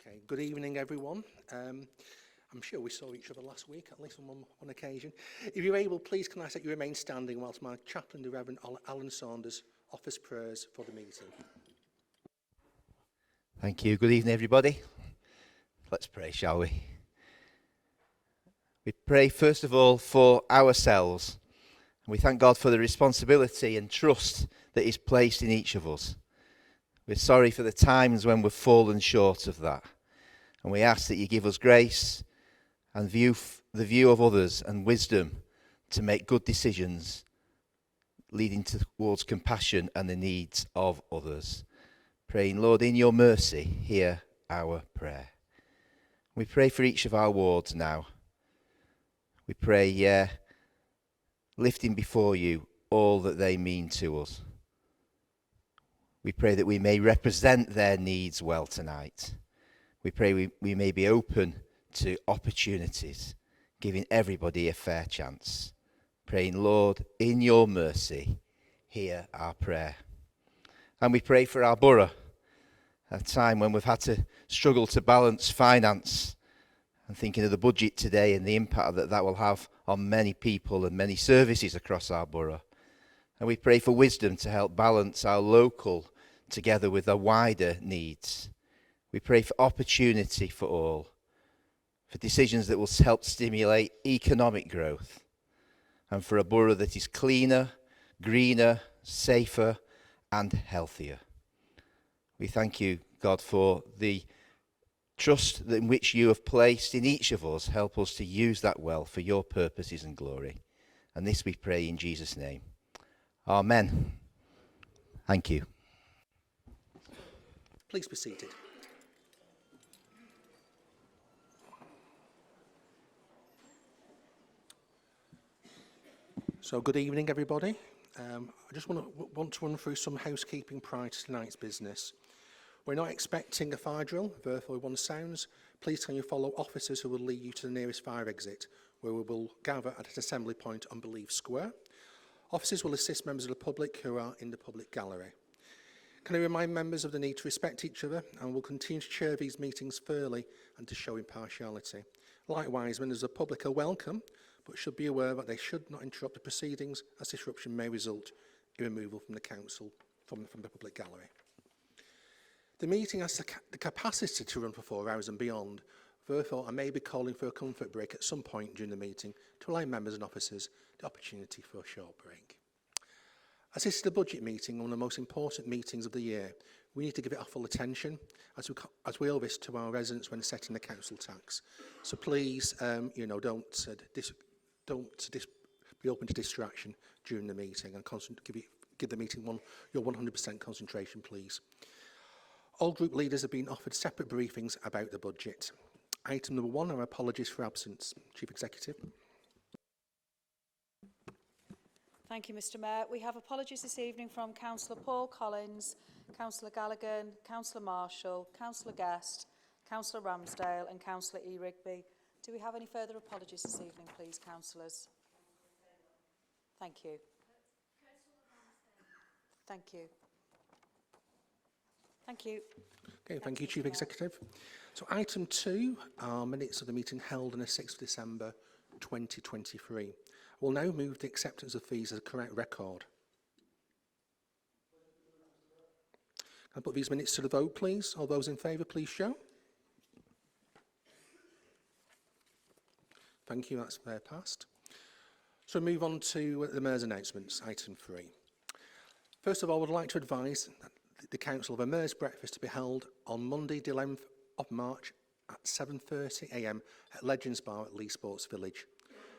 Okay, good evening everyone. I'm sure we saw each other last week, at least on one occasion. If you're able, please can I ask that you remain standing whilst my chaplain, the Reverend Alan Saunders, offers prayers for the meeting. Thank you. Good evening, everybody. Let's pray, shall we? We pray first of all for ourselves. We thank God for the responsibility and trust that is placed in each of us. We're sorry for the times when we've fallen short of that. And we ask that you give us grace and the view of others and wisdom to make good decisions leading towards compassion and the needs of others. Praying, Lord, in your mercy, hear our prayer. We pray for each of our wards now. We pray, lifting before you all that they mean to us. We pray that we may represent their needs well tonight. We pray we may be open to opportunities, giving everybody a fair chance. Praying, Lord, in your mercy, hear our prayer. And we pray for our borough, a time when we've had to struggle to balance finance, and thinking of the budget today and the impact that will have on many people and many services across our borough. And we pray for wisdom to help balance our local together with the wider needs. We pray for opportunity for all, for decisions that will help stimulate economic growth, and for a borough that is cleaner, greener, safer, and healthier. We thank you, God, for the trust in which you have placed in each of us. Help us to use that well for your purposes and glory. And this we pray in Jesus' name. Amen. Thank you. Please be seated. So good evening everybody. I just want to run through some housekeeping prior to tonight's business. We're not expecting a fire drill, therefore if one sounds, please can you follow officers who will lead you to the nearest fire exit, where we will gather at an assembly point on Believe Square. Officers will assist members of the public who are in the public gallery. Can I remind members of the need to respect each other, and will continue to chair these meetings fairly and to show impartiality. Likewise, members of the public are welcome, but should be aware that they should not interrupt the proceedings, as disruption may result in removal from the council from the public gallery. The meeting has the capacity to run for 4 hours and beyond. Therefore, I may be calling for a comfort break at some point during the meeting to allow members and officers the opportunity for a short break. As this is the budget meeting, one of the most important meetings of the year, we need to give it our full attention as we owe this to our residents when setting the council tax. So please, don't be open to distraction during the meeting, and give the meeting your 100% concentration, please. All group leaders have been offered separate briefings about the budget. Item number 1 are apologies for absence. Chief Executive. Thank you, Mr Mayor. We have apologies this evening from Councillor Paul Collins, Councillor Gallagher, Councillor Marshall, Councillor Guest, Councillor Ramsdale and Councillor E. Rigby. Do we have any further apologies this evening, please, councillors? Thank you. Thank you. Thank you. Okay, thank you, Chief Executive. So item 2 are minutes of the meeting held on the 6th of December 2023. We'll now move the acceptance of fees as a correct record. Can I put these minutes to the vote, please? All those in favour, please show. Thank you, that's passed. So move on to the Mayor's announcements, item 3. First of all, I would like to advise the Council of a Mayor's breakfast to be held on Monday, the 11th of March at 7:30 a.m. at Legends Bar at Lee Sports Village.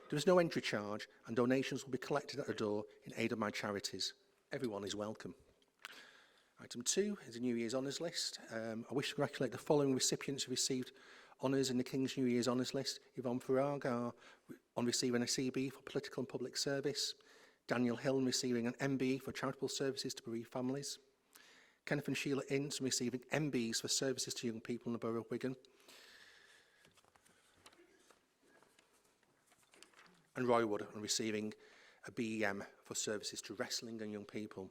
There is no entry charge and donations will be collected at the door in aid of my charities. Everyone is welcome. Item 2 is the New Year's Honours List. I wish to congratulate the following recipients who received honours in the King's New Year's Honours List. Yvonne Farraga on receiving a CB for political and public service. Daniel Hill receiving an MBE for charitable services to bereaved families. Kenneth and Sheila Ince receiving MBEs for services to young people in the borough of Wigan. And Roy Wood on receiving a BEM for services to wrestling and young people.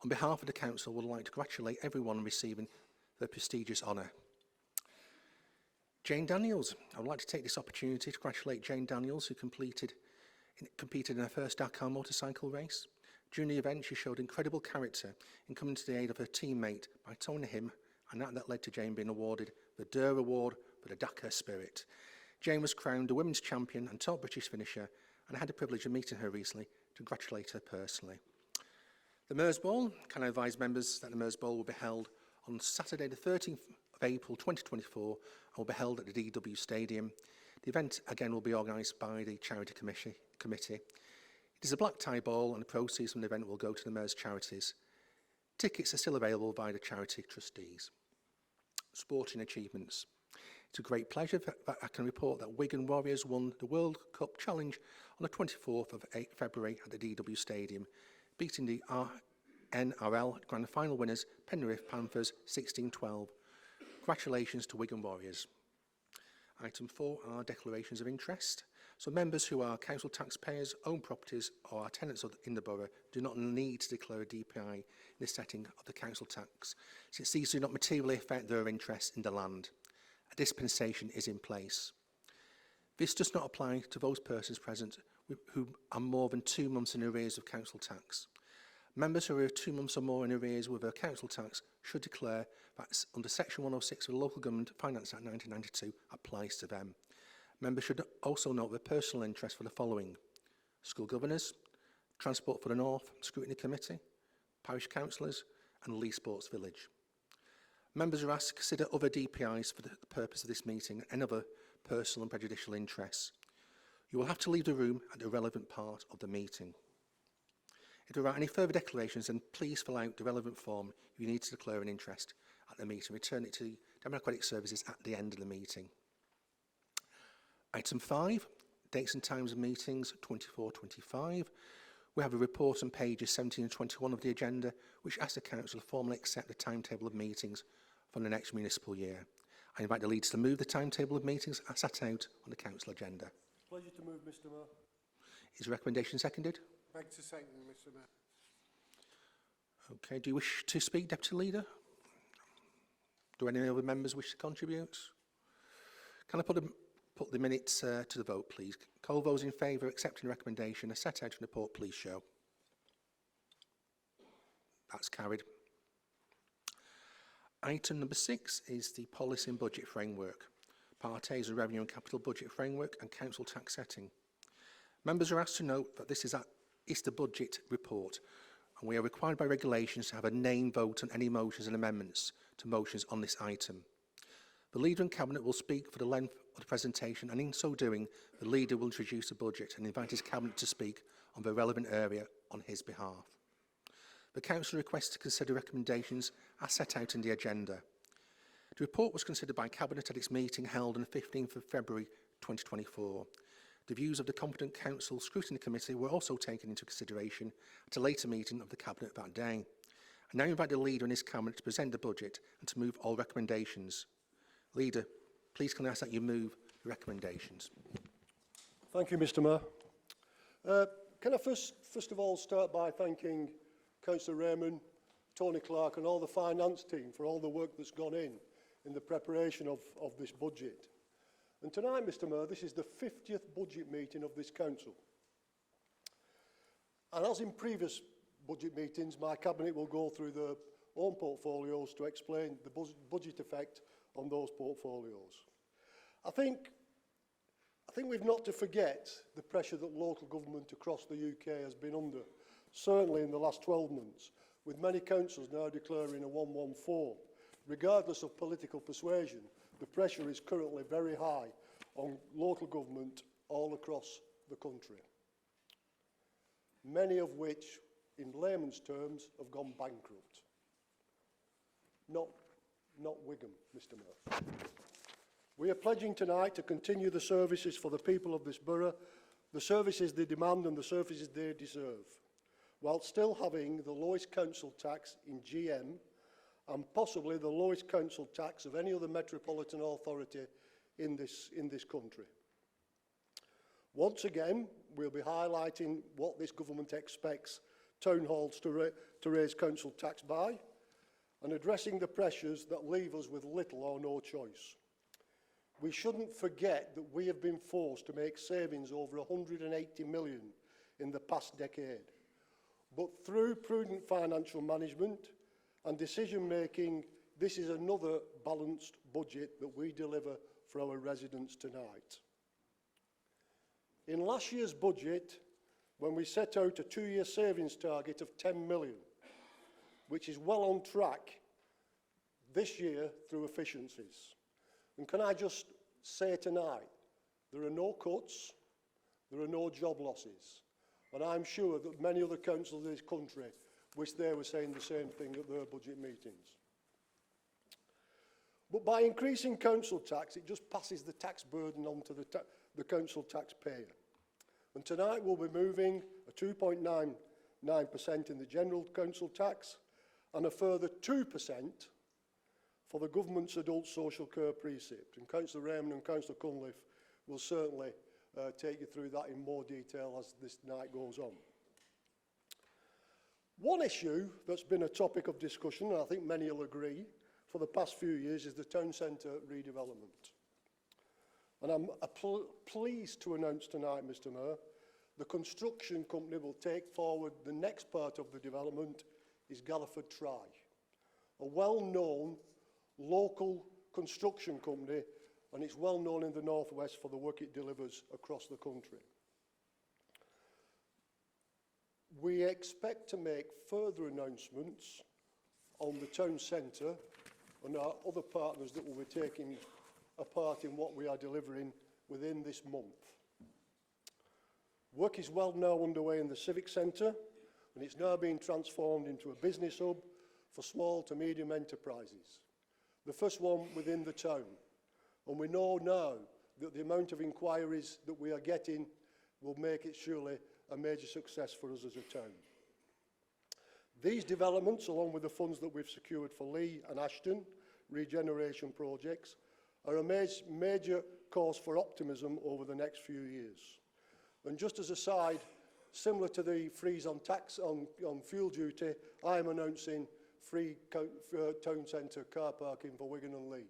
On behalf of the council, I would like to congratulate everyone on receiving the prestigious honour. Jane Daniels. I would like to take this opportunity to congratulate Jane Daniels, who competed in her first Dakar motorcycle race. During the event, she showed incredible character in coming to the aid of her teammate by towing him, and that led to Jane being awarded the Durr Award for the Dakar Spirit. Jane was crowned the women's champion and top British finisher, and I had the privilege of meeting her recently to congratulate her personally. The Mears Bowl. Can I advise members that the Mears Bowl will be held on Saturday the 13th of April 2024 and will be held at the DW Stadium. The event again will be organised by the Charity Committee. It is a black tie ball and the proceeds from the event will go to the Mears charities. Tickets are still available by the charity trustees. Sporting achievements. It's a great pleasure that I can report that Wigan Warriors won the World Cup Challenge on the 24th of February at the DW Stadium, beating the NRL Grand Final winners Penrith Panthers 16-12. Congratulations to Wigan Warriors. Item 4 are declarations of interest. So members who are council taxpayers, own properties or are tenants in the borough do not need to declare a DPI in the setting of the council tax, since these do not materially affect their interest in the land. A dispensation is in place. This does not apply to those persons present who are more than 2 months in arrears of council tax. Members who are 2 months or more in arrears with their council tax should declare that under Section 106 of the Local Government Finance Act 1992 applies to them. Members should also note their personal interest for the following: school governors, Transport for the North, Scrutiny Committee, parish councillors and Lee Sports Village. Members are asked to consider other DPIs for the purpose of this meeting and other personal and prejudicial interests. You will have to leave the room at the relevant part of the meeting. If there are any further declarations, then please fill out the relevant form if you need to declare an interest at the meeting. Return it to Democratic Services at the end of the meeting. Item 5, dates and times of meetings 24-25. We have a report on pages 17 and 21 of the agenda, which asks the Council to formally accept the timetable of meetings for the next municipal year. I invite the leaders to move the timetable of meetings as set out on the Council agenda. Pleasure to move, Mr. Mayor. Is the recommendation seconded? Beg to second, Mr. Mayor. Okay, do you wish to speak, Deputy Leader? Do any other members wish to contribute? Can I put the minutes to the vote, please? Call those in favour of accepting the recommendation as set out in the report, please show. That's carried. Item number 6 is the Policy and Budget Framework. Part A is the Revenue and Capital Budget Framework and Council Tax Setting. Members are asked to note that this is the budget report, and we are required by regulations to have a name vote on any motions and amendments to motions on this item. The Leader and Cabinet will speak for the length of the presentation, and in so doing, the Leader will introduce the budget and invite his Cabinet to speak on the relevant area on his behalf. The Council requests to consider recommendations as set out in the agenda. The report was considered by Cabinet at its meeting held on the 15th of February 2024. The views of the competent Council Scrutiny Committee were also taken into consideration at a later meeting of the Cabinet that day. I now invite the Leader and his Cabinet to present the budget and to move all recommendations. Leader, please can I ask that you move the recommendations. Thank you, Mr. Mayor. Can I first of all start by thanking Councillor Raymond, Tony Clark and all the finance team for all the work that's gone in the preparation of this budget. And tonight, Mr. Mayor, this is the 50th budget meeting of this council. And as in previous budget meetings, my Cabinet will go through their own portfolios to explain the budget effect on those portfolios. I think we've not to forget the pressure that local government across the UK has been under, certainly in the last 12 months, with many councils now declaring a 114. Regardless of political persuasion, the pressure is currently very high on local government all across the country, many of which, in layman's terms, have gone bankrupt. Not Wigan, Mr. Mayor. We are pledging tonight to continue the services for the people of this borough, the services they demand and the services they deserve, while still having the lowest council tax in GM and possibly the lowest council tax of any other metropolitan authority in this country. Once again, we'll be highlighting what this government expects town halls to raise council tax by and addressing the pressures that leave us with little or no choice. we shouldn't forget that we have been forced to make savings over 180 million in the past decade. But through prudent financial management and decision-making, this is another balanced budget that we deliver for our residents tonight. In last year's budget, when we set out a 2-year savings target of 10 million, which is well on track this year through efficiencies. And can I just say tonight, there are no cuts, there are no job losses. And I'm sure that many other councils in this country wish they were saying the same thing at their budget meetings. But by increasing council tax, it just passes the tax burden on to the council taxpayer. And tonight we'll be moving a 2.99% in the general council tax and a further 2% for the government's adult social care precept. And Councillor Raymond and Councillor Cunliffe will certainly take you through that in more detail as this night goes on. One issue that's been a topic of discussion, and I think many will agree, for the past few years is the town centre redevelopment. And I'm pleased to announce tonight, Mr Mayor, the construction company will take forward the next part of the development is Galliford Try, a well-known local construction company, and it's well known in the northwest for the work it delivers across the country. We expect to make further announcements on the town centre and our other partners that will be taking a part in what we are delivering within this month. Work is well now underway in the Civic Centre, and it's now being transformed into a business hub for small to medium enterprises. The first one within the town. And we know now that the amount of inquiries that we are getting will make it surely a major success for us as a town. These developments, along with the funds that we've secured for Lee and Ashton regeneration projects, are a major cause for optimism over the next few years. And just as a side, similar to the freeze on tax on fuel duty, I am announcing free town centre car parking for Wigan and Lee.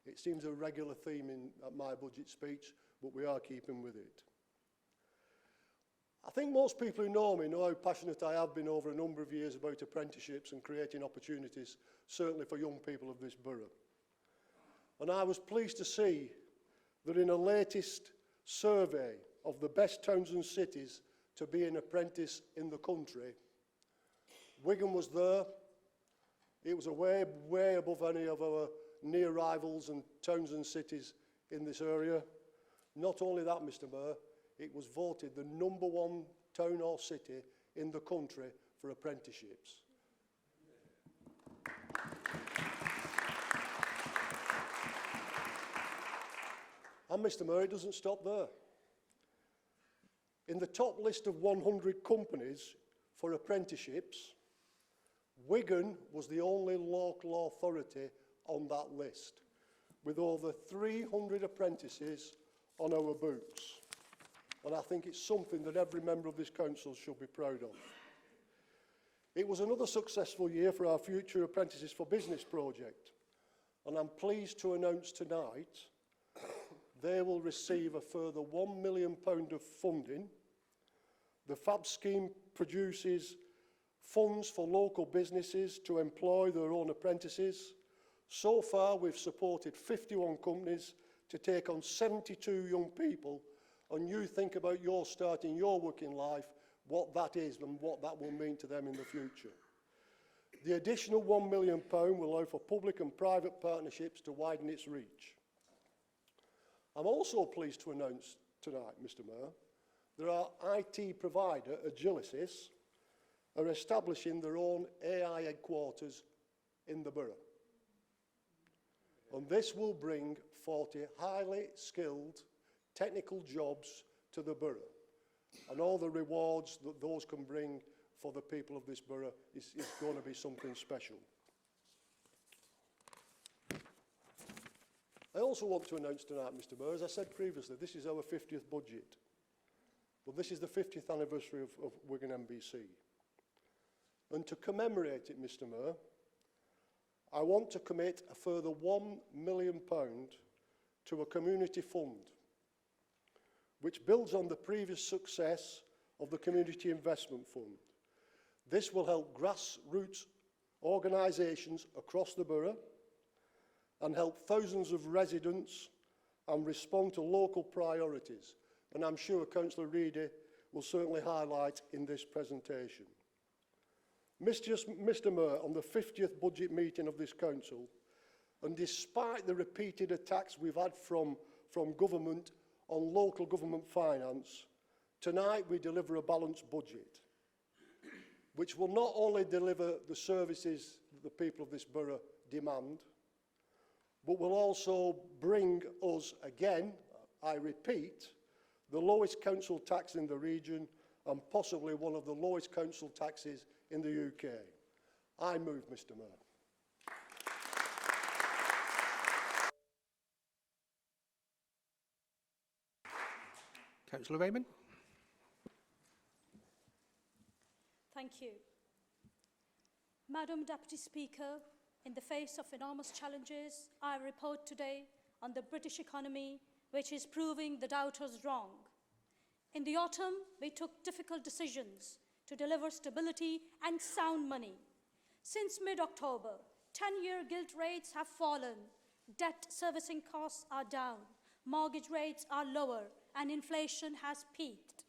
It seems a regular theme at my budget speech, but we are keeping with it. I think most people who know me know how passionate I have been over a number of years about apprenticeships and creating opportunities, certainly for young people of this borough. And I was pleased to see that in a latest survey of the best towns and cities to be an apprentice in the country, Wigan was there. It was way above any of our near rivals and towns and cities in this area. Not only that, Mr Mayor, it was voted the #1 town or city in the country for apprenticeships. And Mr Mayor, it doesn't stop there. In the top list of 100 companies for apprenticeships, Wigan was the only local authority on that list, with over 300 apprentices on our books. And I think it's something that every member of this council should be proud of. It was another successful year for our Future Apprentices for Business project, and I'm pleased to announce tonight they will receive a further £1 million of funding. The FAB scheme produces funds for local businesses to employ their own apprentices. So far, we've supported 51 companies to take on 72 young people, and you think about your starting your working life, what that is and what that will mean to them in the future. The additional £1 million will allow for public and private partnerships to widen its reach. I'm also pleased to announce tonight, Mr Mayor, that our IT provider, Agilicis, are establishing their own AI headquarters in the borough. And this will bring 40 highly skilled technical jobs to the borough. And all the rewards that those can bring for the people of this borough is going to be something special. I also want to announce tonight, Mr Mayor, as I said previously, this is our 50th budget. But this is the 50th anniversary of Wigan MBC. And to commemorate it, Mr Mayor, I want to commit a further £1 million to a community fund, which builds on the previous success of the Community Investment Fund. This will help grassroots organisations across the borough and help thousands of residents and respond to local priorities. And I'm sure Councillor Reedy will certainly highlight in this presentation. Mr Mayor, on the 50th budget meeting of this council, and despite the repeated attacks we've had from government on local government finance, tonight we deliver a balanced budget, which will not only deliver the services that the people of this borough demand, but will also bring us again, I repeat, the lowest council tax in the region and possibly one of the lowest council taxes in the UK. I move, Mr Mayor. Councillor Raymond. Thank you. Madam Deputy Speaker, in the face of enormous challenges, I report today on the British economy, which is proving the doubters wrong. In the autumn, we took difficult decisions to deliver stability and sound money. Since mid-October, 10-year gilt rates have fallen, debt servicing costs are down, mortgage rates are lower, and inflation has peaked.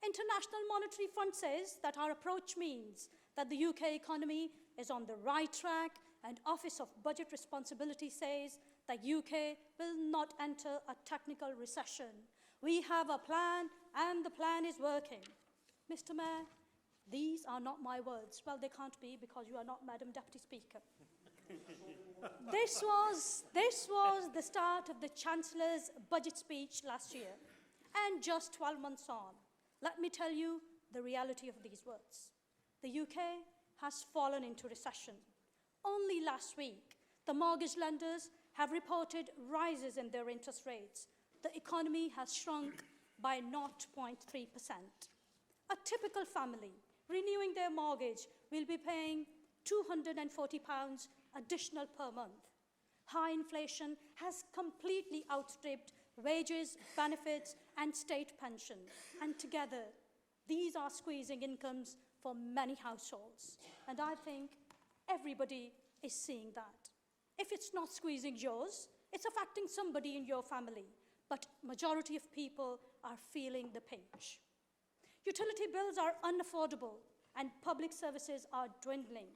International Monetary Fund says that our approach means that the UK economy is on the right track, and Office of Budget Responsibility says that UK will not enter a technical recession. We have a plan, and the plan is working. Mr Mayor, these are not my words. Well, they can't be because you are not Madam Deputy Speaker. This was the start of the Chancellor's budget speech last year, and just 12 months on, let me tell you the reality of these words. The UK has fallen into recession. Only last week, the mortgage lenders have reported rises in their interest rates. The economy has shrunk by 0.3%. A typical family renewing their mortgage will be paying £240 additional per month. High inflation has completely outstripped wages, benefits, and state pension. And together, these are squeezing incomes for many households. And I think everybody is seeing that. If it's not squeezing yours, it's affecting somebody in your family. But majority of people are feeling the pinch. Utility bills are unaffordable and public services are dwindling.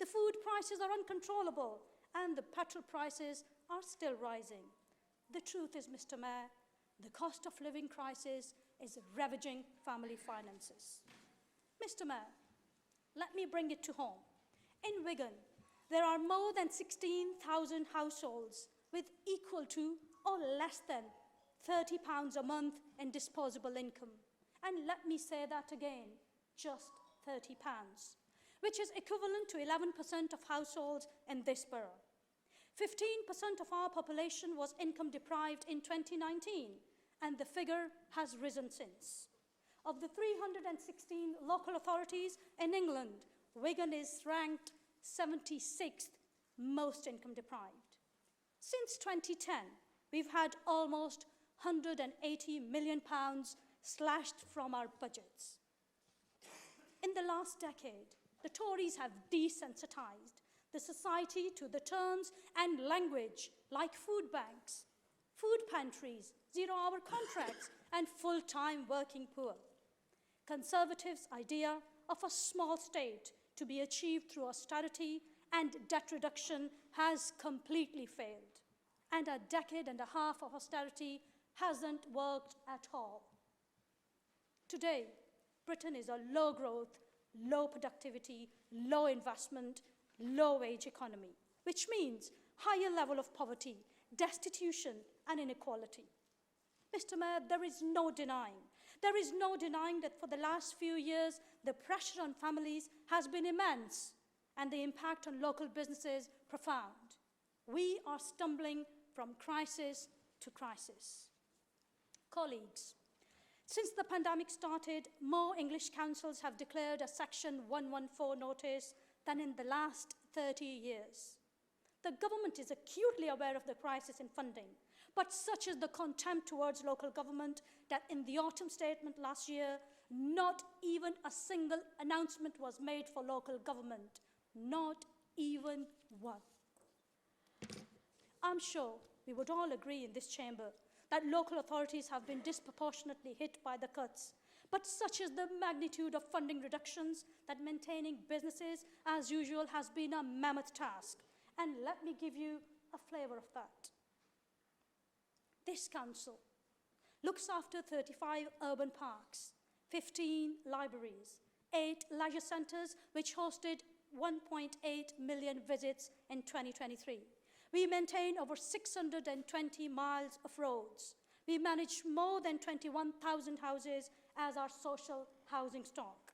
The food prices are uncontrollable and the petrol prices are still rising. The truth is, Mr Mayor, the cost of living crisis is ravaging family finances. Mr Mayor, let me bring it to home. In Wigan, there are more than 16,000 households with equal to or less than £30 a month in disposable income. And let me say that again, just £30, which is equivalent to 11% of households in this borough. 15% of our population was income deprived in 2019, and the figure has risen since. Of the 316 local authorities in England, Wigan is ranked 76th most income deprived. Since 2010, we've had almost £180 million slashed from our budgets. In the last decade, the Tories have desensitized the society to the terms and language like food banks, food pantries, zero-hour contracts, and full-time working poor. Conservatives' idea of a small state to be achieved through austerity and debt reduction has completely failed. And a decade and a half of austerity hasn't worked at all. Today, Britain is a low-growth, low productivity, low investment, low-wage economy, which means higher level of poverty, destitution, and inequality. Mr Mayor, there is no denying that for the last few years, the pressure on families has been immense and the impact on local businesses profound. We are stumbling from crisis to crisis. Colleagues, since the pandemic started, more English councils have declared a Section 114 notice than in the last 30 years. The government is acutely aware of the crisis in funding, but such is the contempt towards local government that in the autumn statement last year, not even a single announcement was made for local government. Not even one. I'm sure we would all agree in this chamber that local authorities have been disproportionately hit by the cuts. But such is the magnitude of funding reductions that maintaining businesses as usual has been a mammoth task. And let me give you a flavour of that. This council looks after 35 urban parks, 15 libraries, 8 leisure centres which hosted 1.8 million visits in 2023. We maintain over 620 miles of roads. We manage more than 21,000 houses as our social housing stock.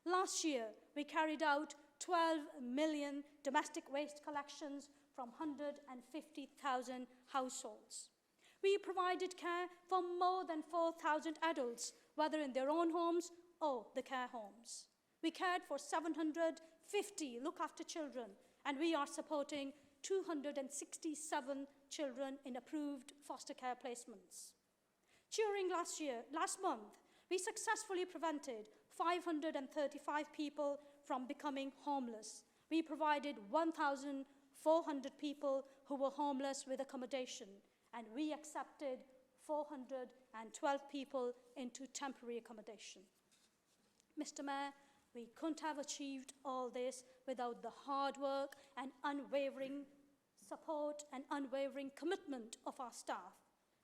Last year, we carried out 12 million domestic waste collections from 150,000 households. We provided care for more than 4,000 adults, whether in their own homes or the care homes. We cared for 750 look-after children, and we are supporting 267 children in approved foster care placements. During last month, we successfully prevented 535 people from becoming homeless. We provided 1,400 people who were homeless with accommodation, and we accepted 412 people into temporary accommodation. Mr. Mayor, we couldn't have achieved all this without the hard work and unwavering support and unwavering commitment of our staff.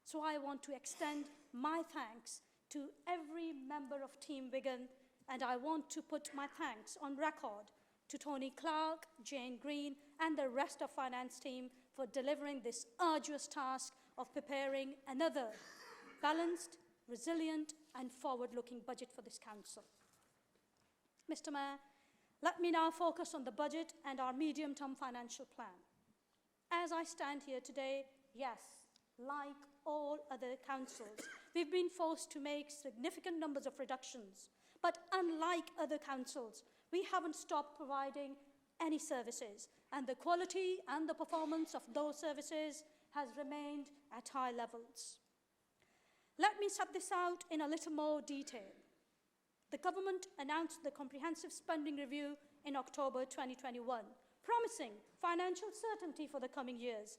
So I want to extend my thanks to every member of Team Wigan, and I want to put my thanks on record to Tony Clark, Jane Green, and the rest of finance team for delivering this arduous task of preparing another balanced, resilient, and forward-looking budget for this council. Mr. Mayor, let me now focus on the budget and our medium-term financial plan. As I stand here today, yes, like all other councils, we've been forced to make significant numbers of reductions. But unlike other councils, we haven't stopped providing any services, and the quality and the performance of those services has remained at high levels. Let me set this out in a little more detail. The government announced the comprehensive spending review in October 2021, promising financial certainty for the coming years.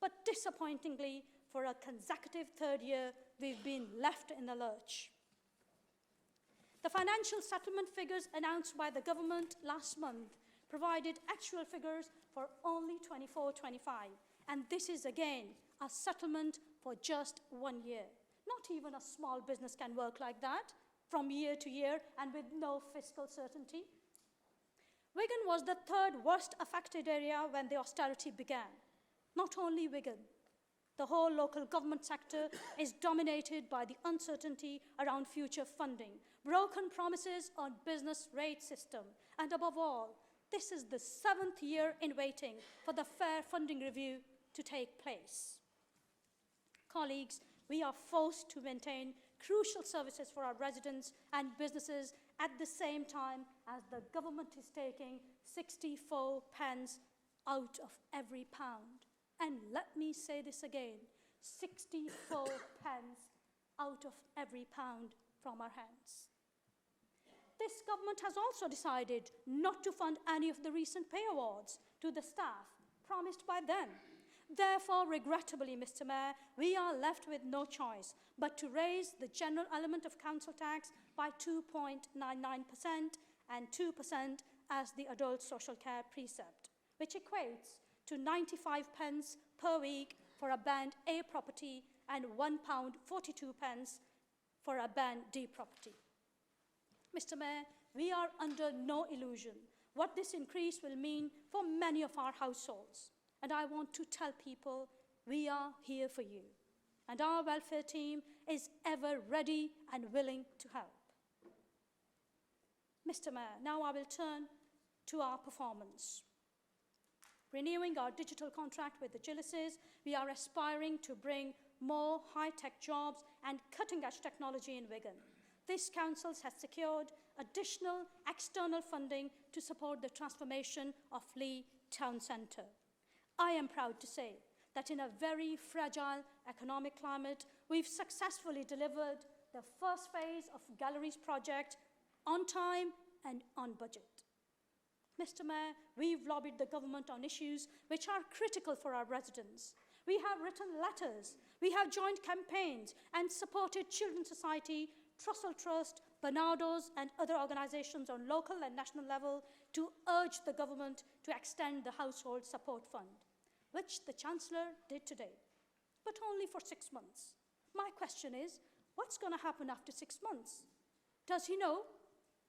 But disappointingly, for a consecutive third year, we've been left in the lurch. The financial settlement figures announced by the government last month provided actual figures for only 24-25, and this is again a settlement for just 1 year. Not even a small business can work like that from year to year and with no fiscal certainty. Wigan was the third worst affected area when the austerity began. Not only Wigan, the whole local government sector is dominated by the uncertainty around future funding, broken promises on business rate system, and above all, this is the 7th year in waiting for the fair funding review to take place. Colleagues, we are forced to maintain crucial services for our residents and businesses at the same time as the government is taking 64 pence out of every pound. And let me say this again, 64 pence out of every pound from our hands. This government has also decided not to fund any of the recent pay awards to the staff promised by them. Therefore, regrettably, Mr. Mayor, we are left with no choice but to raise the general element of council tax by 2.99% and 2% as the adult social care precept, which equates to 95 pence per week for a Band A property and £1.42 for a Band D property. Mr. Mayor, we are under no illusion what this increase will mean for many of our households. And I want to tell people we are here for you. And our welfare team is ever ready and willing to help. Mr. Mayor, now I will turn to our performance. Renewing our digital contract with Agilicis, we are aspiring to bring more high-tech jobs and cutting-edge technology in Wigan. This council has secured additional external funding to support the transformation of Lee Town Centre. I am proud to say that in a very fragile economic climate, we've successfully delivered the first phase of Galleries project on time and on budget. Mr. Mayor, we've lobbied the government on issues which are critical for our residents. We have written letters, we have joined campaigns and supported Children's Society, Trussell Trust, Barnardo's and other organisations on local and national level to urge the government to extend the Household Support Fund, which the Chancellor did today, but only for 6 months. My question is, what's going to happen after 6 months? Does he know?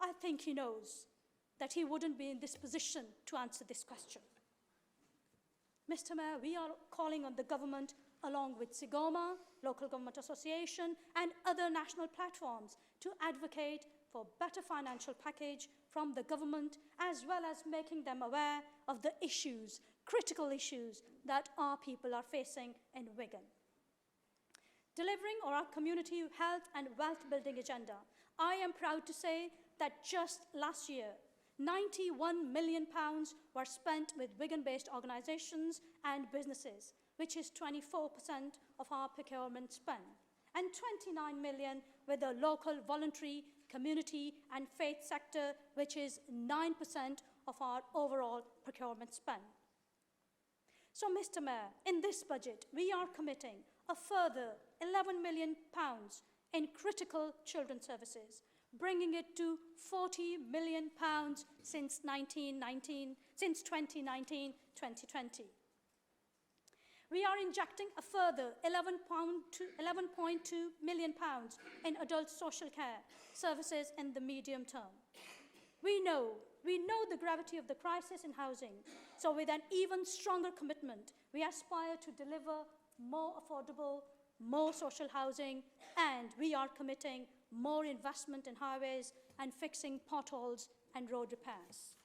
I think he knows that he wouldn't be in this position to answer this question. Mr. Mayor, we are calling on the government, along with SIGOMA, Local Government Association, and other national platforms to advocate for better financial package from the government, as well as making them aware of the issues, critical issues, that our people are facing in Wigan. Delivering on our community health and wealth building agenda, I am proud to say that just last year, £91 million were spent with Wigan-based organisations and businesses, which is 24% of our procurement spend, and 29 million with the local voluntary, community and faith sector, which is 9% of our overall procurement spend. So, Mr. Mayor, in this budget, we are committing a further £11 million in critical children's services, bringing it to £40 million since 2019-2020. We are injecting a further £11.2 million in adult social care services in the medium term. We know the gravity of the crisis in housing, so with an even stronger commitment, we aspire to deliver more affordable, more social housing, and we are committing more investment in highways and fixing potholes and road repairs.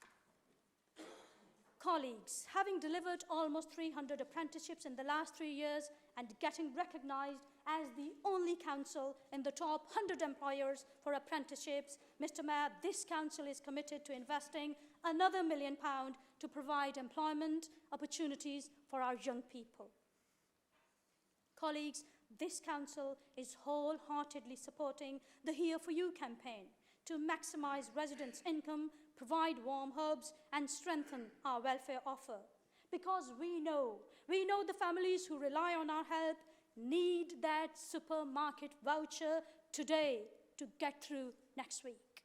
Colleagues, having delivered almost 300 apprenticeships in the last 3 years and getting recognised as the only council in the top 100 employers for apprenticeships, Mr. Mayor, this council is committed to investing another £1 million to provide employment opportunities for our young people. Colleagues, this council is wholeheartedly supporting the Here For You campaign to maximise residents' income, provide warm hubs and strengthen our welfare offer. Because we know the families who rely on our help need that supermarket voucher today to get through next week.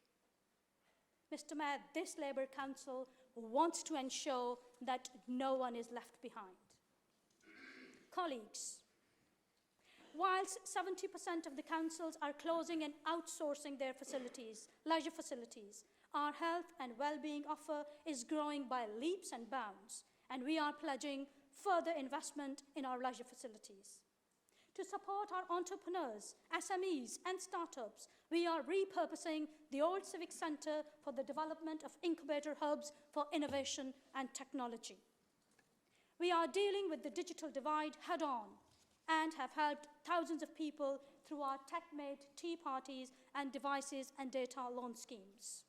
Mr. Mayor, this Labour Council wants to ensure that no one is left behind. Colleagues, whilst 70% of the councils are closing and outsourcing their facilities, leisure facilities, our health and well-being offer is growing by leaps and bounds, and we are pledging further investment in our leisure facilities. To support our entrepreneurs, SMEs and startups, we are repurposing the old Civic Centre for the development of incubator hubs for innovation and technology. We are dealing with the digital divide head-on and have helped thousands of people through our tech-made tea parties and devices and data loan schemes.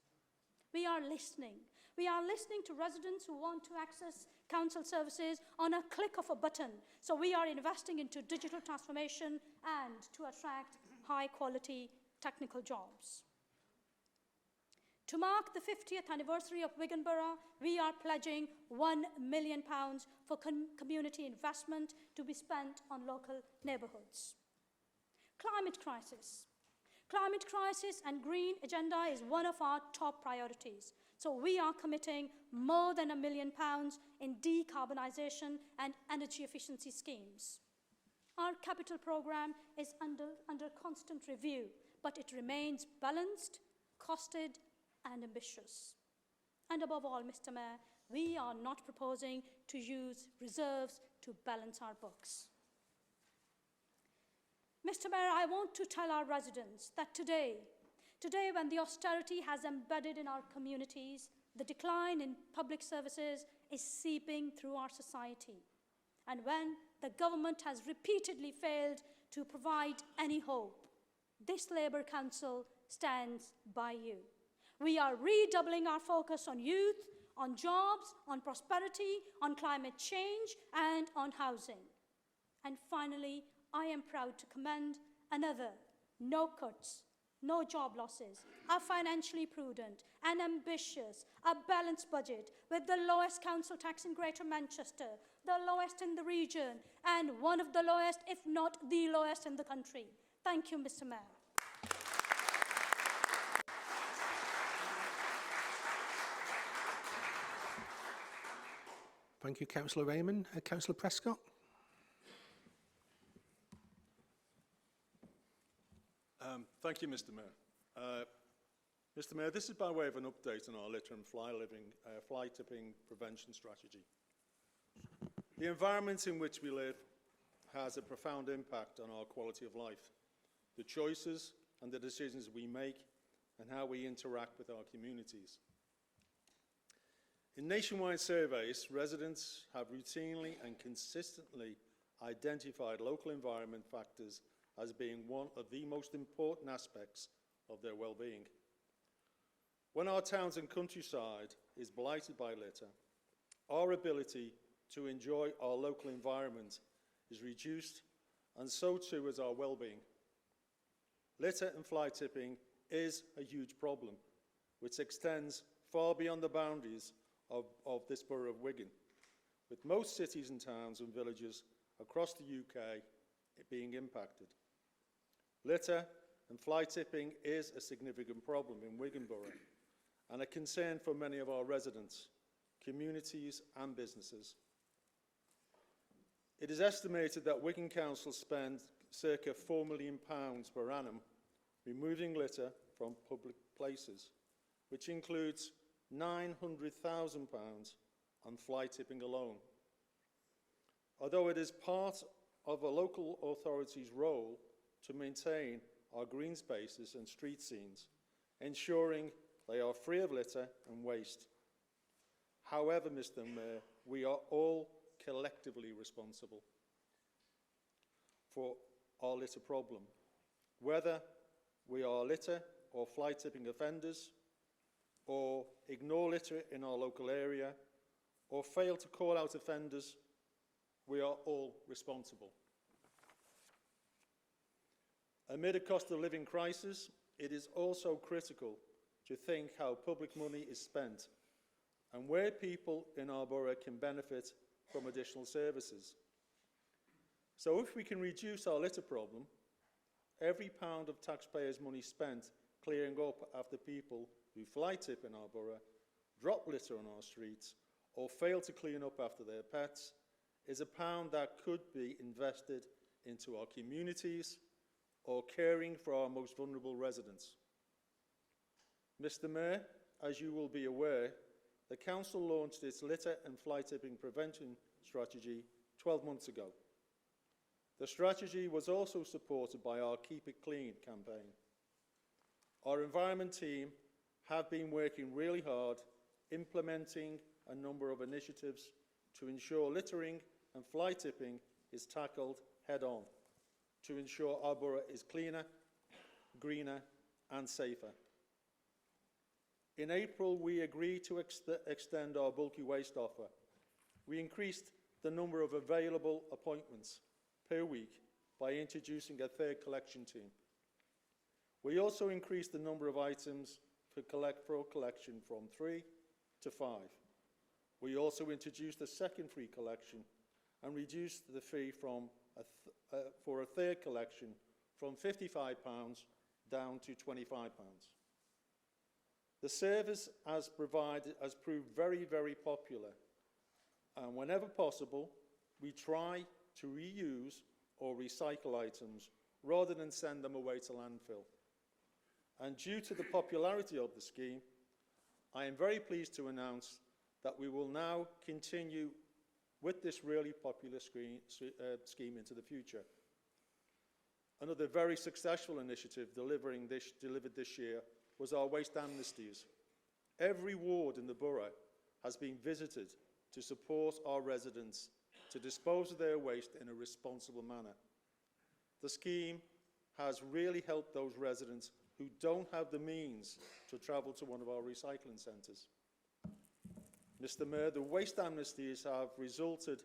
We are listening. We are listening to residents who want to access council services on a click of a button. So we are investing into digital transformation and to attract high-quality technical jobs. To mark the 50th anniversary of Wigan Borough, we are pledging £1 million for community investment to be spent on local neighbourhoods. Climate crisis. Climate crisis and green agenda is one of our top priorities. So we are committing more than £1 million in decarbonisation and energy efficiency schemes. Our capital programme is under constant review, but it remains balanced, costed, and ambitious. And above all, Mr. Mayor, we are not proposing to use reserves to balance our books. Mr. Mayor, I want to tell our residents that today when the austerity has embedded in our communities, the decline in public services is seeping through our society. And when the government has repeatedly failed to provide any hope, this Labour Council stands by you. We are redoubling our focus on youth, on jobs, on prosperity, on climate change, and on housing. And finally, I am proud to commend another no cuts, no job losses, a financially prudent and ambitious, a balanced budget with the lowest council tax in Greater Manchester, the lowest in the region, and one of the lowest, if not the lowest in the country. Thank you, Mr. Mayor. Thank you, Councillor Raymond. Councillor Prescott. Thank you, Mr. Mayor. Mr. Mayor, this is by way of an update on our litter and fly tipping prevention strategy. The environment in which we live has a profound impact on our quality of life, the choices and the decisions we make, and how we interact with our communities. In nationwide surveys, residents have routinely and consistently identified local environment factors as being one of the most important aspects of their well-being. When our towns and countryside is blighted by litter, our ability to enjoy our local environment is reduced, and so too is our well-being. Litter and fly tipping is a huge problem, which extends far beyond the boundaries of this borough of Wigan, with most cities and towns and villages across the UK being impacted. Litter and fly tipping is a significant problem in Wigan Borough and a concern for many of our residents, communities and businesses. It is estimated that Wigan Council spends circa £4 million per annum removing litter from public places, which includes £900,000 on fly tipping alone. Although it is part of a local authority's role to maintain our green spaces and street scenes, ensuring they are free of litter and waste. However, Mr. Mayor, we are all collectively responsible for our litter problem, whether we are litter or fly tipping offenders, or ignore litter in our local area, or fail to call out offenders, we are all responsible. Amid a cost of living crisis, it is also critical to think how public money is spent and where people in our borough can benefit from additional services. So if we can reduce our litter problem, every pound of taxpayers' money spent clearing up after people who fly tip in our borough, drop litter on our streets, or fail to clean up after their pets, is a pound that could be invested into our communities or caring for our most vulnerable residents. Mr. Mayor, as you will be aware, the Council launched its litter and fly tipping prevention strategy 12 months ago. The strategy was also supported by our Keep It Clean campaign. Our environment team have been working really hard implementing a number of initiatives to ensure littering and fly tipping is tackled head-on, to ensure our borough is cleaner, greener and safer. In April, we agreed to extend our bulky waste offer. We increased the number of available appointments per week by introducing a third collection team. We also increased the number of items for collection from 3 to 5. We also introduced a second free collection and reduced the fee for a third collection from £55 down to £25. The service has proved very, very popular, and whenever possible, we try to reuse or recycle items rather than send them away to landfill. And due to the popularity of the scheme, I am very pleased to announce that we will now continue with this really popular scheme into the future. Another very successful initiative delivered this year was our waste amnesties. Every ward in the borough has been visited to support our residents to dispose of their waste in a responsible manner. The scheme has really helped those residents who don't have the means to travel to one of our recycling centres. Mr. Mayor, the waste amnesties have resulted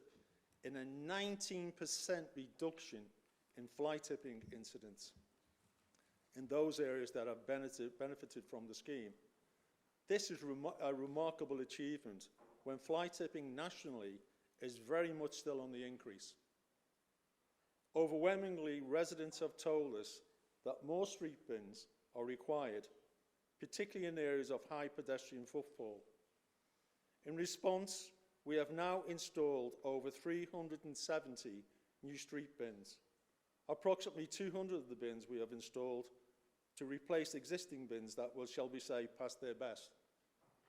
in a 19% reduction in fly tipping incidents in those areas that have benefited from the scheme. This is a remarkable achievement when fly tipping nationally is very much still on the increase. Overwhelmingly, residents have told us that more street bins are required, particularly in areas of high pedestrian footfall. In response, we have now installed over 370 new street bins. Approximately 200 of the bins we have installed to replace existing bins that will, shall we say, pass their best,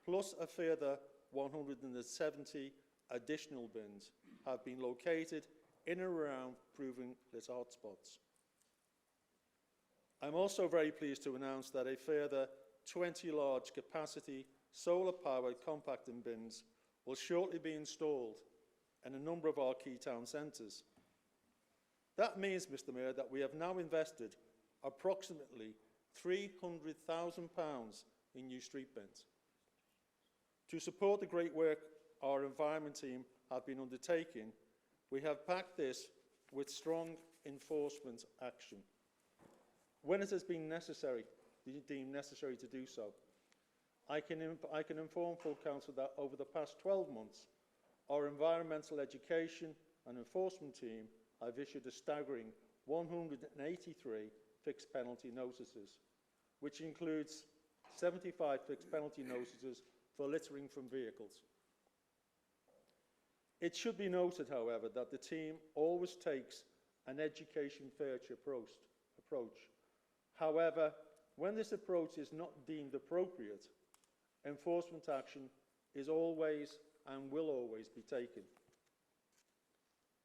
plus a further 170 additional bins have been located in and around proven lit hotspots. I'm also very pleased to announce that a further 20 large capacity solar-powered compacting bins will shortly be installed in a number of our key town centres. That means, Mr. Mayor, that we have now invested approximately £300,000 in new street bins. To support the great work our environment team have been undertaking, we have backed this with strong enforcement action when it has been deemed necessary to do so. I can inform full council that over the past 12 months, our environmental education and enforcement team have issued a staggering 183 fixed penalty notices, which includes 75 fixed penalty notices for littering from vehicles. It should be noted, however, that the team always takes an education-first approach. However, when this approach is not deemed appropriate, enforcement action is always and will always be taken.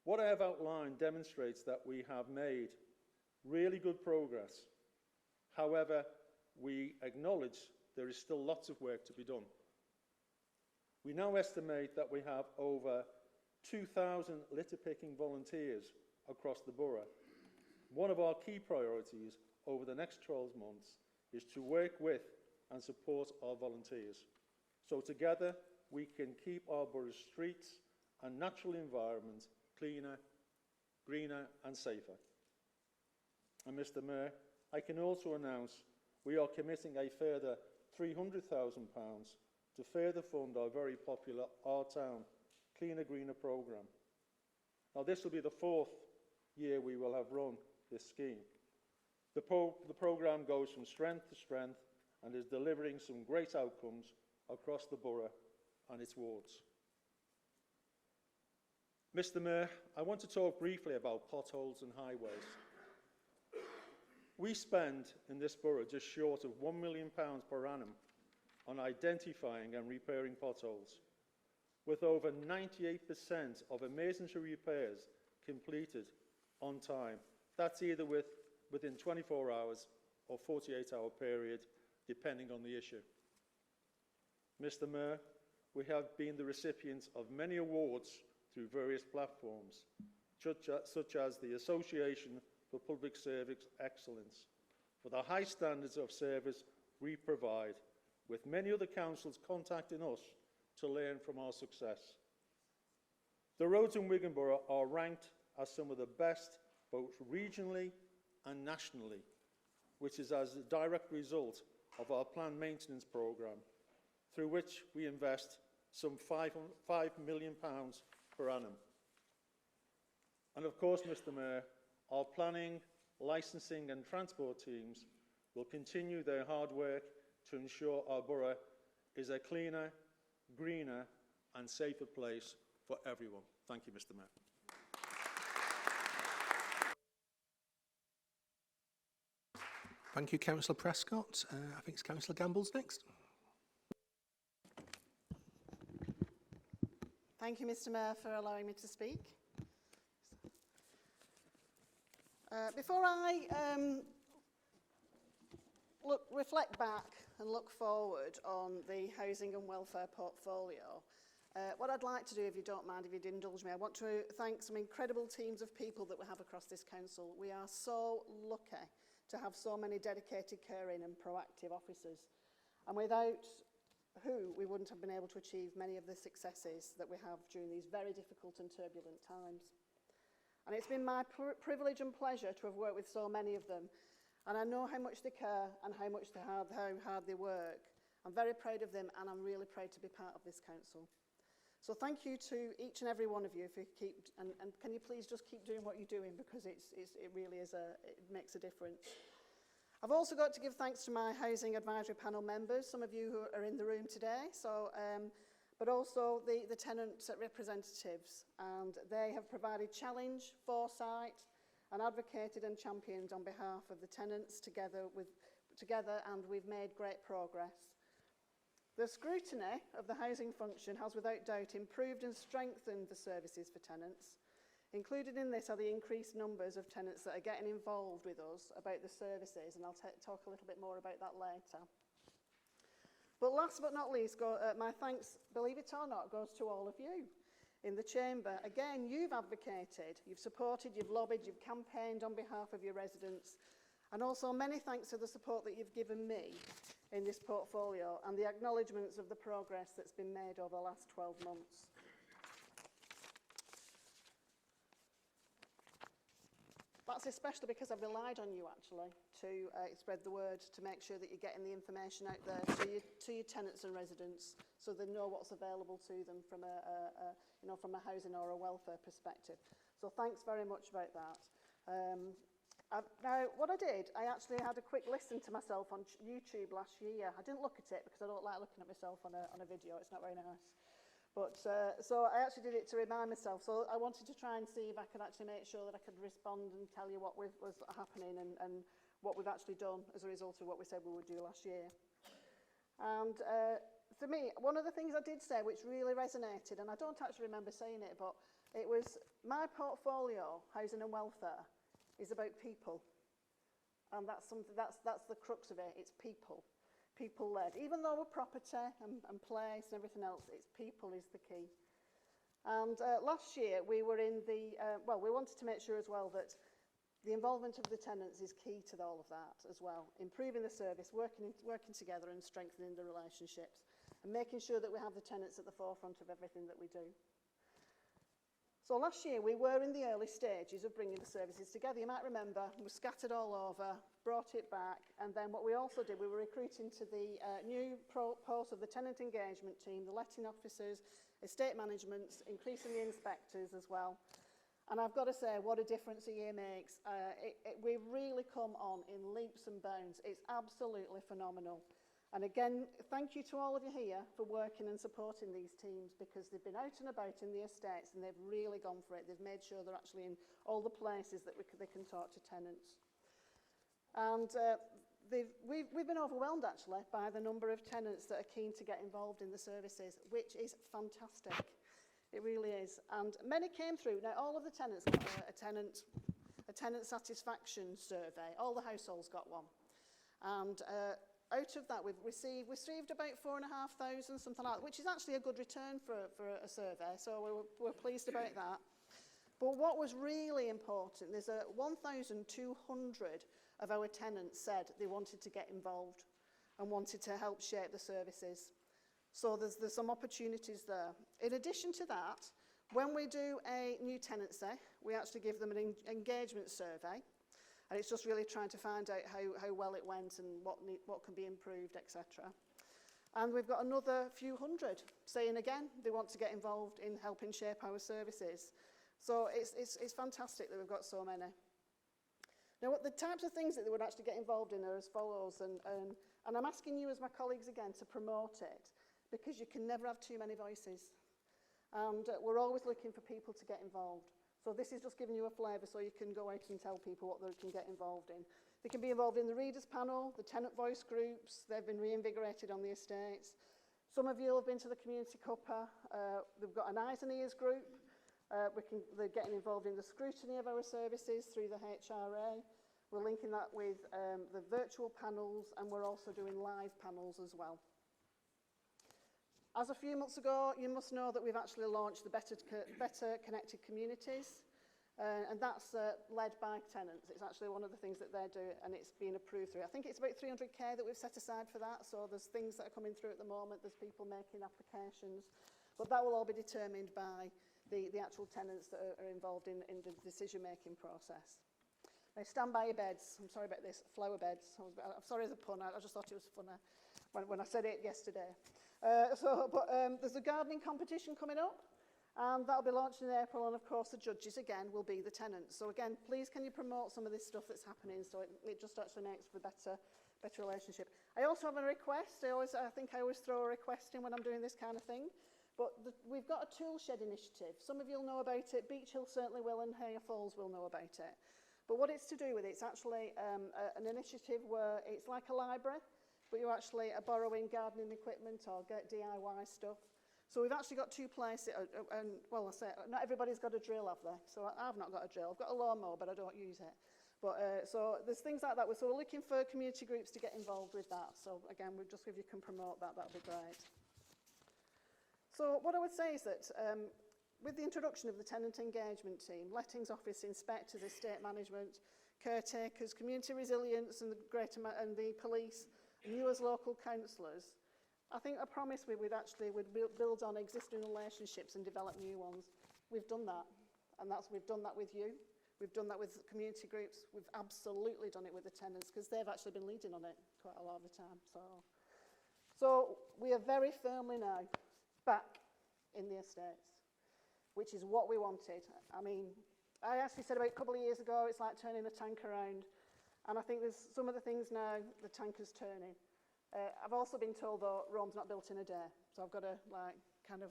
What I have outlined demonstrates that we have made really good progress. However, we acknowledge there is still lots of work to be done. We now estimate that we have over 2,000 litter-picking volunteers across the borough. One of our key priorities over the next 12 months is to work with and support our volunteers, so together we can keep our borough's streets and natural environment cleaner, greener and safer. And Mr. Mayor, I can also announce we are committing a further £300,000 to further fund our very popular Our Town Cleaner Greener programme. Now this will be the 4th year we will have run this scheme. The programme goes from strength to strength and is delivering some great outcomes across the borough and its wards. Mr. Mayor, I want to talk briefly about potholes and highways. We spend in this borough just short of £1 million per annum on identifying and repairing potholes, with over 98% of emergency repairs completed on time. That's either within 24 hours or 48-hour period, depending on the issue. Mr. Mayor, we have been the recipients of many awards through various platforms, such as the Association for Public Service Excellence, for the high standards of service we provide, with many other councils contacting us to learn from our success. The roads in Wigan Borough are ranked as some of the best, both regionally and nationally, which is as a direct result of our planned maintenance programme, through which we invest some £5 million per annum. And of course, Mr. Mayor, our planning, licensing and transport teams will continue their hard work to ensure our borough is a cleaner, greener and safer place for everyone. Thank you, Mr. Mayor. Thank you, Councillor Prescott. I think it's Councillor Gamble's next. Thank you, Mr. Mayor, for allowing me to speak. Before I reflect back and look forward on the housing and welfare portfolio, what I'd like to do, if you don't mind, if you'd indulge me, I want to thank some incredible teams of people that we have across this council. We are so lucky to have so many dedicated, caring and proactive officers. And without who we wouldn't have been able to achieve many of the successes that we have during these very difficult and turbulent times. And it's been my privilege and pleasure to have worked with so many of them. And I know how much they care and how hard they work. I'm very proud of them, and I'm really proud to be part of this council. So thank you to each and every one of you for and can you please just keep doing what you're doing, because it really is it makes a difference. I've also got to give thanks to my Housing Advisory Panel members, some of you who are in the room today, but also the tenant representatives, and they have provided challenge, foresight, and advocated and championed on behalf of the tenants together, and we've made great progress. The scrutiny of the housing function has without doubt improved and strengthened the services for tenants. Included in this are the increased numbers of tenants that are getting involved with us about the services, and I'll talk a little bit more about that later. But last but not least, my thanks, believe it or not, goes to all of you in the chamber. Again, you've advocated, you've supported, you've lobbied, you've campaigned on behalf of your residents. And also many thanks for the support that you've given me in this portfolio and the acknowledgements of the progress that's been made over the last 12 months. That's especially because I've relied on you actually to spread the word, to make sure that you're getting the information out there to your tenants and residents, so they know what's available to them from from a housing or a welfare perspective. So thanks very much about that. Now, what I did, I actually had a quick listen to myself on YouTube last year. I didn't look at it because I don't like looking at myself on a video. It's not very nice. But so I actually did it to remind myself. So I wanted to try and see if I could actually make sure that I could respond and tell you what was happening and what we've actually done as a result of what we said we would do last year. And for me, one of the things I did say which really resonated, and I don't actually remember saying it, but it was my portfolio, housing and welfare, is about people. And that's the crux of it. It's people. People-led. Even though we're property and place and everything else, it's people is the key. And last year we were in the, we wanted to make sure as well that the involvement of the tenants is key to all of that as well. Improving the service, working together and strengthening the relationships, and making sure that we have the tenants at the forefront of everything that we do. So last year we were in the early stages of bringing the services together. You might remember we scattered all over, brought it back, and then what we also did, we were recruiting to the new post of the tenant engagement team, the letting officers, estate management, increasing the inspectors as well. And I've got to say, what a difference a year makes. We've really come on in leaps and bounds. It's absolutely phenomenal. And again, thank you to all of you here for working and supporting these teams, because they've been out and about in the estates and they've really gone for it. They've made sure they're actually in all the places that they can talk to tenants. And we've been overwhelmed actually by the number of tenants that are keen to get involved in the services, which is fantastic. It really is. And many came through. Now all of the tenants got a tenant satisfaction survey. All the households got one. And out of that, we've received about 4,500, something like that, which is actually a good return for a survey, so we're pleased about that. But what was really important, there's 1,200 of our tenants said they wanted to get involved and wanted to help shape the services. So there's some opportunities there. In addition to that, when we do a new tenancy, we actually give them an engagement survey. And it's just really trying to find out how well it went and what can be improved, etc. And we've got another few hundred saying again they want to get involved in helping shape our services. So it's fantastic that we've got so many. Now, what the types of things that they would actually get involved in are as follows, and I'm asking you as my colleagues again to promote it, because you can never have too many voices. And we're always looking for people to get involved. So this is just giving you a flavour so you can go out and tell people what they can get involved in. They can be involved in the readers panel, the tenant voice groups. They've been reinvigorated on the estates. Some of you have been to the community cuppa. They've got an eyes and ears group. They're getting involved in the scrutiny of our services through the HRA. We're linking that with the virtual panels, and we're also doing live panels as well. As a few months ago, you must know that we've actually launched the Better Connected Communities. And that's led by tenants. It's actually one of the things that they're doing, and it's been approved through. I think it's about 300k that we've set aside for that, so there's things that are coming through at the moment, there's people making applications, but that will all be determined by the actual tenants that are involved in the decision-making process. Now, stand by your beds. I'm sorry about this, flower beds. I'm sorry as a pun, I just thought it was funny when I said it yesterday. There's a gardening competition coming up, and that'll be launched in April, and of course the judges again will be the tenants. So again, please can you promote some of this stuff that's happening so it just actually makes for a better relationship. I also have a request. I think I always throw a request in when I'm doing this kind of thing. But we've got a tool shed initiative. Some of you'll know about it. Beach Hill certainly will, and Hare Falls will know about it. But what it's to do with, it's actually an initiative where it's like a library, but you actually are borrowing gardening equipment or get DIY stuff. So we've actually got two places, and well, I say, not everybody's got a drill, have they? So I've not got a drill. I've got a lawnmower, but I don't use it. But so there's things like that. So we're looking for community groups to get involved with that. So again, if you can promote that, that'd be great. So what I would say is that with the introduction of the tenant engagement team, lettings office inspectors, estate management, caretakers, community resilience, and the police, and you as local councillors, I think I promised we'd build on existing relationships and develop new ones. We've done that, and we've done that with you. We've done that with community groups. We've absolutely done it with the tenants because they've actually been leading on it quite a lot of the time. So we are very firmly now back in the estates, which is what we wanted. I mean, I actually said about a couple of years ago, it's like turning a tank around, and I think there's some of the things now, the tank is turning. I've also been told, though, Rome's not built in a day, so I've got to kind of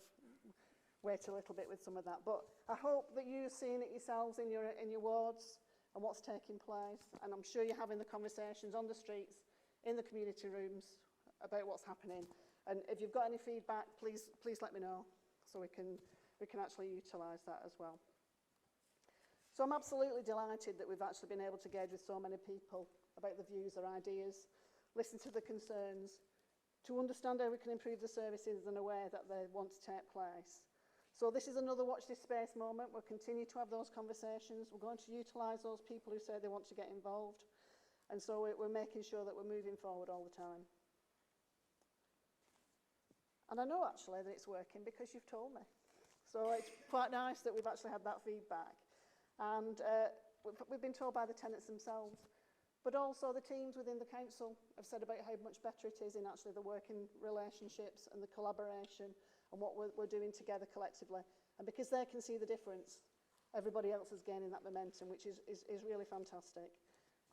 wait a little bit with some of that. But I hope that you're seeing it yourselves in your wards and what's taking place, and I'm sure you're having the conversations on the streets, in the community rooms, about what's happening. And if you've got any feedback, please let me know, so we can actually utilise that as well. So I'm absolutely delighted that we've actually been able to engage with so many people about the views or ideas, listen to the concerns, to understand how we can improve the services in a way that they want to take place. So this is another watch this space moment. We'll continue to have those conversations. We're going to utilise those people who say they want to get involved. And so we're making sure that we're moving forward all the time. And I know actually that it's working because you've told me. So it's quite nice that we've actually had that feedback. And we've been told by the tenants themselves, but also the teams within the council have said about how much better it is in actually the working relationships and the collaboration and what we're doing together collectively. And because they can see the difference, everybody else is gaining that momentum, which is really fantastic.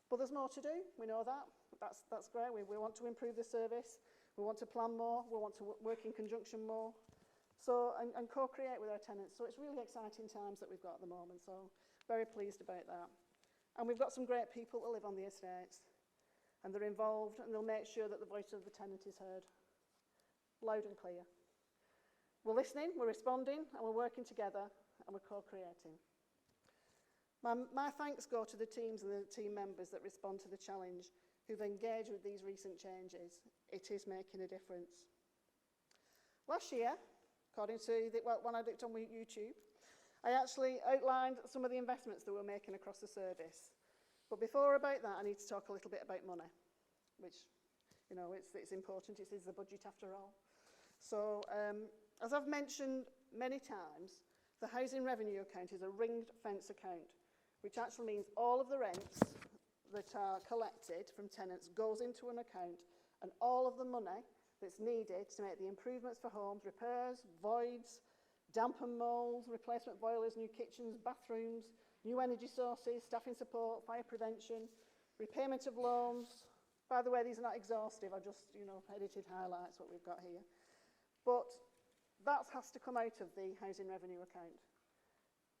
But there's more to do, we know that. That's great, we want to improve the service, we want to plan more, we want to work in conjunction more, so and co-create with our tenants. So it's really exciting times that we've got at the moment, so very pleased about that. And we've got some great people that live on the estates, and they're involved, and they'll make sure that the voice of the tenant is heard, loud and clear. We're listening, we're responding, and we're working together, and we're co-creating. My thanks go to the teams and the team members that respond to the challenge, who've engaged with these recent changes. It is making a difference. Last year, according to when I looked on YouTube, I actually outlined some of the investments that we're making across the service. But before about that, I need to talk a little bit about money, which, you know, it's important. It is the budget after all. So, as I've mentioned many times, the housing revenue account is a ringed fence account, which actually means all of the rents that are collected from tenants goes into an account, and all of the money that's needed to make the improvements for homes, repairs, voids, damp and mould, replacement boilers, new kitchens, bathrooms, new energy sources, staffing support, fire prevention, repayment of loans. By the way, these are not exhaustive. I just, edited highlights what we've got here. But that has to come out of the housing revenue account.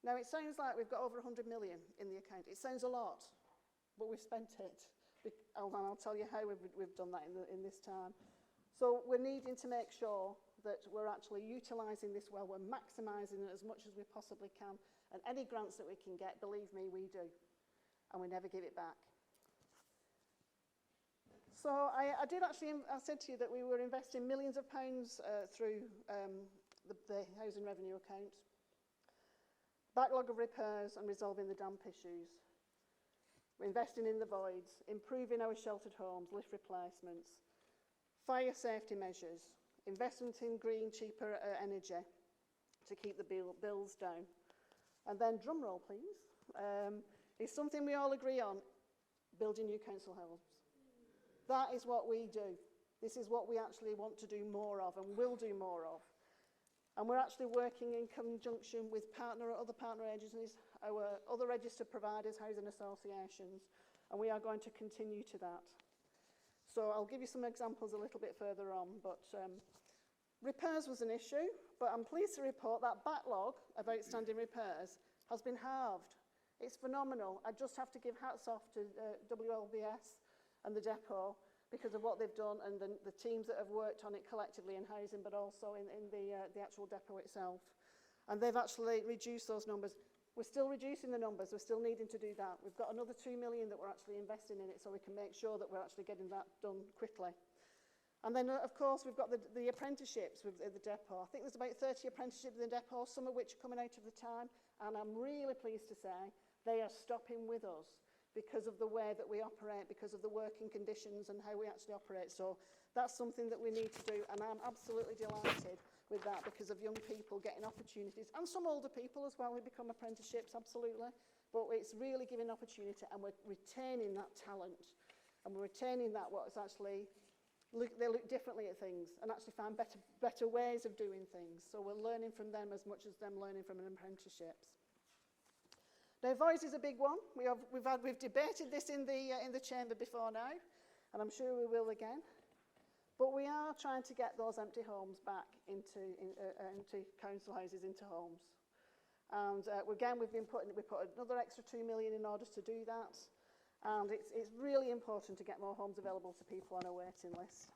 Now, it sounds like we've got over 100 million in the account. It sounds a lot, but we've spent it. I'll tell you how we've done that in this time. So we're needing to make sure that we're actually utilising this well, we're maximising it as much as we possibly can, and any grants that we can get, believe me, we do, and we never give it back. So I said to you that we were investing millions of pounds through the housing revenue account. Backlog of repairs and resolving the damp issues. We're investing in the voids, improving our sheltered homes, lift replacements, fire safety measures, investment in green, cheaper energy to keep the bills down. And then, drum roll please, is something we all agree on, building new council homes. That is what we do. This is what we actually want to do more of and will do more of. And we're actually working in conjunction with other partner agencies, our other registered providers, housing associations, and we are going to continue to that. So I'll give you some examples a little bit further on, but repairs was an issue, but I'm pleased to report that backlog of outstanding repairs has been halved. It's phenomenal. I just have to give hats off to WLBS and the depot because of what they've done and the teams that have worked on it collectively in housing, but also in the actual depot itself. And they've actually reduced those numbers. We're still reducing the numbers. We're still needing to do that. We've got another 2 million that we're actually investing in it so we can make sure that we're actually getting that done quickly. And then, of course, we've got the apprenticeships with the depot. I think there's about 30 apprenticeships in the depot, some of which are coming out of the time. And I'm really pleased to say they are stopping with us because of the way that we operate, because of the working conditions and how we actually operate. So that's something that we need to do, and I'm absolutely delighted with that because of young people getting opportunities, and some older people as well who become apprenticeships, absolutely. But it's really giving opportunity, and we're retaining that talent, and we're retaining that what's actually, they look differently at things and actually find better ways of doing things. So we're learning from them as much as them learning from an apprenticeships. Now, voice is a big one. We've debated this in the chamber before now, and I'm sure we will again. But we are trying to get those empty homes back into council houses, into homes. And again, we put another extra 2 million in order to do that. And it's really important to get more homes available to people on a waiting list.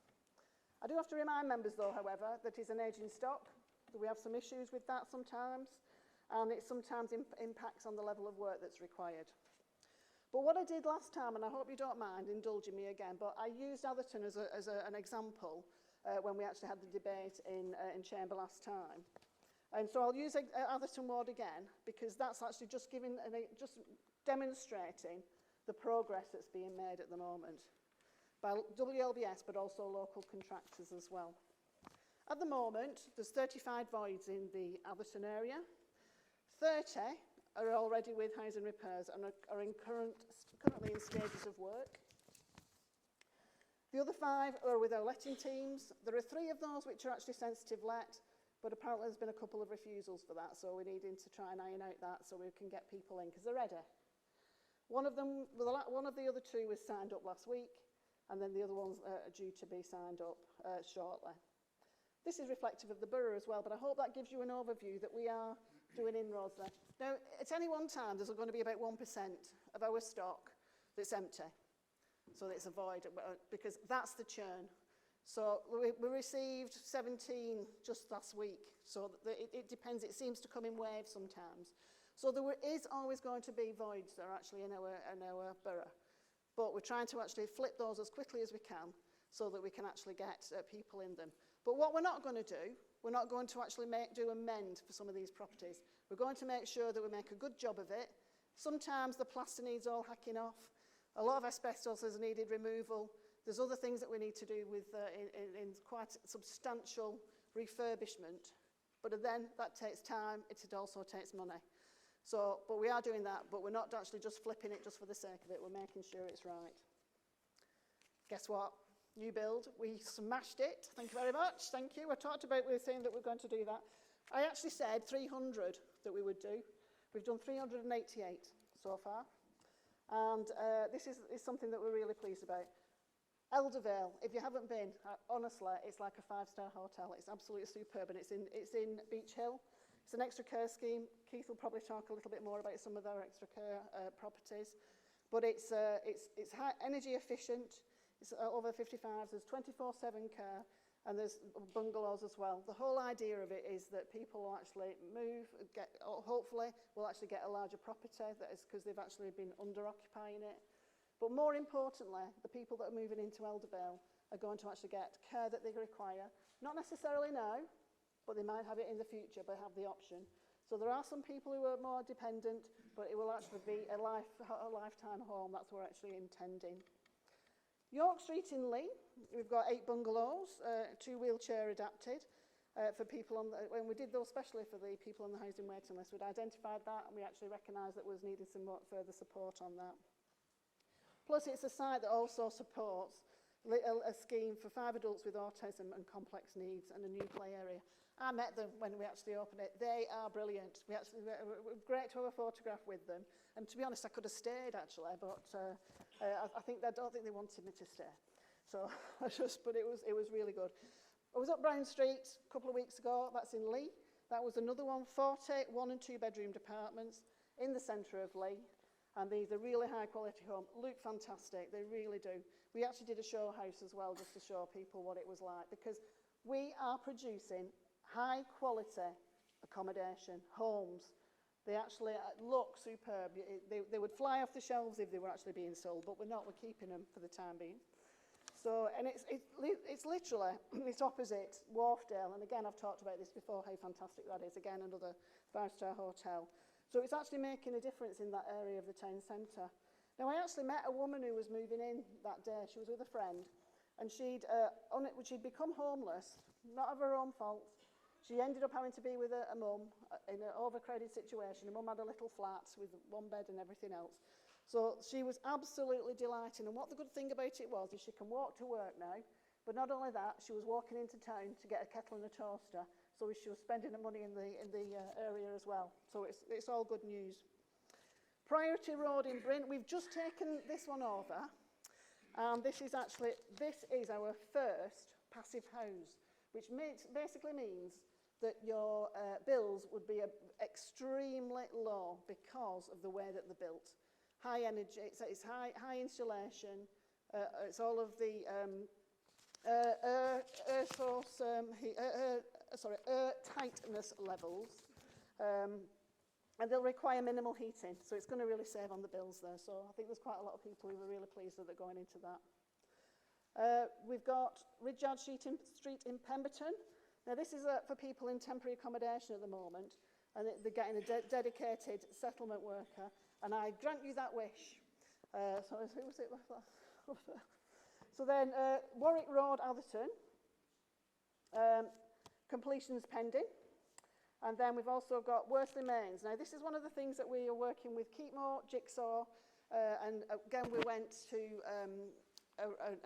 I do have to remind members, though, however, that it's an ageing stock. That we have some issues with that sometimes. And it sometimes impacts on the level of work that's required. But what I did last time, and I hope you don't mind indulging me again, but I used Atherton as an example when we actually had the debate in chamber last time. And so I'll use Atherton Ward again, because that's actually just demonstrating the progress that's being made at the moment by WLBS, but also local contractors as well. At the moment, there's 35 voids in the Atherton area. 30 are already with housing repairs and are currently in stages of work. The other 5 are with our letting teams. There are 3 of those which are actually sensitive let, but apparently there's been a couple of refusals for that, so we're needing to try and iron out that so we can get people in, because they're ready. One of the other 2 was signed up last week, and then the other ones are due to be signed up shortly. This is reflective of the borough as well, but I hope that gives you an overview that we are doing inroads there. Now, at any one time, there's going to be about 1% of our stock that's empty. So it's a void, because that's the churn. So we received 17 just last week. So it depends. It seems to come in waves sometimes. So there is always going to be voids that are actually in our borough. But we're trying to actually flip those as quickly as we can so that we can actually get people in them. But what we're not going to do, we're not going to actually do a mend for some of these properties. We're going to make sure that we make a good job of it. Sometimes the plaster needs all hacking off. A lot of asbestos has needed removal. There's other things that we need to do with in quite substantial refurbishment. But then that takes time. It also takes money. So, but we are doing that, but we're not actually just flipping it just for the sake of it. We're making sure it's right. Guess what? New build, we smashed it. Thank you very much. Thank you. We were saying that we're going to do that. I actually said 300 that we would do. We've done 388 so far. And this is something that we're really pleased about. Eldervale, if you haven't been, honestly, it's like a 5-star hotel. It's absolutely superb, and it's in Beach Hill. It's an extra care scheme. Keith will probably talk a little bit more about some of our extra care properties. But it's energy efficient. It's over 55s, there's 24/7 care, and there's bungalows as well. The whole idea of it is that people will actually move, hopefully will actually get a larger property, that is because they've actually been under-occupying it. But more importantly, the people that are moving into Eldervale are going to actually get care that they require, not necessarily now, but they might have it in the future, but have the option. So there are some people who are more dependent, but it will actually be a lifetime home. That's what we're actually intending. York Street in Lee, we've got 8 bungalows, 2 wheelchair adapted for people on when we did those especially for the people on the housing waiting list, we'd identified that and we actually recognised that was needed some more further support on that. Plus it's a site that also supports a scheme for 5 adults with autism and complex needs and a new play area. I met them when we actually opened it. They are brilliant. It was great to have a photograph with them. And to be honest, I could have stayed actually, but I don't think they wanted me to stay. So but it was really good. I was up Brown Street a couple of weeks ago. That's in Lee. That was another one, 40 1- and 2-bedroomed apartments in the centre of Lee. And these are really high quality homes. Look fantastic, they really do. We actually did a show house as well, just to show people what it was like, because we are producing high quality accommodation, homes. They actually look superb. They would fly off the shelves if they were actually being sold, but we're not, we're keeping them for the time being. So, and it's literally, it's opposite Wharfdale, and again, I've talked about this before, how fantastic that is. Again, another 5-star hotel. So it's actually making a difference in that area of the town centre. Now, I actually met a woman who was moving in that day. She was with a friend, and she'd become homeless, not of her own fault. She ended up having to be with a mum in an overcrowded situation. Her mum had a little flat with 1 bed and everything else. So she was absolutely delighted. And what the good thing about it was is she can walk to work now. But not only that, she was walking into town to get a kettle and a toaster. So she was spending the money in the area as well. So it's all good news. Priority Road in Bryn, we've just taken this one over. And this is our first passive house, which basically means that your bills would be extremely low because of the way that they're built. High energy, it's high insulation, it's all of the air tightness levels, and they'll require minimal heating, so it's going to really save on the bills there. So I think there's quite a lot of people who are really pleased that they're going into that. We've got Ridyard Street in Pemberton. Now this is for people in temporary accommodation at the moment, and they're getting a dedicated settlement worker, and I grant you that wish. So who was it? So then Warwick Road, Atherton, completion's pending. And then we've also got Worsley Mains. Now this is one of the things that we are working with Keepmore, Jigsaw, and again we went to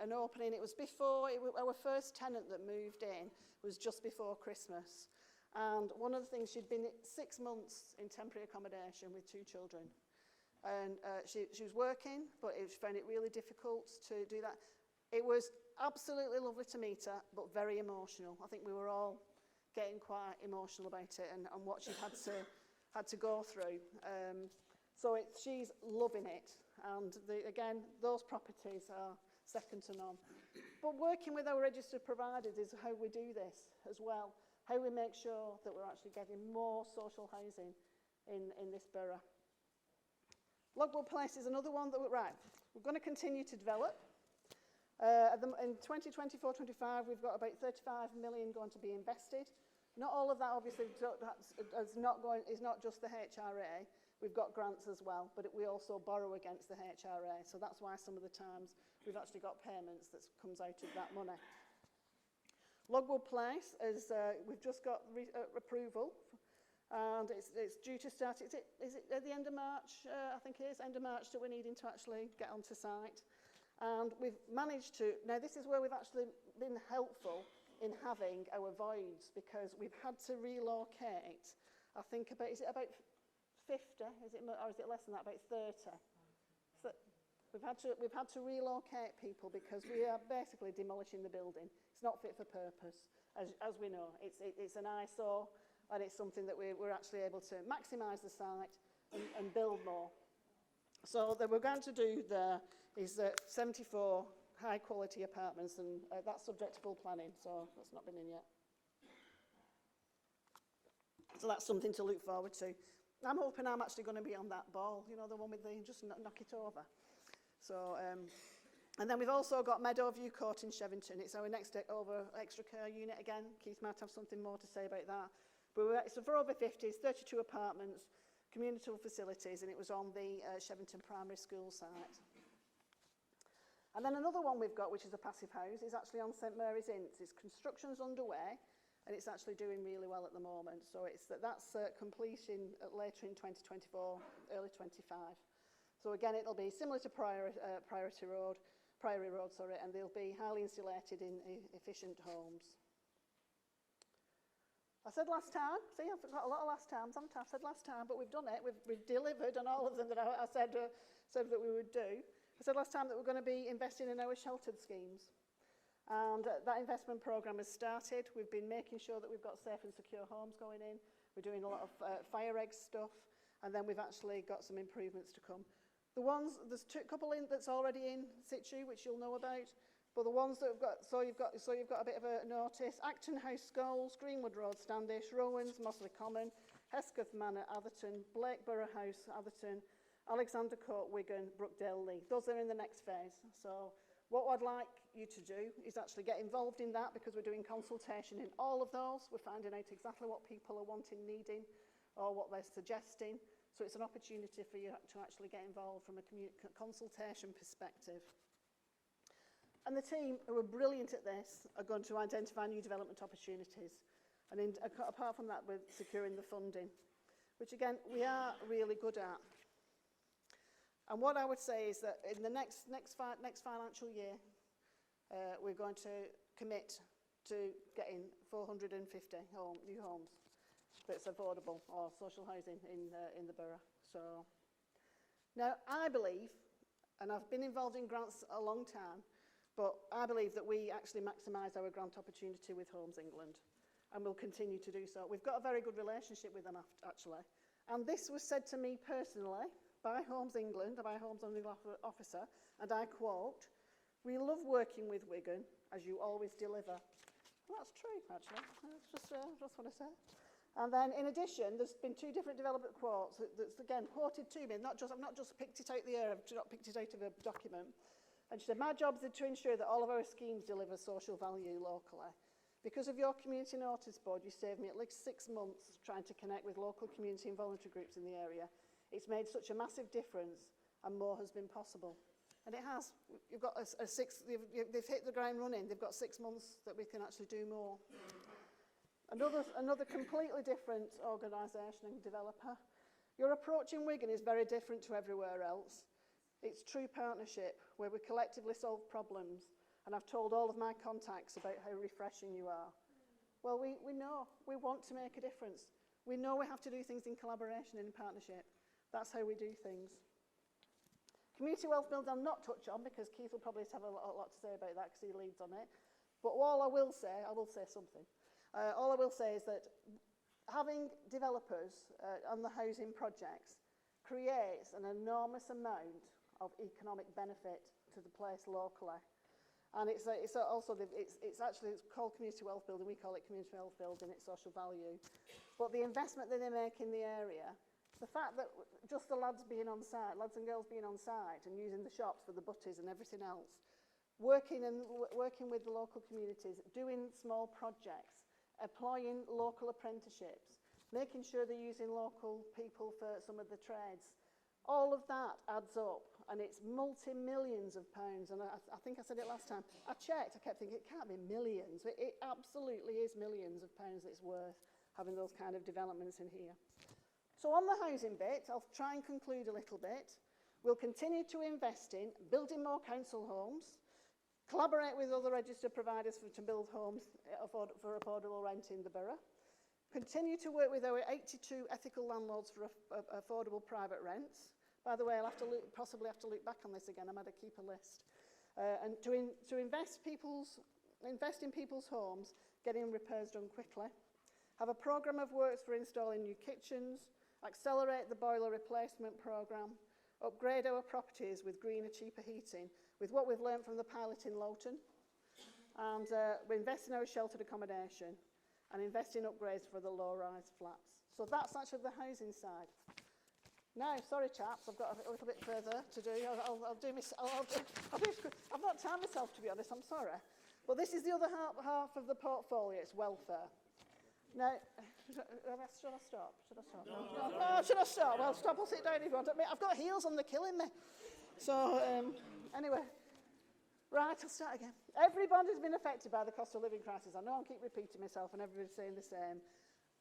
an opening. It was before, our first tenant that moved in was just before Christmas. And one of the things, she'd been 6 months in temporary accommodation with 2 children. And she was working, but she found it really difficult to do that. It was absolutely lovely to meet her, but very emotional. I think we were all getting quite emotional about it and what she'd had to go through. So she's loving it. And again, those properties are second to none. But working with our registered providers is how we do this as well, how we make sure that we're actually getting more social housing in this borough. Logwood Place is another one that we're going to continue to develop. In 2024-25, we've got about 35 million going to be invested. Not all of that obviously is not just the HRA. We've got grants as well, but we also borrow against the HRA. So that's why some of the times we've actually got payments that comes out of that money. Logwood Place is we've just got approval, and it's due to start. Is it at the end of March? I think it is end of March that we're needing to actually get onto site. And we've managed to, now this is where we've actually been helpful in having our voids, because we've had to relocate, I think is it about 50, or is it less than that, about 30? So we've had to relocate people because we are basically demolishing the building. It's not fit for purpose, as we know. It's an eyesore, and it's something that we're actually able to maximise the site and build more. So that we're going to do there is 74 high quality apartments, and that's subject to full planning, so that's not been in yet. So that's something to look forward to. I'm hoping I'm actually going to be on that ball, you know, the one with the just knock it over. So, and then we've also got Meadowview Court in Shevington. It's our next over extra care unit again. Keith might have something more to say about that. But it's for over 50s, 32 apartments, community facilities, and it was on the Shevington Primary School site. And then another one we've got, which is a passive house, is actually on St Mary's Inns. Its construction's underway, and it's actually doing really well at the moment. So that's completion later in 2024, early 25. So again, it'll be similar to Priory Road, and they'll be highly insulated in efficient homes. I said last time, see, I've got a lot of last times, haven't I? I said last time, but we've done it. We've delivered on all of them that I said that we would do. I said last time that we're going to be investing in our sheltered schemes. And that investment programme has started. We've been making sure that we've got safe and secure homes going in. We're doing a lot of fire egg stuff. And then we've actually got some improvements to come. There's a couple that's already in situ, which you'll know about. But the ones that have got, so you've got a bit of a notice. Acton House, Scholes, Greenwood Road, Standish, Rowans, Mossley Common, Hesketh Manor, Atherton, Blakeborough House, Atherton, Alexander Court, Wigan, Brookdale, Lee. Those are in the next phase. So what I'd like you to do is actually get involved in that, because we're doing consultation in all of those. We're finding out exactly what people are wanting, needing, or what they're suggesting. So it's an opportunity for you to actually get involved from a consultation perspective. And the team who are brilliant at this are going to identify new development opportunities. And apart from that, we're securing the funding, which again, we are really good at. And what I would say is that in the next financial year, we're going to commit to getting 450 new homes that's affordable, or social housing in the borough. So now I believe, and I've been involved in grants a long time, but I believe that we actually maximise our grant opportunity with Homes England, and we'll continue to do so. We've got a very good relationship with them, actually. And this was said to me personally by Homes England, by Homes England officer, and I quote, "We love working with Wigan, as you always deliver." Well, that's true, actually. That's just what I say. And then, in addition, there's been 2 different development quotes that's, again, quoted to me. I've not just picked it out the air, I've not picked it out of a document. And she said, "My job is to ensure that all of our schemes deliver social value locally. Because of your community notice board, you saved me at least 6 months trying to connect with local community and voluntary groups in the area. It's made such a massive difference, and more has been possible." And it has. You've got they've hit the ground running. They've got 6 months that we can actually do more. Another completely different organisation and developer. Your approach in Wigan is very different to everywhere else. It's true partnership, where we collectively solve problems, and I've told all of my contacts about how refreshing you are. Well, we know, we want to make a difference. We know we have to do things in collaboration and in partnership. That's how we do things. Community wealth build I'll not touch on, because Keith will probably have a lot to say about that, because he leads on it. But all I will say something. All I will say is that having developers on the housing projects creates an enormous amount of economic benefit to the place locally. And it's called community wealth building. We call it community wealth building. It's social value. But the investment that they make in the area, the fact that just the lads and girls being on site and using the shops for the butties and everything else, working with the local communities, doing small projects, applying local apprenticeships, making sure they're using local people for some of the trades, all of that adds up, and it's multi-millions of pounds. And I think I said it last time. I checked, I kept thinking, it can't be millions. It absolutely is millions of pounds it's worth having those kind of developments in here. So on the housing bit, I'll try and conclude a little bit. We'll continue to invest in building more council homes, collaborate with other registered providers to build homes for affordable rent in the borough, continue to work with our 82 ethical landlords for affordable private rents. By the way, I'll possibly have to look back on this again. I might have to keep a list. And to invest in people's homes, getting repairs done quickly, have a programme of works for installing new kitchens, accelerate the boiler replacement programme, upgrade our properties with greener, cheaper heating, with what we've learned from the pilot in Loughton, and we invest in our sheltered accommodation, and invest in upgrades for the low-rise flats. So that's actually the housing side. Now, sorry chaps, I've got a little bit further to do. I've not timed myself, to be honest, I'm sorry. But this is the other half of the portfolio, it's welfare. No, should I stop? Should I stop? No, should I stop? Well, stop or sit down if you want. I've got heels on, they're killing me. So, anyway, right, I'll start again. Everybody's been affected by the cost of living crisis. I know I keep repeating myself and everybody's saying the same.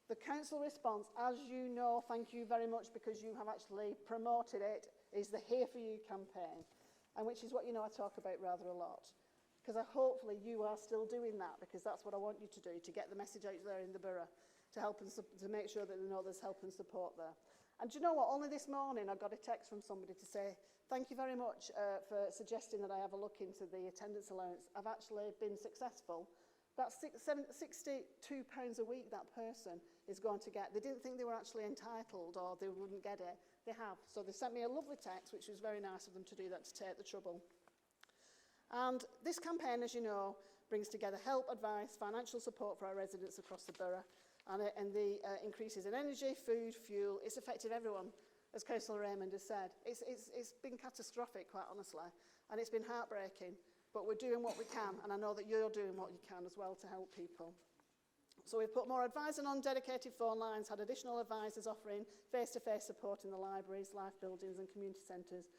The council response, as you know, thank you very much because you have actually promoted it, is the Here For You campaign, and which is what you know I talk about rather a lot. Because hopefully you are still doing that, because that's what I want you to do, to get the message out there in the borough, to help and to make sure that they know there's help and support there. And do you know what? Only this morning I got a text from somebody to say, thank you very much for suggesting that I have a look into the attendance allowance. I've actually been successful. That's £62 a week that person is going to get. They didn't think they were actually entitled or they wouldn't get it. They have. So they sent me a lovely text, which was very nice of them to do that, to take the trouble. And this campaign, as you know, brings together help, advice, financial support for our residents across the borough, and the increases in energy, food, fuel. It's affected everyone, as Councillor Raymond has said. It's been catastrophic, quite honestly, and it's been heartbreaking, but we're doing what we can, and I know that you're doing what you can as well to help people. So we've put more advising on dedicated phone lines, had additional advisors offering face-to-face support in the libraries, life buildings and community centres,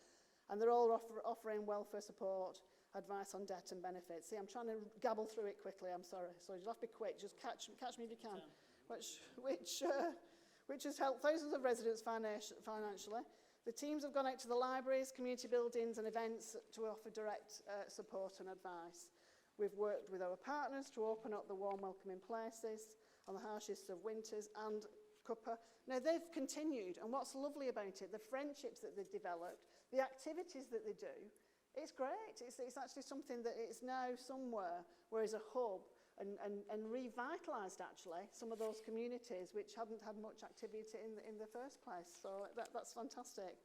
and they're all offering welfare support, advice on debt and benefits. See, I'm trying to gabble through it quickly, I'm sorry. So you'll have to be quick, just catch me if you can. Which has helped thousands of residents financially. The teams have gone out to the libraries, community buildings and events to offer direct support and advice. We've worked with our partners to open up the warm welcoming places on the harshest of winters and cuppa. Now they've continued, and what's lovely about it, the friendships that they've developed, the activities that they do, it's great. It's actually something that is now somewhere where is a hub and revitalised actually some of those communities which hadn't had much activity in the first place. So that's fantastic.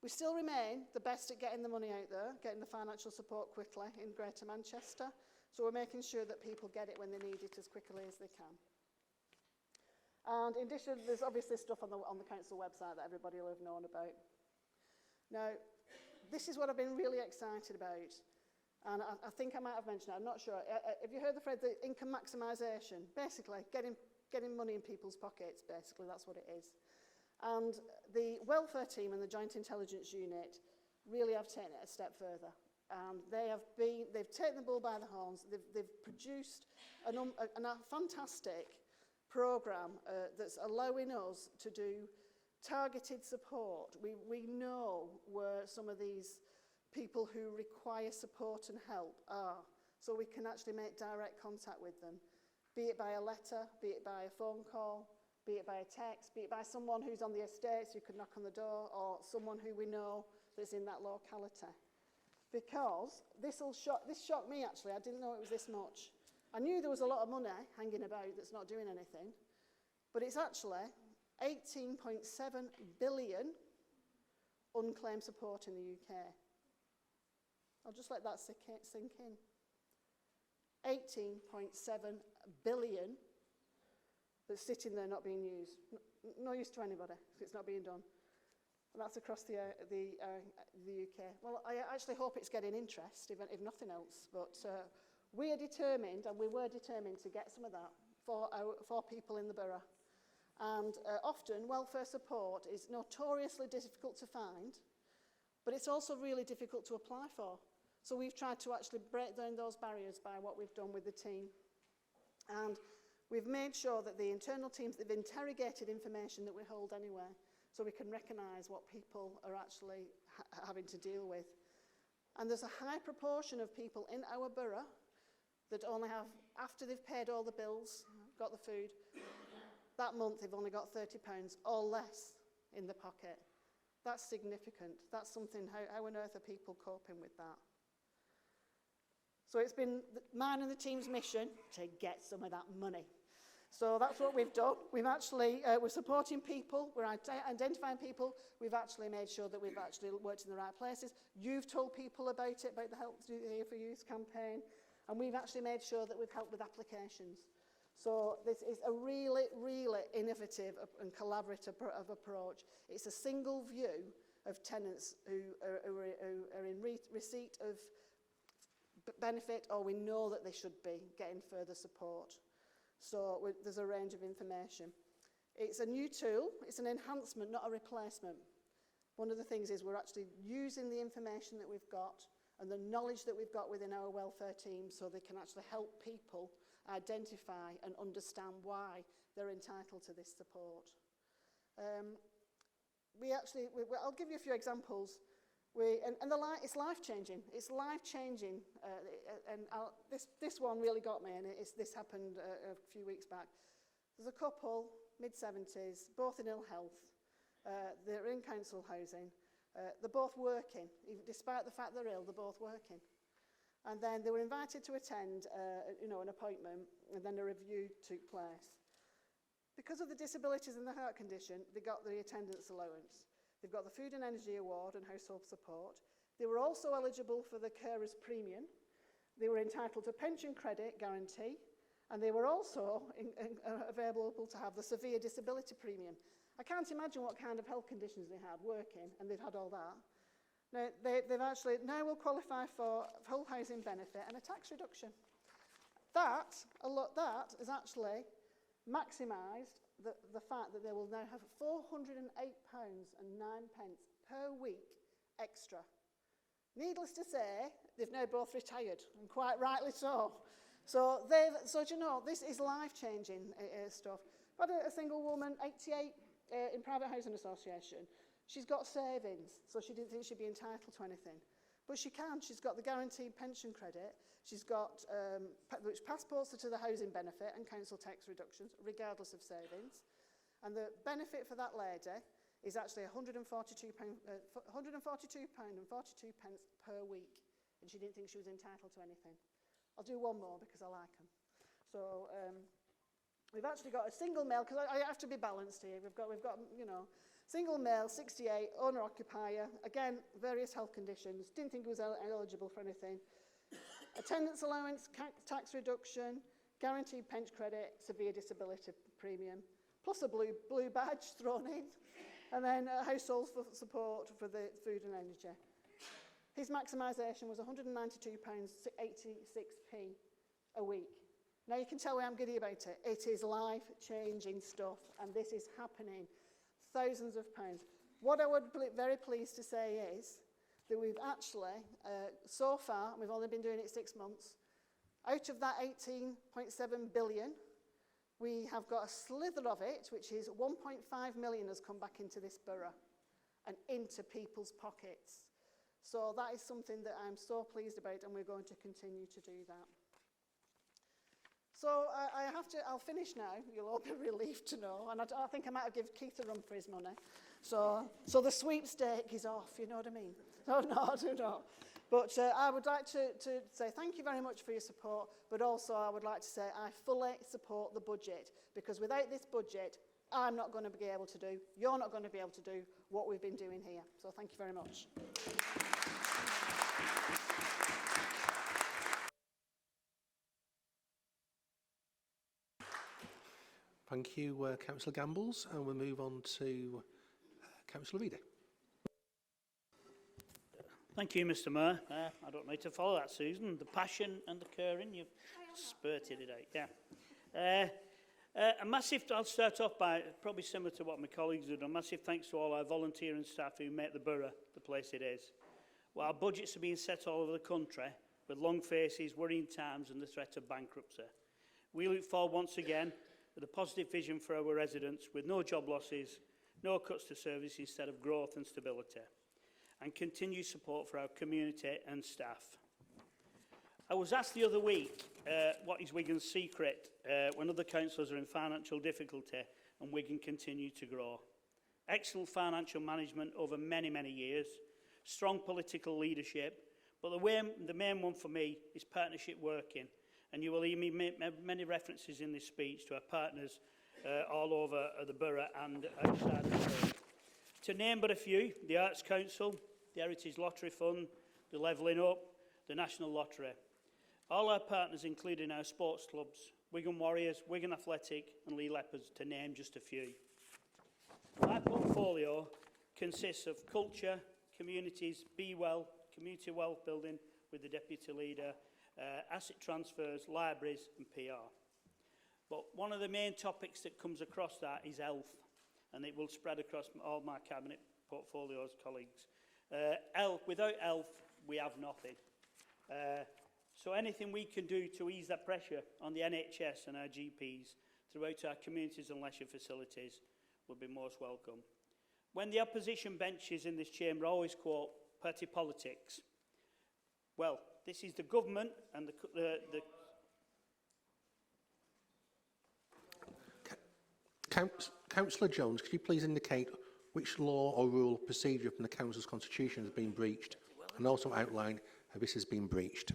We still remain the best at getting the money out there, getting the financial support quickly in Greater Manchester. So we're making sure that people get it when they need it as quickly as they can. And in addition, there's obviously stuff on the council website that everybody will have known about. Now, this is what I've been really excited about, and I think I might have mentioned it, I'm not sure. Have you heard the phrase, the income maximisation? Basically, getting money in people's pockets, basically, that's what it is. And the welfare team and the Joint Intelligence Unit really have taken it a step further. They've taken the bull by the horns, they've produced a fantastic programme that's allowing us to do targeted support. We know where some of these people who require support and help are, so we can actually make direct contact with them, be it by a letter, be it by a phone call, be it by a text, be it by someone who's on the estates who could knock on the door, or someone who we know that's in that locality. Because this shocked me actually, I didn't know it was this much. I knew there was a lot of money hanging about that's not doing anything, but it's actually 18.7 billion unclaimed support in the UK. I'll just let that sink in. 18.7 billion that's sitting there not being used. No use to anybody, because it's not being done. And that's across the UK. Well, I actually hope it's getting interest, if nothing else. But we are determined, and we were determined to get some of that for people in the borough. And often welfare support is notoriously difficult to find, but it's also really difficult to apply for. So we've tried to actually break down those barriers by what we've done with the team. And we've made sure that the internal teams, they've interrogated information that we hold anyway, so we can recognise what people are actually having to deal with. And there's a high proportion of people in our borough that only have, after they've paid all the bills, got the food, that month they've only got £30 or less in the pocket. That's significant. That's something, how on earth are people coping with that? So it's been mine and the team's mission to get some of that money. So that's what we've done. We've actually, we're supporting people, we're identifying people, we've actually made sure that we've actually worked in the right places. You've told people about it, about the Help Here for Youth campaign, and we've actually made sure that we've helped with applications. So this is a really, really innovative and collaborative approach. It's a single view of tenants who are in receipt of benefit, or we know that they should be getting further support. So there's a range of information. It's a new tool. It's an enhancement, not a replacement. One of the things is we're actually using the information that we've got and the knowledge that we've got within our welfare team so they can actually help people identify and understand why they're entitled to this support. I'll give you a few examples. It's life-changing. It's life-changing. This one really got me, and this happened a few weeks back. There's a couple, mid-70s, both in ill health. They're in council housing. They're both working. Despite the fact they're ill, they're both working. And then they were invited to attend an appointment, and then a review took place. Because of the disabilities and the heart condition, they got the attendance allowance. They've got the Food and Energy Award and household support. They were also eligible for the carer's premium. They were entitled to pension credit guarantee, and they were also available to have the severe disability premium. I can't imagine what kind of health conditions they had working, and they've had all that. Now, they've actually now will qualify for whole housing benefit and a tax reduction. That has actually maximised the fact that they will now have £408.09 per week extra. Needless to say, they've now both retired, and quite rightly so. So do you know, this is life-changing stuff. I've had a single woman, 88, in private housing association. She's got savings, so she didn't think she'd be entitled to anything. But she can. She's got the guaranteed pension credit. She's got which passports her to the housing benefit and council tax reductions, regardless of savings. And the benefit for that lady is actually £142.42 per week. And she didn't think she was entitled to anything. I'll do one more because I like them. So we've actually got a single male, because I have to be balanced here. We've got single male, 68, owner-occupier, again, various health conditions, didn't think he was eligible for anything. Attendance allowance, tax reduction, guaranteed pension credit, severe disability premium, plus a blue badge thrown in, and then household support for the food and energy. His maximisation was £192.86p a week. Now you can tell why I'm giddy about it. It is life-changing stuff, and this is happening. Thousands of pounds. What I would be very pleased to say is that we've actually, so far, we've only been doing it 6 months, out of that 18.7 billion, we have got a slither of it, which is 1.5 million has come back into this borough and into people's pockets. So that is something that I'm so pleased about, and we're going to continue to do that. So I'll finish now. You'll all be relieved to know. And I think I might have given Keith a run for his money. So the sweepstake is off, you know what I mean? No, I do not. But I would like to say thank you very much for your support, but also I would like to say I fully support the budget, because without this budget, I'm not going to be able to do, you're not going to be able to do what we've been doing here. So thank you very much. Thank you, Councillor Gambles, and we'll move on to Councillor Reedy. Thank you, Mr Mayor. I don't need to follow that, Susan. The passion and the caring, you've spurted it out. Yeah. I'll start off by, probably similar to what my colleagues have done, a massive thanks to all our volunteer and staff who make the borough the place it is. Well, our budgets are being set all over the country, with long faces, worrying times and the threat of bankruptcy. We look forward once again with a positive vision for our residents, with no job losses, no cuts to service, instead of growth and stability, and continued support for our community and staff. I was asked the other week, what is Wigan's secret when other councillors are in financial difficulty and Wigan continue to grow? Excellent financial management over many, many years, strong political leadership, but the main one for me is partnership working. And you will hear me make many references in this speech to our partners all over the borough and outside the borough. To name but a few, the Arts Council, the Heritage Lottery Fund, the Levelling Up, the National Lottery. All our partners, including our sports clubs, Wigan Warriors, Wigan Athletic and Lee Leopards, to name just a few. My portfolio consists of culture, communities, Be Well, community wealth building with the Deputy Leader, asset transfers, libraries and PR. But one of the main topics that comes across that is health, and it will spread across all my cabinet portfolios, colleagues. Without health, we have nothing. So anything we can do to ease that pressure on the NHS and our GPs throughout our communities and leisure facilities would be most welcome. When the opposition benches in this chamber always quote party politics, well, this is the government and the Councillor Jones, could you please indicate which law or rule of procedure from the Council's constitution has been breached, and also outline how this has been breached?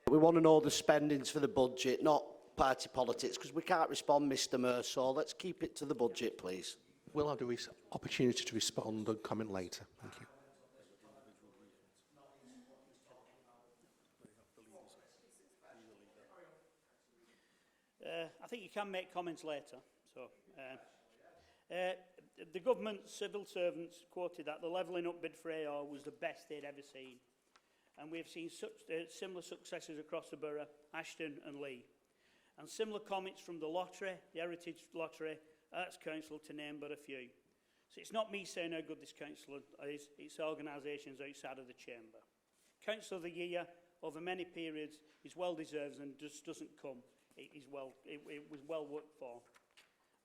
We want to know the spendings for the budget, not party politics, because we can't respond, Mr Mayor, so let's keep it to the budget, please. We'll have the opportunity to respond and comment later. Thank you. I think you can make comments later. So, the government civil servants quoted that the levelling up bid for AR was the best they'd ever seen. And we've seen similar successes across the borough, Ashton and Lee. And similar comments from the lottery, the Heritage Lottery, Arts Council, to name but a few. So it's not me saying how good this council is, it's organisations outside of the chamber. Council of the Year, over many periods, is well deserved and just doesn't come. It was well worked for.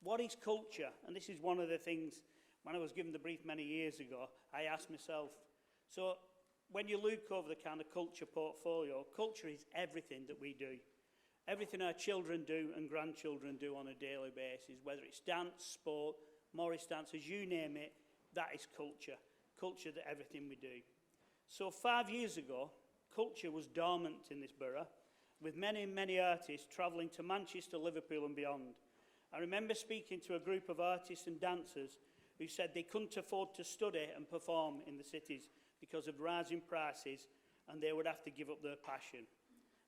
What is culture? And this is one of the things, when I was given the brief many years ago, I asked myself, so when you look over the kind of culture portfolio, culture is everything that we do. Everything our children do and grandchildren do on a daily basis, whether it's dance, sport, Morris dances, you name it, that is culture. Culture that everything we do. So 5 years ago, culture was dormant in this borough, with many, many artists travelling to Manchester, Liverpool and beyond. I remember speaking to a group of artists and dancers who said they couldn't afford to study and perform in the cities because of rising prices, and they would have to give up their passion.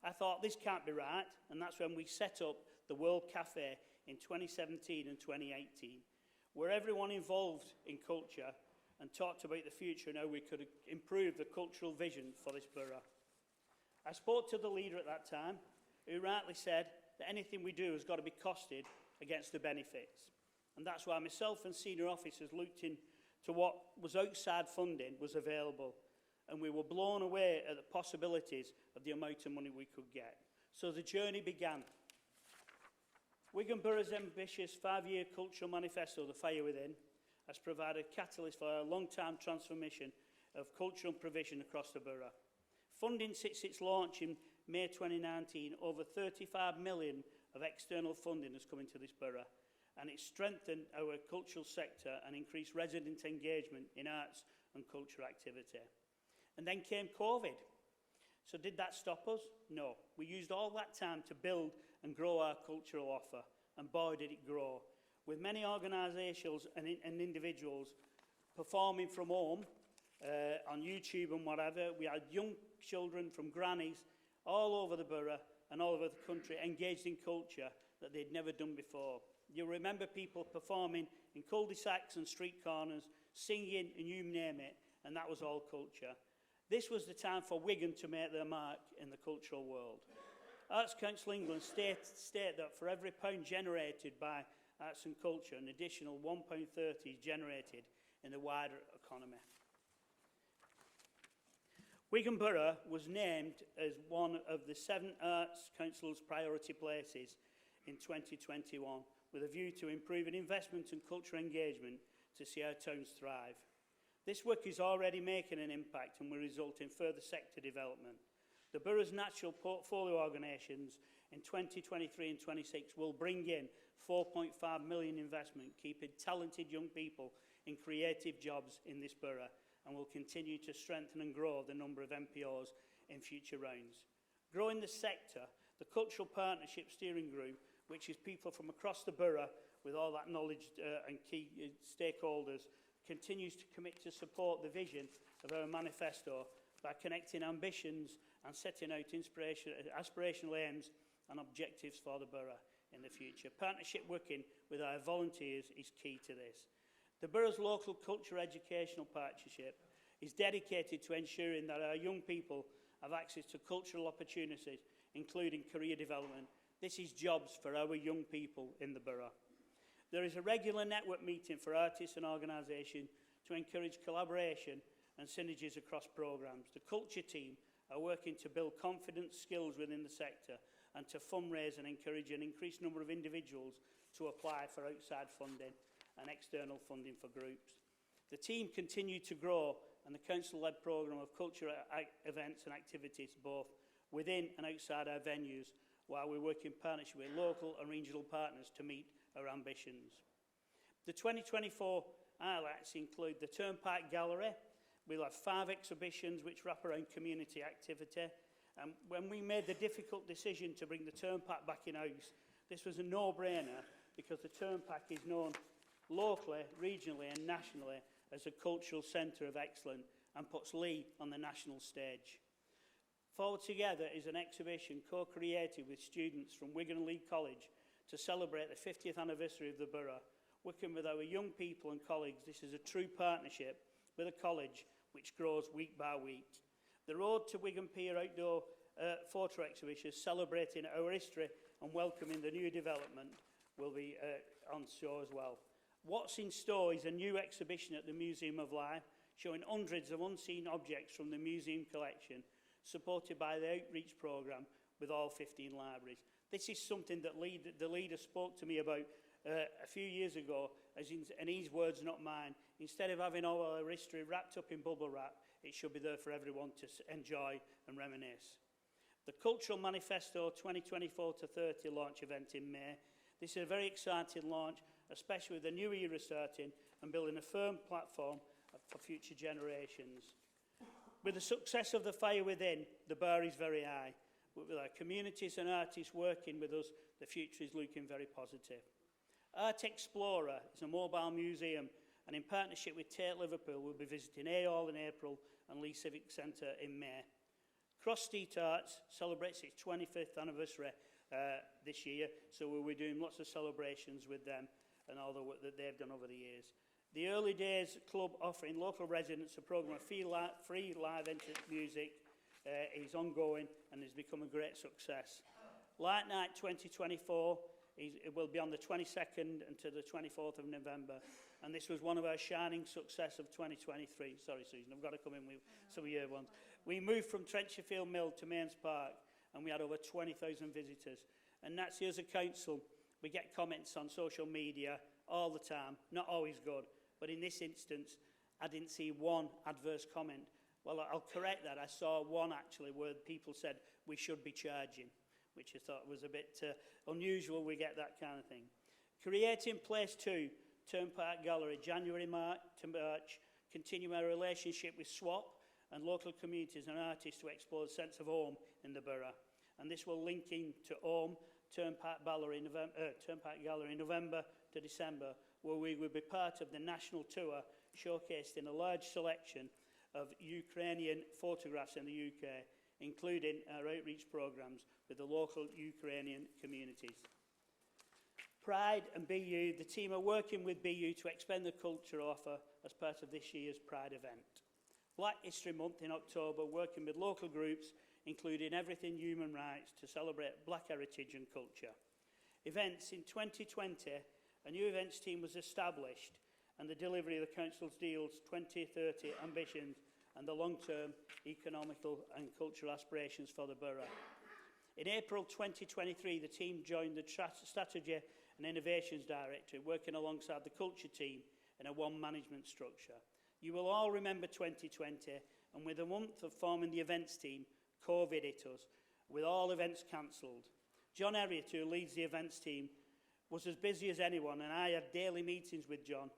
I thought, this can't be right, and that's when we set up the World Cafe in 2017 and 2018, where everyone involved in culture and talked about the future and how we could improve the cultural vision for this borough. I spoke to the leader at that time, who rightly said that anything we do has got to be costed against the benefits. And that's why myself and senior officers looked into what was outside funding was available. And we were blown away at the possibilities of the amount of money we could get. So the journey began. Wigan Borough's ambitious 5-year cultural manifesto, The Fire Within, has provided a catalyst for a long-term transformation of cultural provision across the borough. Funding since its launch in May 2019, over 35 million of external funding has come into this borough, and it's strengthened our cultural sector and increased resident engagement in arts and cultural activity. And then came COVID. So did that stop us? No. We used all that time to build and grow our cultural offer, and boy did it grow, with many organisations and individuals performing from home, on YouTube and whatever. We had young children from grannies all over the borough and all over the country engaged in culture that they'd never done before. You'll remember people performing in cul-de-sacs and street corners, singing and you name it, and that was all culture. This was the time for Wigan to make their mark in the cultural world. Arts Council England state that for every pound generated by arts and culture, an additional £1.30 is generated in the wider economy. Wigan Borough was named as one of the 7 Arts Council's priority places in 2021, with a view to improving investment and cultural engagement to see our towns thrive. This work is already making an impact and will result in further sector development. The borough's natural portfolio organisations in 2023 and 26 will bring in £4.5 million investment, keeping talented young people in creative jobs in this borough, and will continue to strengthen and grow the number of MPOs in future rounds. Growing the sector, the Cultural Partnership Steering Group, which is people from across the borough with all that knowledge and key stakeholders, continues to commit to support the vision of our manifesto by connecting ambitions and setting out aspirational aims and objectives for the borough in the future. Partnership working with our volunteers is key to this. The borough's local culture educational partnership is dedicated to ensuring that our young people have access to cultural opportunities, including career development. This is jobs for our young people in the borough. There is a regular network meeting for artists and organisations to encourage collaboration and synergies across programmes. The culture team are working to build confidence, skills within the sector and to fundraise and encourage an increased number of individuals to apply for outside funding and external funding for groups. The team continued to grow and the council-led programme of cultural events and activities both within and outside our venues while we work in partnership with local and regional partners to meet our ambitions. The 2024 highlights include the Turnpike Gallery. We'll have 5 exhibitions which wrap around community activity. When we made the difficult decision to bring the Turnpike back in-house, this was a no-brainer because the Turnpike is known locally, regionally and nationally as a cultural centre of excellence and puts Lee on the national stage. Forward Together is an exhibition co-created with students from Wigan and Lee College to celebrate the 50th anniversary of the borough. Working with our young people and colleagues, this is a true partnership with a college which grows week by week. The Road to Wigan Pier Outdoor Photo Exhibition celebrating our history and welcoming the new development will be on show as well. What's in store is a new exhibition at the Museum of Life showing hundreds of unseen objects from the museum collection supported by the outreach programme with all 15 libraries. This is something that the leader spoke to me about a few years ago, and his words, not mine. Instead of having all our history wrapped up in bubble wrap, it should be there for everyone to enjoy and reminisce. The Cultural Manifesto 2024-30 launch event in May. This is a very exciting launch, especially with the new era starting and building a firm platform for future generations. With the success of the Fire Within, the bar is very high. With our communities and artists working with us, the future is looking very positive. Art Explorer is a mobile museum, and in partnership with Tate Liverpool, we'll be visiting A Hall in April and Lee Civic Centre in May. Cross Street Arts celebrates its 25th anniversary this year, so we'll be doing lots of celebrations with them and all the work that they've done over the years. The Early Days Club offering local residents a programme of free live entrance music is ongoing and has become a great success. Light Night 2024 it will be on the 22nd until the 24th of November, and this was one of our shining success of 2023. Sorry, Susan, I've got to come in with some of your ones. We moved from Trencherfield Mill to Mains Park, and we had over 20,000 visitors. And that's as a council, we get comments on social media all the time, not always good, but in this instance, I didn't see one adverse comment. Well, I'll correct that. I saw one actually where people said we should be charging, which I thought was a bit unusual. We get that kind of thing. Creating Place 2, Turnpike Gallery, January to March, continue our relationship with SWAP and local communities and artists to explore the sense of home in the borough. And this will link into Home, Turnpike Gallery in November to December, where we will be part of the national tour showcased in a large selection of Ukrainian photographs in the UK, including our outreach programmes with the local Ukrainian communities. Pride and BU, the team are working with BU to expand the culture offer as part of this year's Pride event. Black History Month in October, working with local groups, including Everything Human Rights, to celebrate Black heritage and culture. Events in 2020, a new events team was established and the delivery of the Council's Deals 2030 ambitions and the long-term economical and cultural aspirations for the borough. In April 2023, the team joined the Strategy and Innovations Directorate, working alongside the culture team in a one management structure. You will all remember 2020, and with a month of forming the events team, COVID hit us, with all events cancelled. John Herriot, who leads the events team, was as busy as anyone, and I had daily meetings with John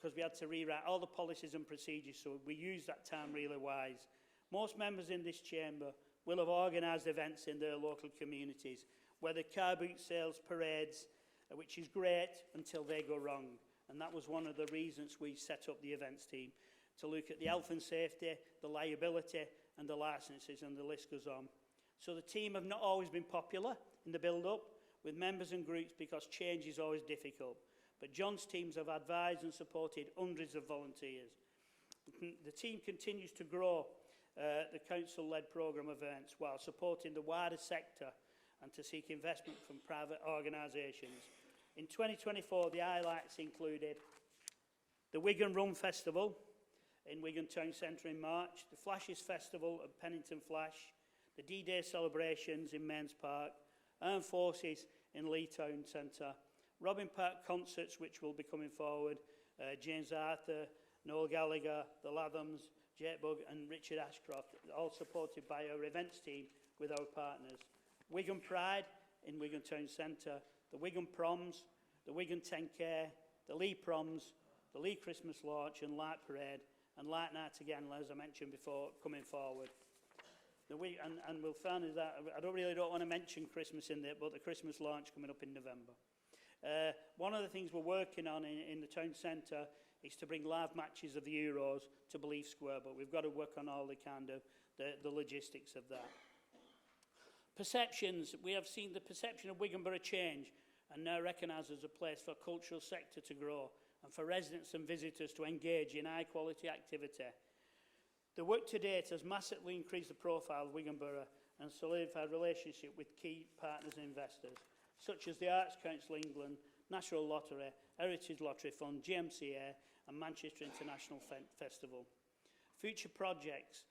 because we had to rewrite all the policies and procedures, so we used that time really wise. Most members in this chamber will have organised events in their local communities, whether car boot sales, parades, which is great until they go wrong. And that was one of the reasons we set up the events team, to look at the health and safety, the liability and the licences, and the list goes on. So the team have not always been popular in the build-up with members and groups because change is always difficult. But John's teams have advised and supported hundreds of volunteers. The team continues to grow the council-led programme of events while supporting the wider sector and to seek investment from private organisations. In 2024, the highlights included the Wigan Rum Festival in Wigan Town Centre in March, the Flashes Festival at Pennington Flash, the D-Day celebrations in Mains Park, Armed Forces in Lee Town Centre, Robin Park concerts which will be coming forward, James Arthur, Noel Gallagher, the Lathams, Jake Bug and Richard Ashcroft, all supported by our events team with our partners. Wigan Pride in Wigan Town Centre, the Wigan Proms, the Wigan 10K, the Lee Proms, the Lee Christmas Launch and Light Parade, and Light Night again, as I mentioned before, coming forward. And we'll find that, I don't want to mention Christmas in there, but the Christmas launch coming up in November. One of the things we're working on in the town centre is to bring live matches of the Euros to Belief Square, but we've got to work on all the kind of the logistics of that. Perceptions. We have seen the perception of Wigan Borough change and now recognised as a place for cultural sector to grow and for residents and visitors to engage in high quality activity. The work to date has massively increased the profile of Wigan Borough and solidified relationship with key partners and investors, such as the Arts Council England, National Lottery, Heritage Lottery Fund, GMCA and Manchester International Festival. Future projects.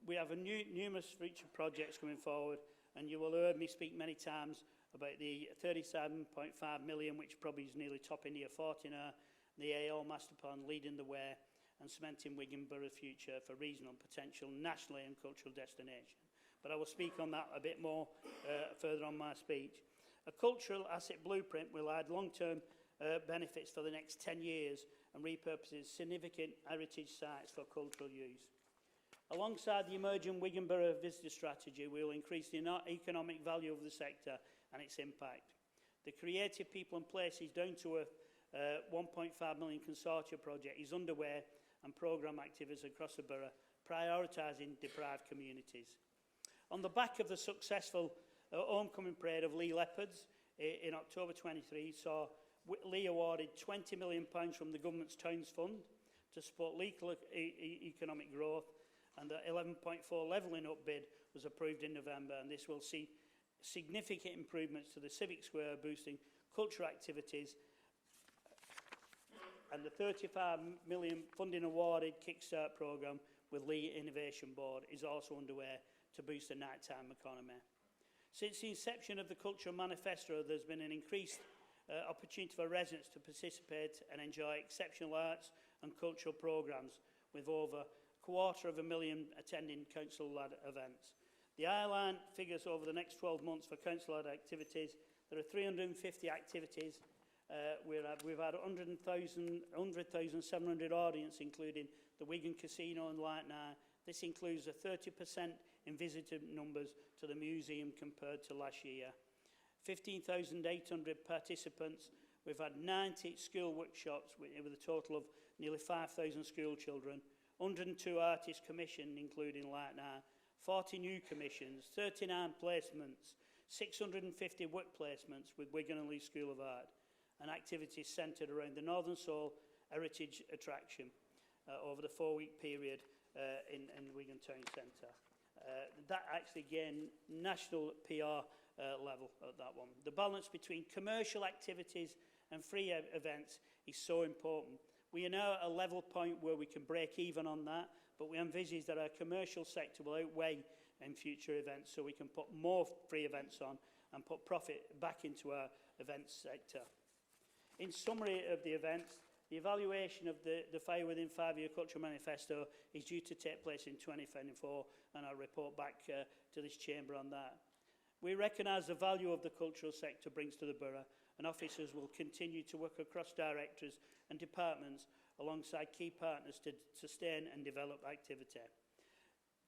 We have numerous future projects coming forward, and you will have heard me speak many times about the 37.5 million, which probably is nearly topping the A40 now, the AO Master Plan leading the way, and cementing Wigan Borough's future for regional potential nationally and cultural destination. But I will speak on that a bit more further on my speech. A cultural asset blueprint will add long-term benefits for the next 10 years and repurposes significant heritage sites for cultural use. Alongside the emerging Wigan Borough visitor strategy, we will increase the economic value of the sector and its impact. The Creative People and Places Down to Earth 1.5 million consortia project is underway and programme activities across the borough, prioritising deprived communities. On the back of the successful homecoming parade of Lee Leopards in October 23, saw Lee awarded £20 million from the government's Towns Fund to support local economic growth, and the 11.4 levelling up bid was approved in November, and this will see significant improvements to the Civic Square, boosting cultural activities. And the 35 million funding awarded Kickstart programme with Lee Innovation Board is also underway to boost the nighttime economy. Since the inception of the Cultural Manifesto, there's been an increased opportunity for residents to participate and enjoy exceptional arts and cultural programmes, with over 250,000 attending council-led events. The Highline figures over the next 12 months for council-led activities. There are 350 activities. We've had 100,700 audience, including the Wigan Casino and Light Night. This includes a 30% in visitor numbers to the museum compared to last year. 15,800 participants. We've had 90 school workshops with a total of nearly 5,000 school children. 102 artists commissioned, including Light Night. 40 new commissions, 39 placements, 650 work placements with Wigan and Leeds School of Art, and activities centred around the Northern Soul Heritage Attraction over the 4-week period in Wigan Town Centre. That actually gained national PR level at that one. The balance between commercial activities and free events is so important. We are now at a level point where we can break even on that, but we envisage that our commercial sector will outweigh in future events, so we can put more free events on and put profit back into our events sector. In summary of the events, the evaluation of the Fire Within 5-Year Cultural Manifesto is due to take place in 2024, and I'll report back to this chamber on that. We recognise the value of the cultural sector brings to the borough, and officers will continue to work across directorates and departments alongside key partners to sustain and develop activity.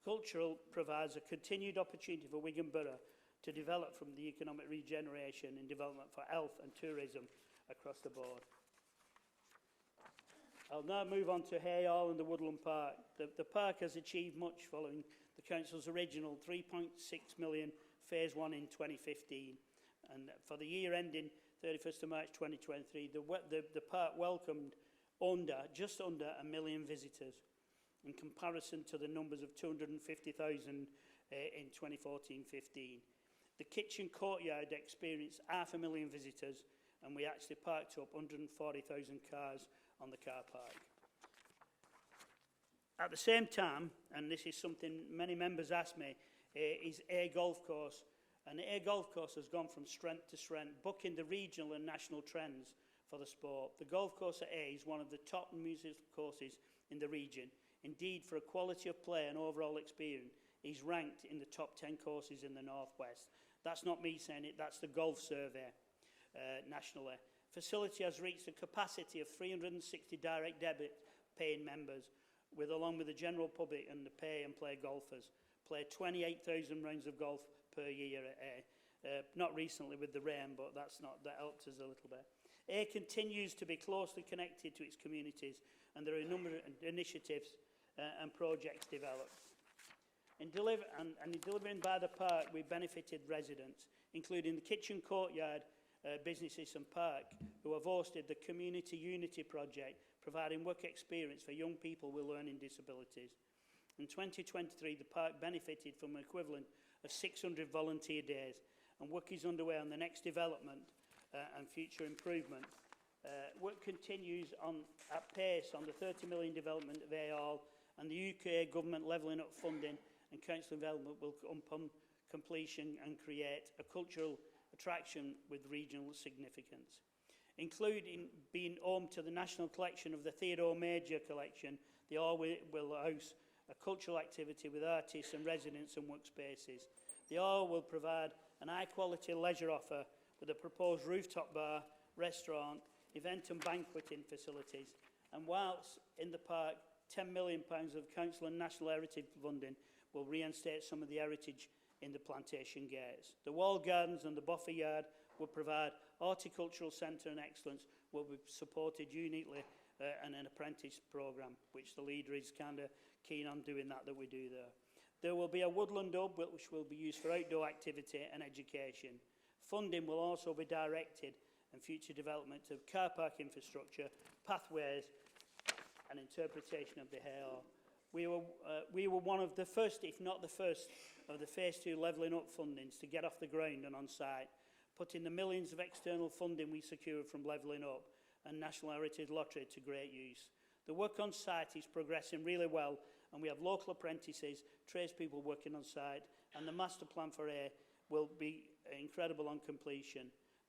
Cultural provides a continued opportunity for Wigan Borough to develop from the economic regeneration and development for health and tourism across the board. I'll now move on to Hay Hall and the Woodland Park. The park has achieved much following the Council's original £3.6 million Phase 1 in 2015. And for the year ending 31st of March 2023, the park welcomed just under 1 million visitors. in comparison to the numbers of 250,000 in 2014-15. The kitchen courtyard experienced 500,000 visitors, and we actually parked up 140,000 cars on the car park. At the same time, and this is something many members ask me, is Ayr Golf Course. And the Ayr Golf Course has gone from strength to strength, bucking the regional and national trends for the sport. The golf course at Ayr is one of the top music courses in the region. Indeed, for a quality of play and overall experience, he's ranked in the top 10 courses in the Northwest. That's not me saying it, that's the Golf Survey nationally. Facility has reached a capacity of 360 direct debit paying members, along with the general public and the pay and play golfers. Play 28,000 rounds of golf per year at Ayr. Not recently with the rain, but that helped us a little bit. Ayr continues to be closely connected to its communities, and there are a number of initiatives and projects developed. In delivering by the park, we benefited residents, including the kitchen courtyard businesses and park, who have hosted the Community Unity Project, providing work experience for young people with learning disabilities. In 2023, the park benefited from an equivalent of 600 volunteer days, and work is underway on the next development and future improvement. Work continues at pace on the 30 million development of AR, and the UK government levelling up funding and council development will come upon completion and create a cultural attraction with regional significance. Including being home to the national collection of the Theodore Major collection, the AR will house a cultural activity with artists and residents and workspaces. The AR will provide an high-quality leisure offer with a proposed rooftop bar, restaurant, event and banqueting facilities. And whilst in the park, £10 million of council and national heritage funding will reinstate some of the heritage in the plantation gates. The wall gardens and the buffer yard will provide horticultural centre and excellence, will be supported uniquely and an apprentice programme, which the leader is kind of keen on doing that we do there. There will be a woodland hub which will be used for outdoor activity and education. Funding will also be directed in future development of car park infrastructure, pathways and interpretation of the AR. We were one of the first, if not the first, of the Phase 2 levelling up fundings to get off the ground and on site, putting the millions of external funding we secured from levelling up and National Heritage Lottery to great use. The work on site is progressing really well, and we have local apprentices, tradespeople working on site, and the master plan for Ayr will be incredible on completion.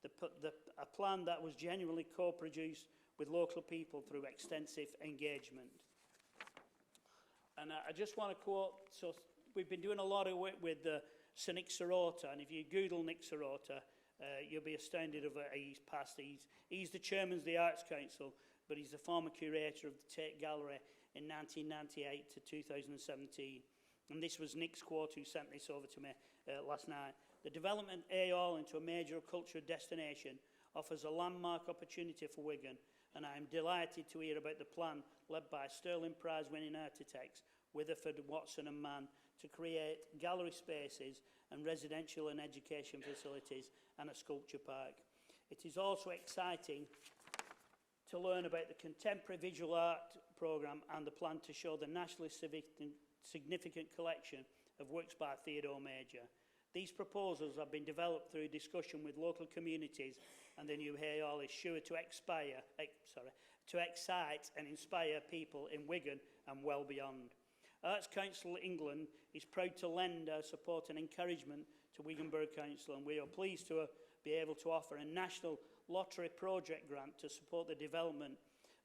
A plan that was genuinely co-produced with local people through extensive engagement. And I just want to quote, so we've been doing a lot of work with Sir Nick Sirota, and if you Google Nick Sirota, you'll be astounded of his past. He's the chairman of the Arts Council, but he's the former curator of the Tate Gallery in 1998 to 2017. And this was Nick's quote, who sent this over to me last night. The development of AR into a major cultural destination offers a landmark opportunity for Wigan, and I am delighted to hear about the plan led by Sterling Prize-winning architects Witherford, Watson and Mann to create gallery spaces and residential and education facilities and a sculpture park. It is also exciting to learn about the contemporary visual art programme and the plan to show the nationally significant collection of works by Theodore Major. These proposals have been developed through discussion with local communities, and the new Hay Hall is sure to excite and inspire people in Wigan and well beyond. Arts Council England is proud to lend our support and encouragement to Wigan Borough Council, and we are pleased to be able to offer a national lottery project grant to support the development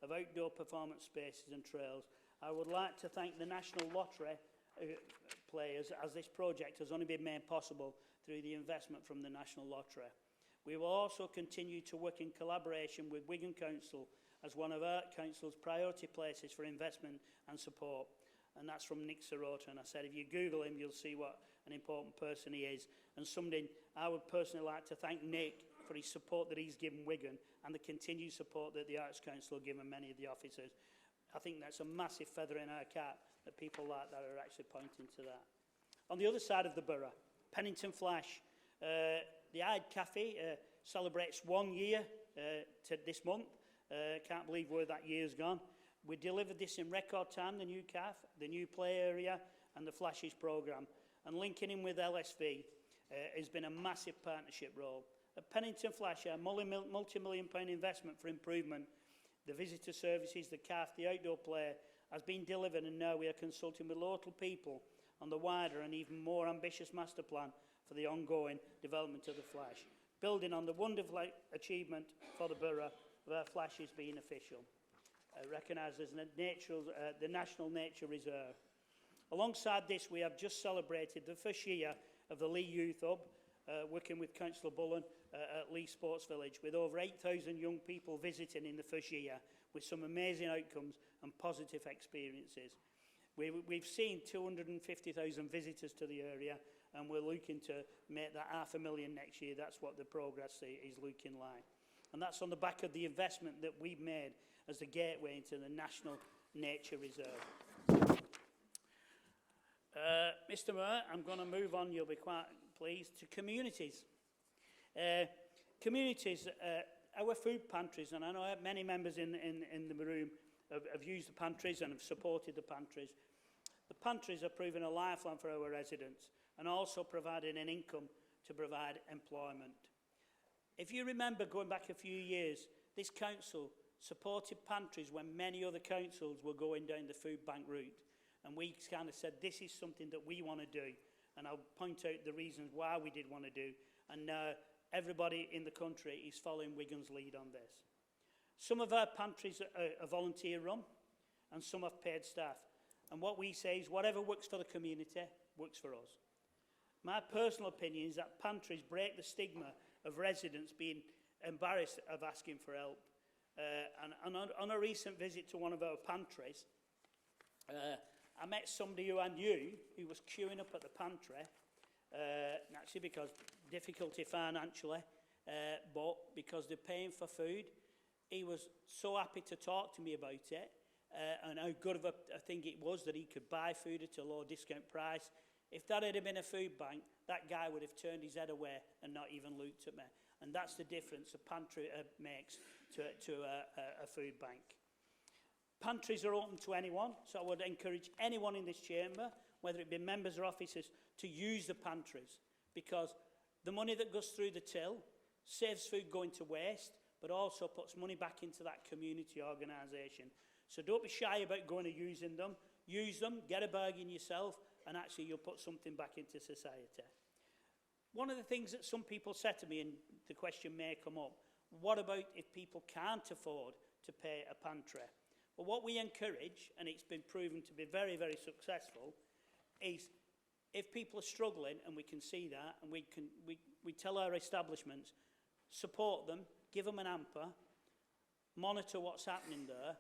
of outdoor performance spaces and trails. I would like to thank the National Lottery players, as this project has only been made possible through the investment from the National Lottery. We will also continue to work in collaboration with Wigan Council as one of our council's priority places for investment and support. And that's from Nick Sirota. And I said, if you Google him, you'll see what an important person he is. And something I would personally like to thank Nick for his support that he's given Wigan and the continued support that the Arts Council have given many of the officers. I think that's a massive feather in our cap that people like that are actually pointing to that. On the other side of the borough, Pennington Flash, the Hyde Cafe celebrates 1 year to this month. Can't believe where that year's gone. We delivered this in record time, the new CAF, the new play area and the Flashes programme. And linking in with LSV has been a massive partnership role. At Pennington Flash, a multi-million pound investment for improvement, the visitor services, the CAF, the outdoor play has been delivered, and now we are consulting with local people on the wider and even more ambitious master plan for the ongoing development of the Flash, building on the wonderful achievement for the borough of our Flashes being official, recognised as the National Nature Reserve. Alongside this, we have just celebrated the first year of the Lee Youth Hub, working with Councillor Bullen at Lee Sports Village, with over 8,000 young people visiting in the first year, with some amazing outcomes and positive experiences. We've seen 250,000 visitors to the area, and we're looking to make that 500,000 next year. That's what the progress is looking like. And that's on the back of the investment that we've made as the gateway into the National Nature Reserve. Mr Mayor, I'm going to move on, you'll be quite pleased, to communities. Our food pantries, and I know many members in the room have used the pantries and have supported the pantries. The pantries are proving a lifeline for our residents and also providing an income to provide employment. If you remember, going back a few years, this council supported pantries when many other councils were going down the food bank route. And we kind of said, this is something that we want to do. And I'll point out the reasons why we did want to do. And everybody in the country is following Wigan's lead on this. Some of our pantries are volunteer run, and some have paid staff. And what we say is, whatever works for the community, works for us. My personal opinion is that pantries break the stigma of residents being embarrassed of asking for help. And on a recent visit to one of our pantries, I met somebody who I knew who was queuing up at the pantry, actually because difficulty financially, but because they're paying for food. He was so happy to talk to me about it, and how good of a thing it was that he could buy food at a low discount price. If that had been a food bank, that guy would have turned his head away and not even looked at me. And that's the difference a pantry makes to a food bank. Pantries are open to anyone, so I would encourage anyone in this chamber, whether it be members or officers, to use the pantries, because the money that goes through the till saves food going to waste, but also puts money back into that community organisation. So don't be shy about going and using them. Use them, get a bargain yourself, and actually you'll put something back into society. One of the things that some people said to me, and the question may come up, what about if people can't afford to pay a pantry? Well, what we encourage, and it's been proven to be very, very successful, is if people are struggling, and we can see that, and we tell our establishments, support them, give them an hamper, monitor what's happening there.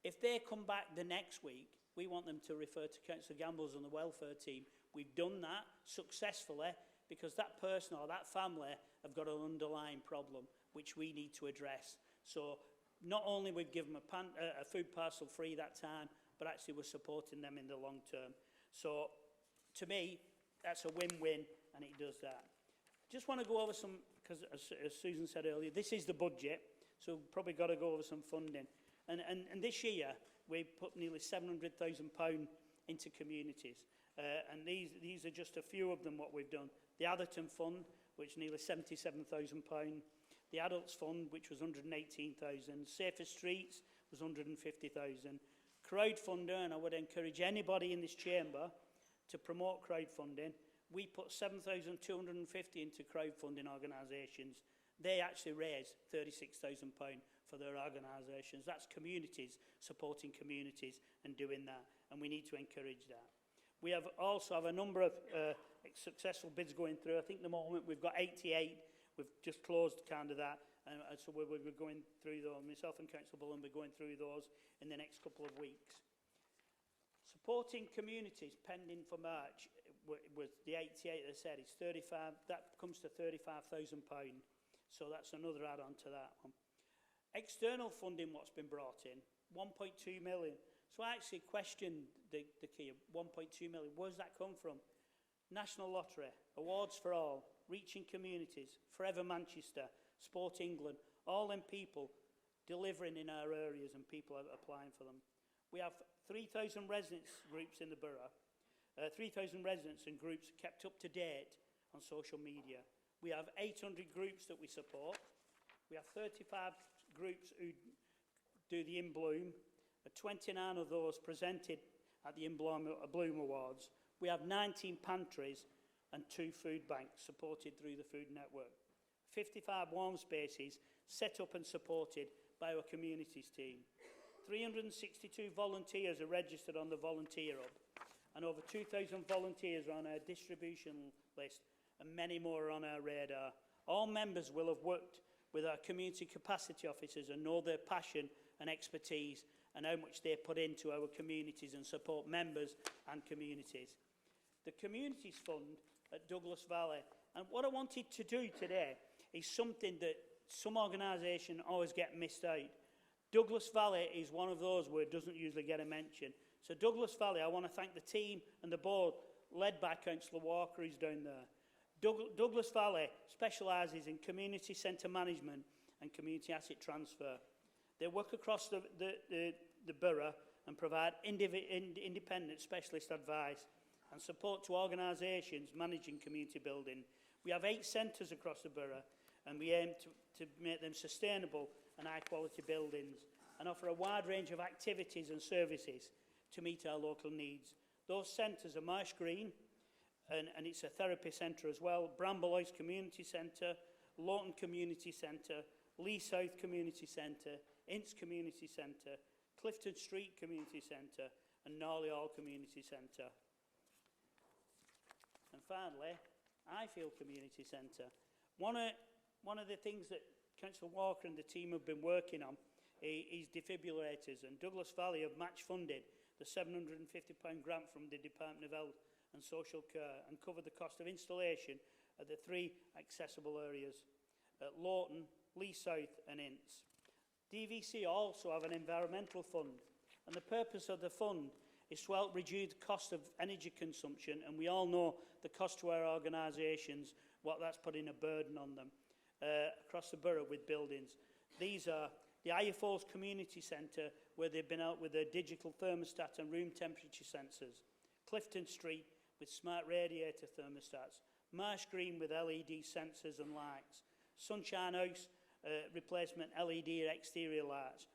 If they come back the next week, we want them to refer to Councillor Gamble's and the welfare team. We've done that successfully because that person or that family have got an underlying problem which we need to address. So not only we've given them a food parcel free that time, but actually we're supporting them in the long term. So to me, that's a win-win, and it does that. Just want to go over some, because as Susan said earlier, this is the budget, so we've probably got to go over some funding. And this year, we put nearly £700,000 into communities. And these are just a few of them what we've done. The Atherton Fund, which nearly £77,000. The Adults Fund, which was £118,000. Safer Streets was £150,000. Crowdfunder, and I would encourage anybody in this chamber to promote crowdfunding. We put £7,250 into crowdfunding organisations. They actually raise £36,000 for their organisations. That's communities supporting communities and doing that, and we need to encourage that. We also have a number of successful bids going through. I think at the moment we've got 88. We've just closed kind of that, and so we're going through those. Myself and Councillor Bullen will be going through those in the next couple of weeks. Supporting communities pending for March was the 88 I said. It's 35. That comes to £35,000. So that's another add-on to that one. External funding, what's been brought in, 1.2 million. So I actually questioned the key of 1.2 million. Where's that come from? National Lottery, Awards for All, Reaching Communities, Forever Manchester, Sport England, all them people delivering in our areas and people are applying for them. We have 3,000 residents groups in the borough. 3,000 residents and groups kept up to date on social media. We have 800 groups that we support. We have 35 groups who do the In Bloom. 29 of those presented at the In Bloom Awards. We have 19 pantries and 2 food banks supported through the Food Network. 55 warm spaces set up and supported by our communities team. 362 volunteers are registered on the Volunteer Hub, and over 2,000 volunteers are on our distribution list, and many more are on our radar. All members will have worked with our community capacity officers and know their passion and expertise and how much they put into our communities and support members and communities. The Communities Fund at Douglas Valley, and what I wanted to do today is something that some organisations always get missed out. Douglas Valley is one of those where it doesn't usually get a mention. So Douglas Valley, I want to thank the team and the board led by Councillor Walker, who's down there. Douglas Valley specialises in community centre management and community asset transfer. They work across the borough and provide independent specialist advice and support to organisations managing community building. We have 8 centres across the borough, and we aim to make them sustainable and high-quality buildings and offer a wide range of activities and services to meet our local needs. Those centres are Marsh Green, and it's a therapy centre as well, Bramble House Community Centre, Lawton Community Centre, Lee South Community Centre, Ince Community Centre, Clifton Street Community Centre, and Norley Hall Community Centre. And finally, Highfield Community Centre. One of the things that Councillor Walker and the team have been working on is defibrillators, and Douglas Valley have match funded the £750 grant from the Department of Health and Social Care and covered the cost of installation at the 3 accessible areas at Lawton, Lee South and Ince. DVC also have an environmental fund, and the purpose of the fund is to help reduce the cost of energy consumption, and we all know the cost to our organisations, what that's putting a burden on them across the borough with buildings. These are the IFO's Community Centre, where they've been out with their digital thermostat and room temperature sensors. Clifton Street with smart radiator thermostats. Marsh Green with LED sensors and lights. Sunshine House replacement LED exterior lights.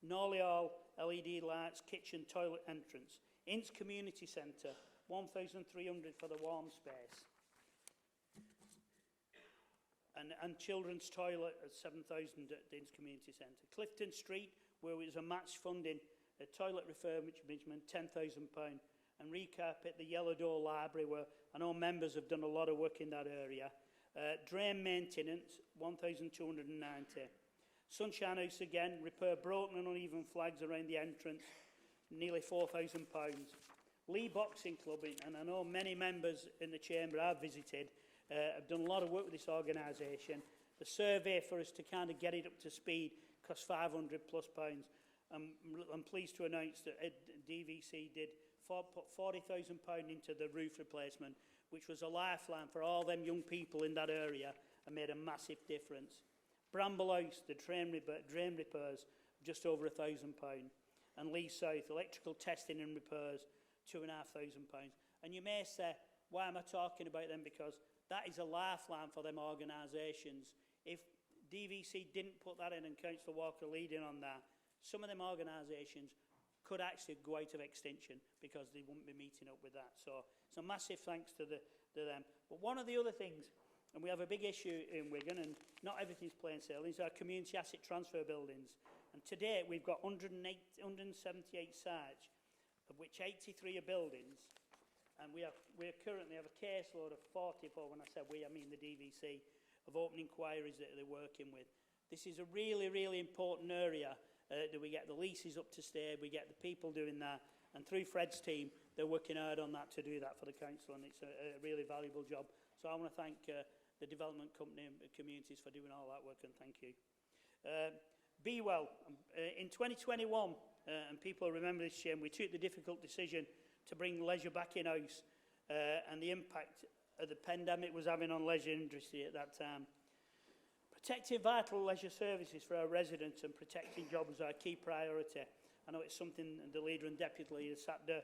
Norley Hall LED lights, kitchen, toilet entrance. Ince Community Centre, 1,300 for the warm space. And children's toilet at 7,000 at the Ince Community Centre. Clifton Street, where it was a match funding, a toilet refurbishment, £10,000. And recarpet the Yellow Door Library, where I know members have done a lot of work in that area. Drain maintenance, 1,290. Sunshine House again, repair broken and uneven flags around the entrance, nearly £4,000. Lee Boxing Club, and I know many members in the chamber I've visited, have done a lot of work with this organisation. The survey for us to kind of get it up to speed cost £500+. I'm pleased to announce that DVC did put £40,000 into the roof replacement, which was a lifeline for all them young people in that area and made a massive difference. Bramble House, the drain repairs, just over £1,000. And Lee South, electrical testing and repairs, £2,500. And you may say, why am I talking about them? Because that is a lifeline for them organisations. If DVC didn't put that in and Councillor Walker leading on that, some of them organisations could actually go out of extinction because they wouldn't be meeting up with that. So it's a massive thanks to them. But one of the other things, and we have a big issue in Wigan, and not everything's plain sailing, is our community asset transfer buildings. And today we've got 178 sites, of which 83 are buildings. And we currently have a caseload of 44, when I say we, I mean the DVC, of open inquiries that they're working with. This is a really, really important area that we get the leases up to stay, we get the people doing that, and through Fred's team, they're working hard on that to do that for the council, and it's a really valuable job. So I want to thank the development company and communities for doing all that work, and thank you. Be well. In 2021, and people remember this, Shane, we took the difficult decision to bring leisure back in-house, and the impact the pandemic was having on leisure industry at that time. Protecting vital leisure services for our residents and protecting jobs are a key priority. I know it's something the Leader and Deputy Leader sat there,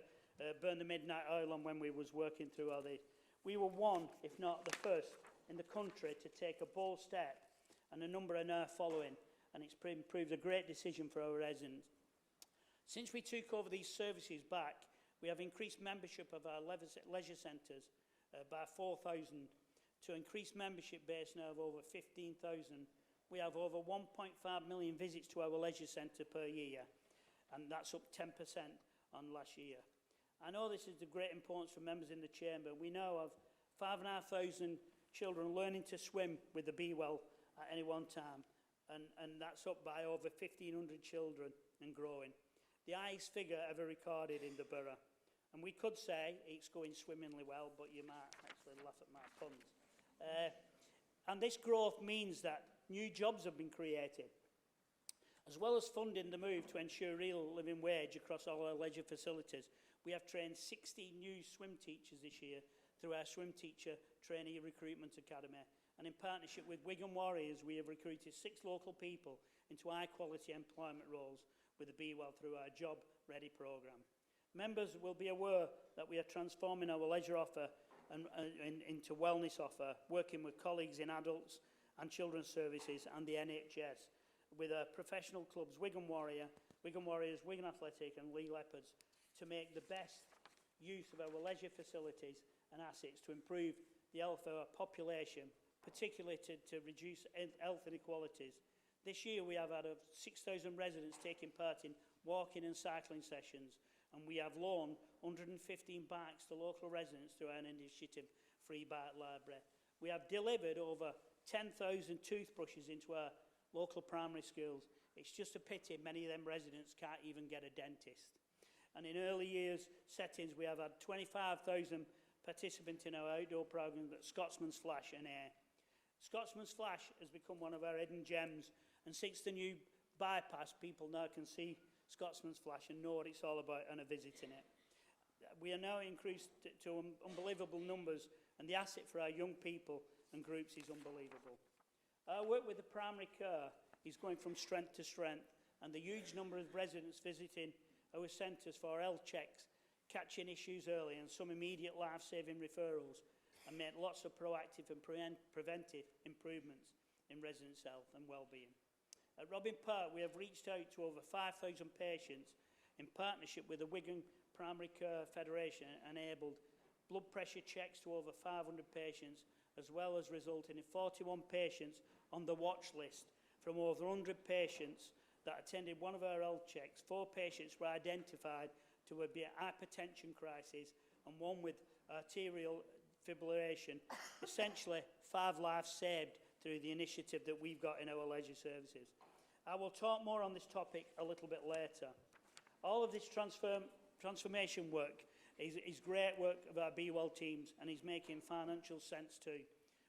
burned the midnight oil on when we was working through all this. We were one, if not the first, in the country to take a bold step, and a number are now following, and it's proved a great decision for our residents. Since we took over these services back, we have increased membership of our leisure centres by 4,000 to increase membership base now of over 15,000. We have over 1.5 million visits to our leisure centre per year, and that's up 10% on last year. I know this is of great importance for members in the chamber. We know of 5,500 children learning to swim with the Be Well at any one time, and that's up by over 1,500 children and growing. The highest figure ever recorded in the borough. And we could say it's going swimmingly well, but you might actually laugh at my puns. And this growth means that new jobs have been created, as well as funding the move to ensure real living wage across all our leisure facilities. We have trained 60 new swim teachers this year through our Swim Teacher Trainee Recruitment Academy. And in partnership with Wigan Warriors, we have recruited 6 local people into high-quality employment roles with the Be Well through our Job Ready programme. Members will be aware that we are transforming our leisure offer into wellness offer, working with colleagues in adults and children's services and the NHS, with our professional clubs Wigan Warriors, Wigan Athletic and Lee Leopards, to make the best use of our leisure facilities and assets to improve the health of our population, particularly to reduce health inequalities. This year we have had 6,000 residents taking part in walking and cycling sessions, and we have loaned 115 bikes to local residents through our initiative Free Bike Library. We have delivered over 10,000 toothbrushes into our local primary schools. It's just a pity many of them residents can't even get a dentist. And in early years settings, we have had 25,000 participants in our outdoor programme at Scotsman's Flash and Air. Scotsman's Flash has become one of our hidden gems, and since the new bypass, people now can see Scotsman's Flash and know what it's all about and are visiting it. We are now increased to unbelievable numbers, and the asset for our young people and groups is unbelievable. Our work with the primary care is going from strength to strength, and the huge number of residents visiting our centres for health checks, catching issues early and some immediate life-saving referrals, and made lots of proactive and preventive improvements in residents' health and well-being. At Robin Park, we have reached out to over 5,000 patients in partnership with the Wigan Primary Care Federation, and enabled blood pressure checks to over 500 patients, as well as resulting in 41 patients on the watch list. From over 100 patients that attended one of our health checks, 4 patients were identified to be a hypertension crisis and 1 with arterial fibrillation. Essentially, 5 lives saved through the initiative that we've got in our leisure services. I will talk more on this topic a little bit later. All of this transformation work is great work of our Be Well teams, and is making financial sense too.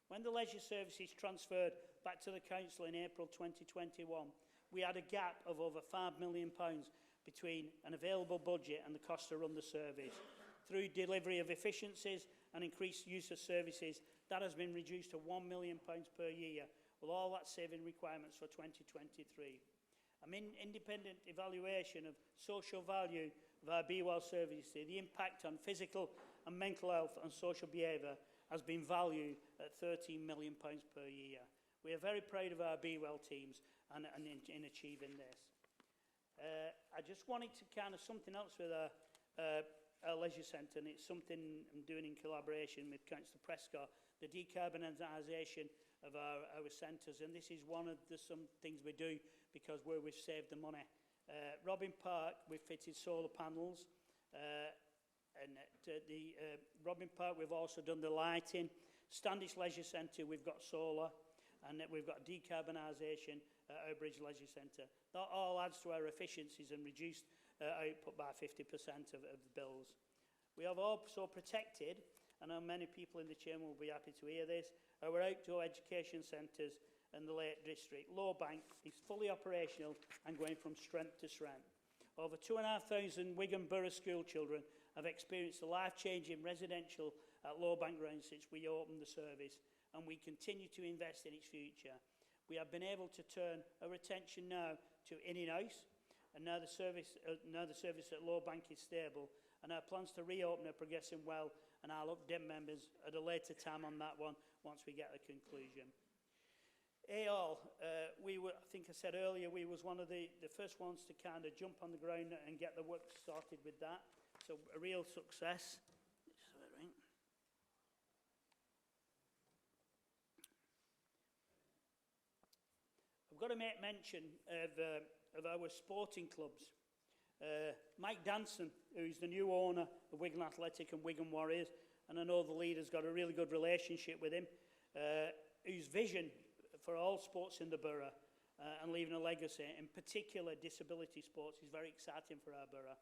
When the leisure services transferred back to the council in April 2021, we had a gap of over £5 million between an available budget and the cost to run the service. Through delivery of efficiencies and increased use of services, that has been reduced to £1 million per year, with all that saving requirements for 2023. Independent evaluation of social value of our Be Well services, the impact on physical and mental health and social behaviour, has been valued at £13 million per year. We are very proud of our Be Well teams and in achieving this. I just wanted to kind of something else with our leisure centre, and it's something I'm doing in collaboration with Councillor Prescott, the decarbonisation of our centres, and this is one of some things we do because where we've saved the money. Robin Park, we've fitted solar panels, and at the Robin Park we've also done the lighting. Standish Leisure Centre, we've got solar, and we've got decarbonisation at our Bridge Leisure Centre. That all adds to our efficiencies and reduced output by 50% of the bills. We have also protected, and I know many people in the chamber will be happy to hear this, our outdoor education centres in the Lake District. Lowbank is fully operational and going from strength to strength. Over 2,500 Wigan Borough school children have experienced a life-changing residential at Lowbank Ground since we opened the service, and we continue to invest in its future. We have been able to turn our attention now to in-house, and now the service at Low Bank is stable, and our plans to reopen are progressing well, and I'll update members at a later time on that one once we get a conclusion. AOL, I think I said earlier, we was one of the first ones to kind of jump on the ground and get the work started with that. So a real success. I've got to make mention of our sporting clubs. Mike Danson, who's the new owner of Wigan Athletic and Wigan Warriors, and I know the leader's got a really good relationship with him, whose vision for all sports in the borough and leaving a legacy, in particular disability sports, is very exciting for our borough.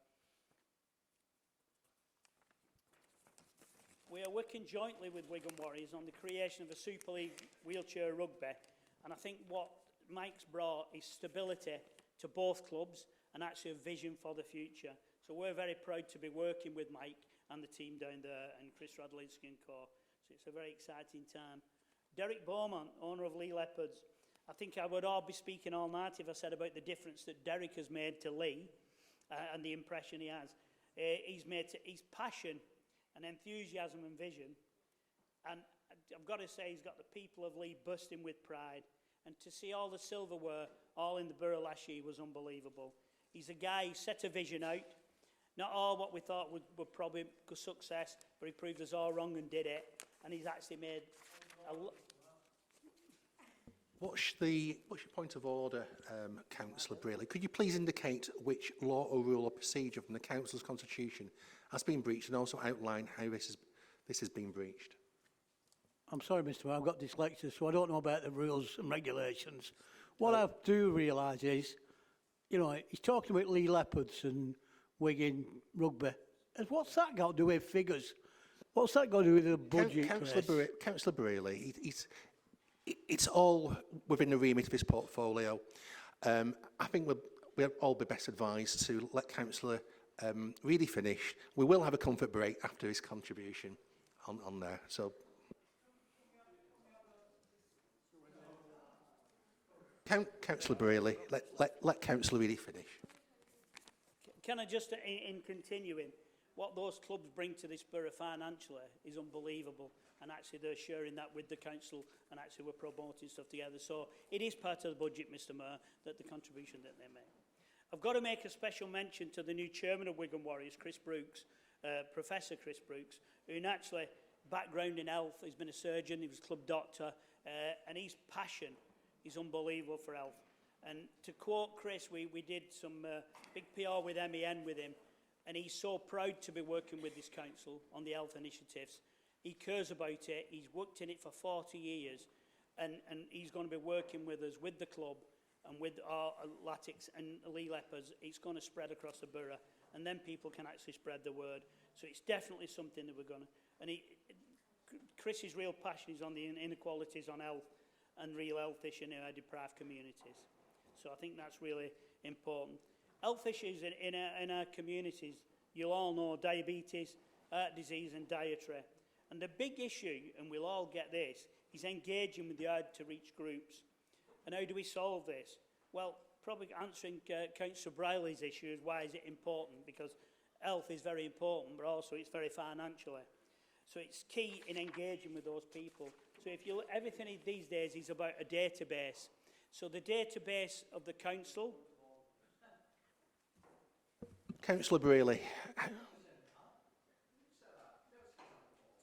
We are working jointly with Wigan Warriors on the creation of a Super League wheelchair rugby, and I think what Mike's brought is stability to both clubs and actually a vision for the future. So we're very proud to be working with Mike and the team down there, and Chris Radlinsky and co. So it's a very exciting time. Derek Beaumont, owner of Lee Leopards. I think I would all be speaking all night if I said about the difference that Derek has made to Lee and the impression he has. His passion and enthusiasm and vision. And I've got to say, he's got the people of Lee bursting with pride. And to see all the silverware all in the borough last year was unbelievable. He's a guy who set a vision out. Not all what we thought would probably be success, but he proved us all wrong and did it. And he's actually made a lot. What's your point of order, Councillor Brearley? Could you please indicate which law or rule or procedure from the Council's constitution has been breached, and also outline how this has been breached? I'm sorry, Mr. Mayor, I've got dyslexia, so I don't know about the rules and regulations. What I do realise is, you know, he's talking about Lee Leopards and Wigan Rugby. And what's that got to do with figures? What's that got to do with the budget, Councillor Brearley, it's all within the remit of his portfolio. I think we'll all be best advised to let Councillor really finish. We will have a comfort break after his contribution on there. So, Councillor Brearley, let Councillor really finish. Can I just, in continuing, what those clubs bring to this borough financially is unbelievable, and actually they're sharing that with the council, and actually we're promoting stuff together. So it is part of the budget, Mr. Mayor, that the contribution that they make. I've got to make a special mention to the new chairman of Wigan Warriors, Chris Brooks, Professor Chris Brooks, who naturally background in health, he's been a surgeon, he was a club doctor, and his passion is unbelievable for health. And to quote Chris, we did some big PR with MEN with him, and he's so proud to be working with this council on the health initiatives. He cares about it, he's worked in it for 40 years, and he's going to be working with us, with the club, and with our Latics and Lee Leopards. It's going to spread across the borough, and then people can actually spread the word. So it's definitely something that we're going to... And Chris's real passion is on the inequalities on health and real health issues in our deprived communities. So I think that's really important. Health issues in our communities, you'll all know diabetes, heart disease and dietary. And the big issue, and we'll all get this, is engaging with the hard-to-reach groups. And how do we solve this? Well, probably answering Councillor Briley's issue is why is it important? Because health is very important, but also it's very financially. So it's key in engaging with those people. So if you look, everything these days is about a database. So the database of the council... Councillor Brearley.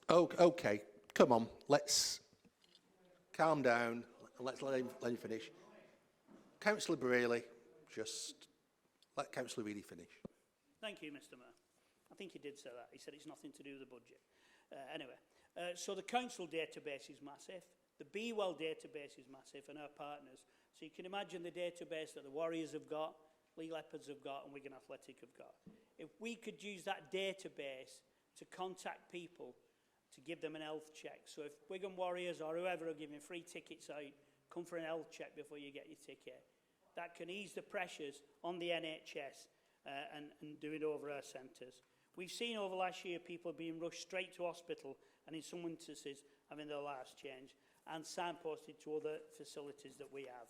Oh, okay, come on, let's calm down and let's let him finish. Councillor Brearley, just let Councillor Reedy finish. Thank you, Mr. Mayor. I think he did say that. He said it's nothing to do with the budget. Anyway, so the council database is massive. The Be Well database is massive, and our partners. So you can imagine the database that the Warriors have got, Lee Leopards have got, and Wigan Athletic have got. If we could use that database to contact people, to give them an health check. So if Wigan Warriors or whoever are giving free tickets out, come for an health check before you get your ticket. That can ease the pressures on the NHS and do it over our centres. We've seen over last year people being rushed straight to hospital and in some instances having their lives changed. and signposted to other facilities that we have.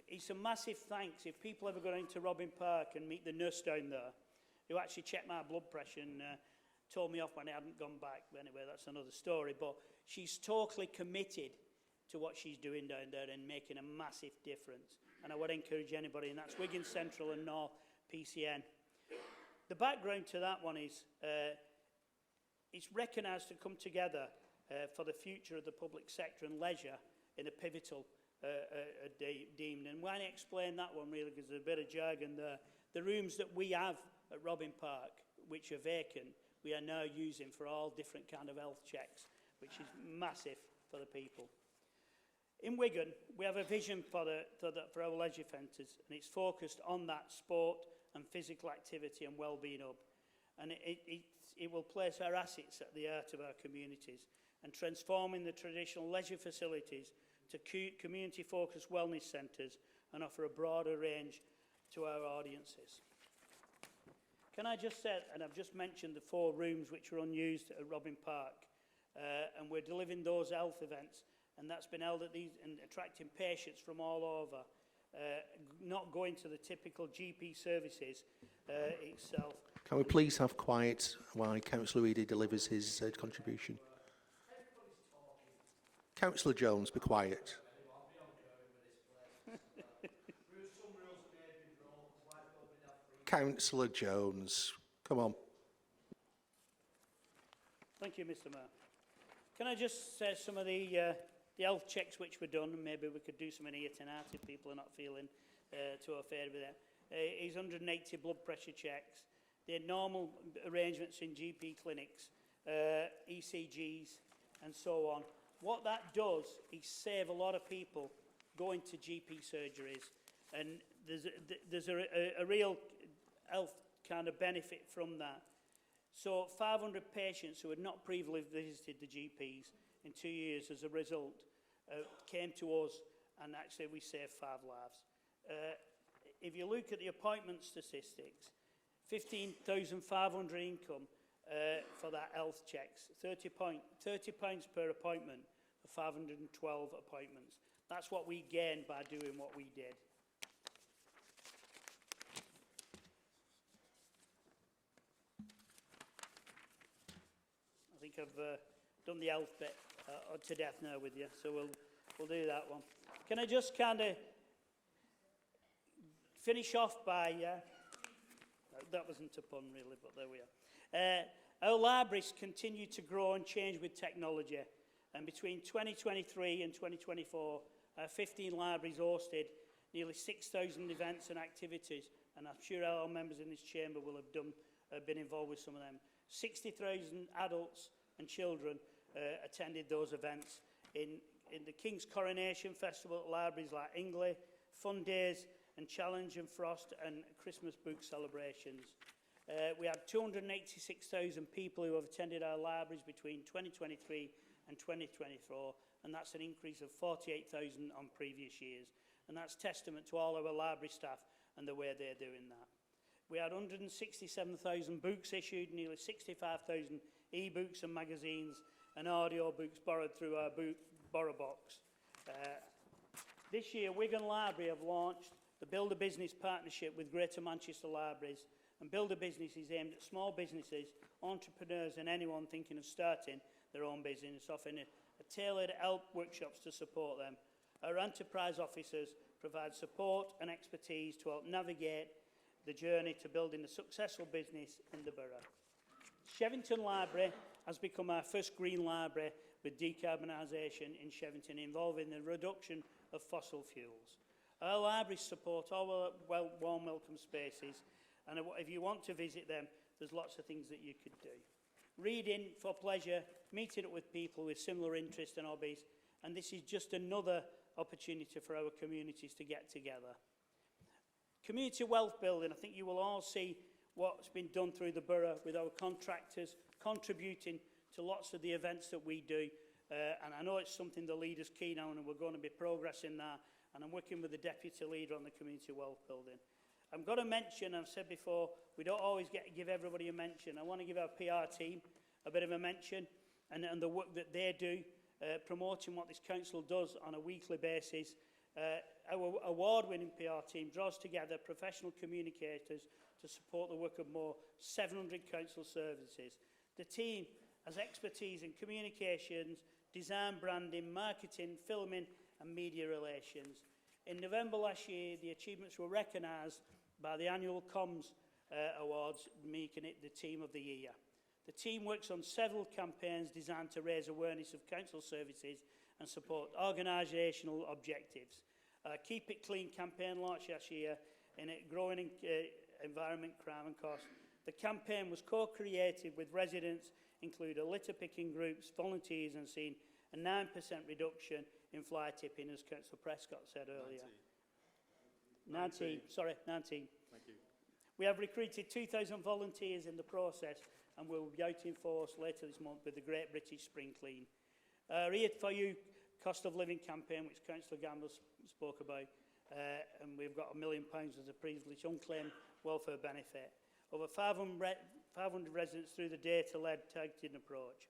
It's a massive thanks if people ever go into Robin Park and meet the nurse down there, who actually checked my blood pressure and told me off when I hadn't gone back. Anyway, that's another story. But she's totally committed to what she's doing down there and making a massive difference. And I would encourage anybody, and that's Wigan Central and North PCN. The background to that one is it's recognised to come together for the future of the public sector and leisure in a pivotal deemed. And when I explain that one, really, because there's a bit of jargon there, the rooms that we have at Robin Park, which are vacant, we are now using for all different kind of health checks, which is massive for the people. In Wigan, we have a vision for our leisure centres, and it's focused on that sport and physical activity and well-being hub. And it will place our assets at the heart of our communities and transforming the traditional leisure facilities to community-focused wellness centres and offer a broader range to our audiences. Can I just say, and I've just mentioned the 4 rooms which are unused at Robin Park, and we're delivering those health events, and that's been held at these and attracting patients from all over, not going to the typical GP services itself. Can we please have quiet while Councillor Eady delivers his contribution? Councillor Jones, be quiet. Councillor Jones, come on. Thank you, Mr. Mayor. Can I just say some of the health checks which were done, and maybe we could do some in here tonight if people are not feeling too afraid with it. Is 180 blood pressure checks, the normal arrangements in GP clinics, ECGs, and so on. What that does is save a lot of people going to GP surgeries, and there's a real health kind of benefit from that. So 500 patients who had not previously visited the GPs in 2 years as a result came to us, and actually we saved 5 lives. If you look at the appointment statistics, 15,500 income for that health checks, £30 per appointment for 512 appointments. That's what we gained by doing what we did. I think I've done the health bit to death now with you, so we'll do that one. Can I just kind of finish off by... that wasn't a pun, really, but there we are. Our libraries continue to grow and change with technology. And between 2023 and 2024, 15 libraries hosted nearly 6,000 events and activities. And I'm sure our members in this chamber will have been involved with some of them. 60,000 adults and children attended those events. In the King's Coronation Festival at libraries like Ingley, Fun Days and Challenge and Frost, and Christmas book celebrations. We had 286,000 people who have attended our libraries between 2023 and 2024, and that's an increase of 48,000 on previous years. And that's testament to all our library staff and the way they're doing that. We had 167,000 books issued, nearly 65,000 e-books and magazines, and audio books borrowed through our borrow box. This year, Wigan Library have launched the Build a Business partnership with Greater Manchester Libraries, and Build a Business is aimed at small businesses, entrepreneurs and anyone thinking of starting their own business, offering a tailored help workshops to support them. Our enterprise officers provide support and expertise to help navigate the journey to building a successful business in the borough. Shevington Library has become our first green library with decarbonisation in Shevington, involving the reduction of fossil fuels. Our libraries support all warm welcome spaces, and if you want to visit them, there's lots of things that you could do. Reading for pleasure, meeting up with people with similar interests and hobbies, and this is just another opportunity for our communities to get together. Community wealth building, I think you will all see what's been done through the borough with our contractors contributing to lots of the events that we do, and I know it's something the leader's keen on, and we're going to be progressing that, and I'm working with the deputy leader on the community wealth building. I'm going to mention, I've said before, we don't always get to give everybody a mention. I want to give our PR team a bit of a mention and the work that they do promoting what this council does on a weekly basis. Our award-winning PR team draws together professional communicators to support the work of more 700 council services. The team has expertise in communications, design, branding, marketing, filming and media relations. In November last year, the achievements were recognised by the annual Comms Awards, making it the Team of the Year. The team works on several campaigns designed to raise awareness of council services and support organisational objectives. Keep It Clean campaign launched last year in a growing environment, crime and cost. The campaign was co-created with residents, including litter picking groups, volunteers, and seen a 9% reduction in fly tipping, as Councillor Prescott said earlier. 19. Thank you. We have recruited 2,000 volunteers in the process and will be out in force later this month with the Great British Spring Clean. Here for you, cost of living campaign, which Councillor Gamble spoke about, and we've got £1 million as a privilege unclaimed welfare benefit. Over 500 residents through the data-led targeted approach.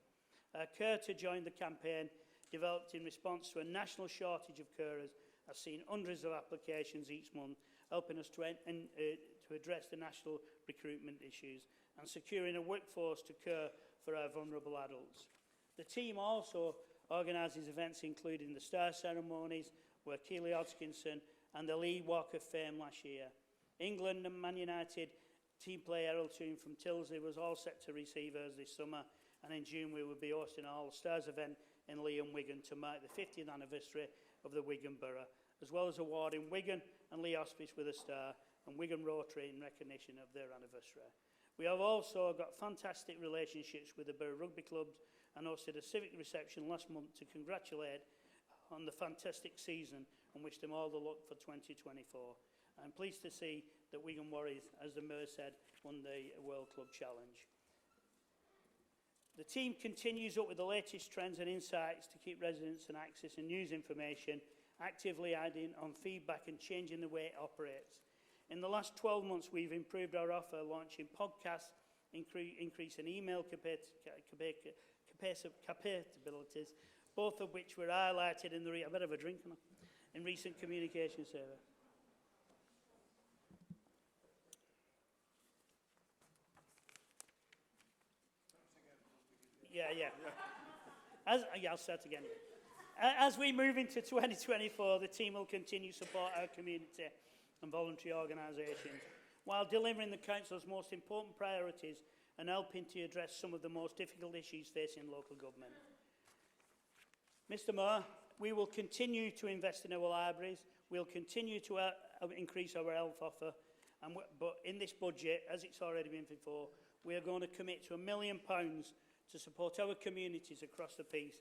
Care to join the campaign, developed in response to a national shortage of carers, has seen hundreds of applications each month, helping us to address the national recruitment issues and securing a workforce to care for our vulnerable adults. The team also organises events including the Star Ceremonies, where Keely Hodgkinson and the Lee Walk of Fame last year. England and Man United team player Errol Toon from Tilsley was all set to receive us this summer, and in June we will be hosting an All-Stars event in Lee and Wigan to mark the 50th anniversary of the Wigan Borough, as well as awarding Wigan and Lee Hospice with a star and Wigan Rotary in recognition of their anniversary. We have also got fantastic relationships with the Borough Rugby clubs and hosted a civic reception last month to congratulate on the fantastic season and wish them all the luck for 2024. I'm pleased to see that Wigan Warriors, as the Mayor said, won the World Club Challenge. The team continues up with the latest trends and insights to keep residents and access and news information, actively adding on feedback and changing the way it operates. In the last 12 months, we've improved our offer, launching podcasts, increasing email capabilities, both of which were highlighted in the in recent communication survey. I'll start again. As we move into 2024, the team will continue to support our community and voluntary organisations, while delivering the Council's most important priorities and helping to address some of the most difficult issues facing local government. Mr Mayor, we will continue to invest in our libraries, we'll continue to increase our health offer, but in this budget, as it's already been before, we are going to commit to £1 million to support our communities across the piece.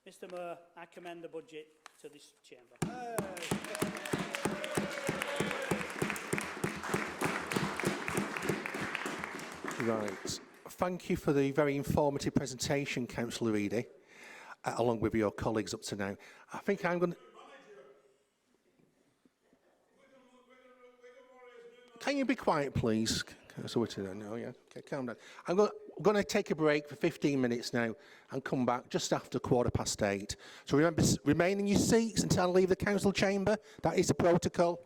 Mr Mayor, I commend the budget to this chamber. Right. Thank you for the very informative presentation, Councillor Reedy, along with your colleagues up to now. I think I'm going to... Can you be quiet, please? No, yeah. Okay, calm down. I'm going to take a break for 15 minutes now and come back just after 8:15. So remember, remain in your seats until I leave the council chamber. That is the protocol.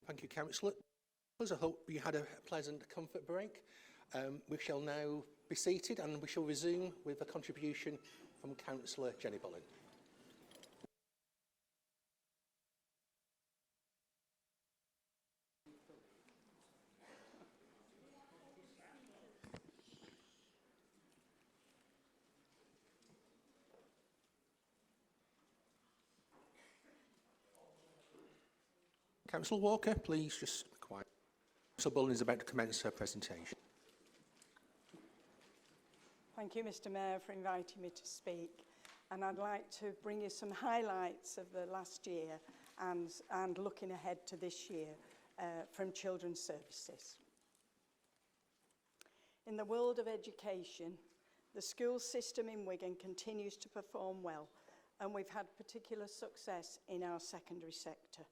Thank you, Councillor. I hope you had a pleasant comfort break. We shall now be seated and we shall resume with a contribution from Councillor Jenny Bullen. Councillor Walker, please just be quiet. Councillor Bullen is about to commence her presentation. Thank you, Mr Mayor, for inviting me to speak. And I'd like to bring you some highlights of the last year and looking ahead to this year from Children's Services. In the world of education, the school system in Wigan continues to perform well, and we've had particular success in our secondary sector.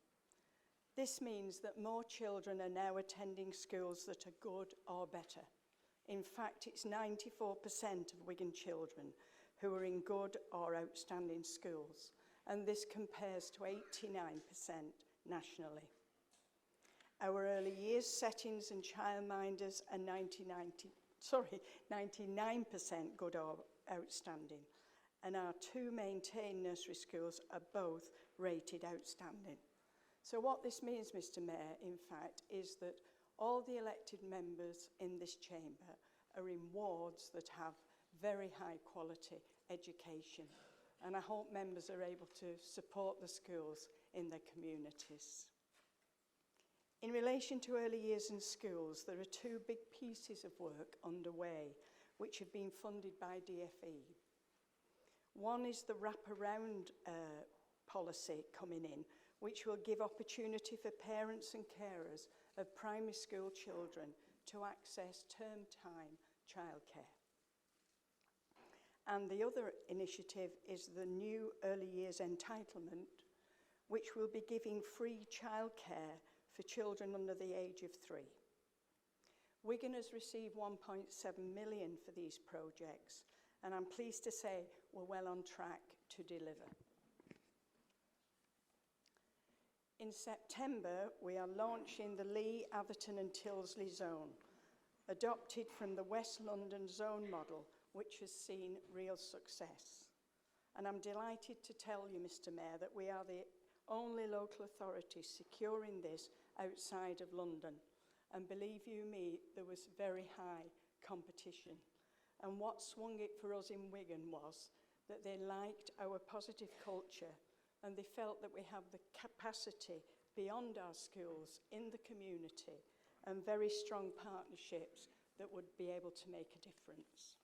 This means that more children are now attending schools that are good or better. In fact, it's 94% of Wigan children who are in good or outstanding schools, and this compares to 89% nationally. Our early years settings and childminders are 99% good or outstanding, and our 2 maintained nursery schools are both rated outstanding. So what this means, Mr. Mayor, in fact, is that all the elected members in this chamber are in wards that have very high quality education, and I hope members are able to support the schools in their communities. In relation to early years in schools, there are 2 big pieces of work underway which have been funded by DFE. One is the wraparound policy coming in, which will give opportunity for parents and carers of primary school children to access term time childcare. And the other initiative is the new early years entitlement, which will be giving free childcare for children under the age of 3. Wigan has received 1.7 million for these projects, and I'm pleased to say we're well on track to deliver. In September, we are launching the Lee, Atherton and Tyldesley zone, adopted from the West London zone model, which has seen real success. And I'm delighted to tell you, Mr. Mayor, that we are the only local authority securing this outside of London. And believe you me, there was very high competition. And what swung it for us in Wigan was that they liked our positive culture, and they felt that we have the capacity beyond our schools in the community and very strong partnerships that would be able to make a difference.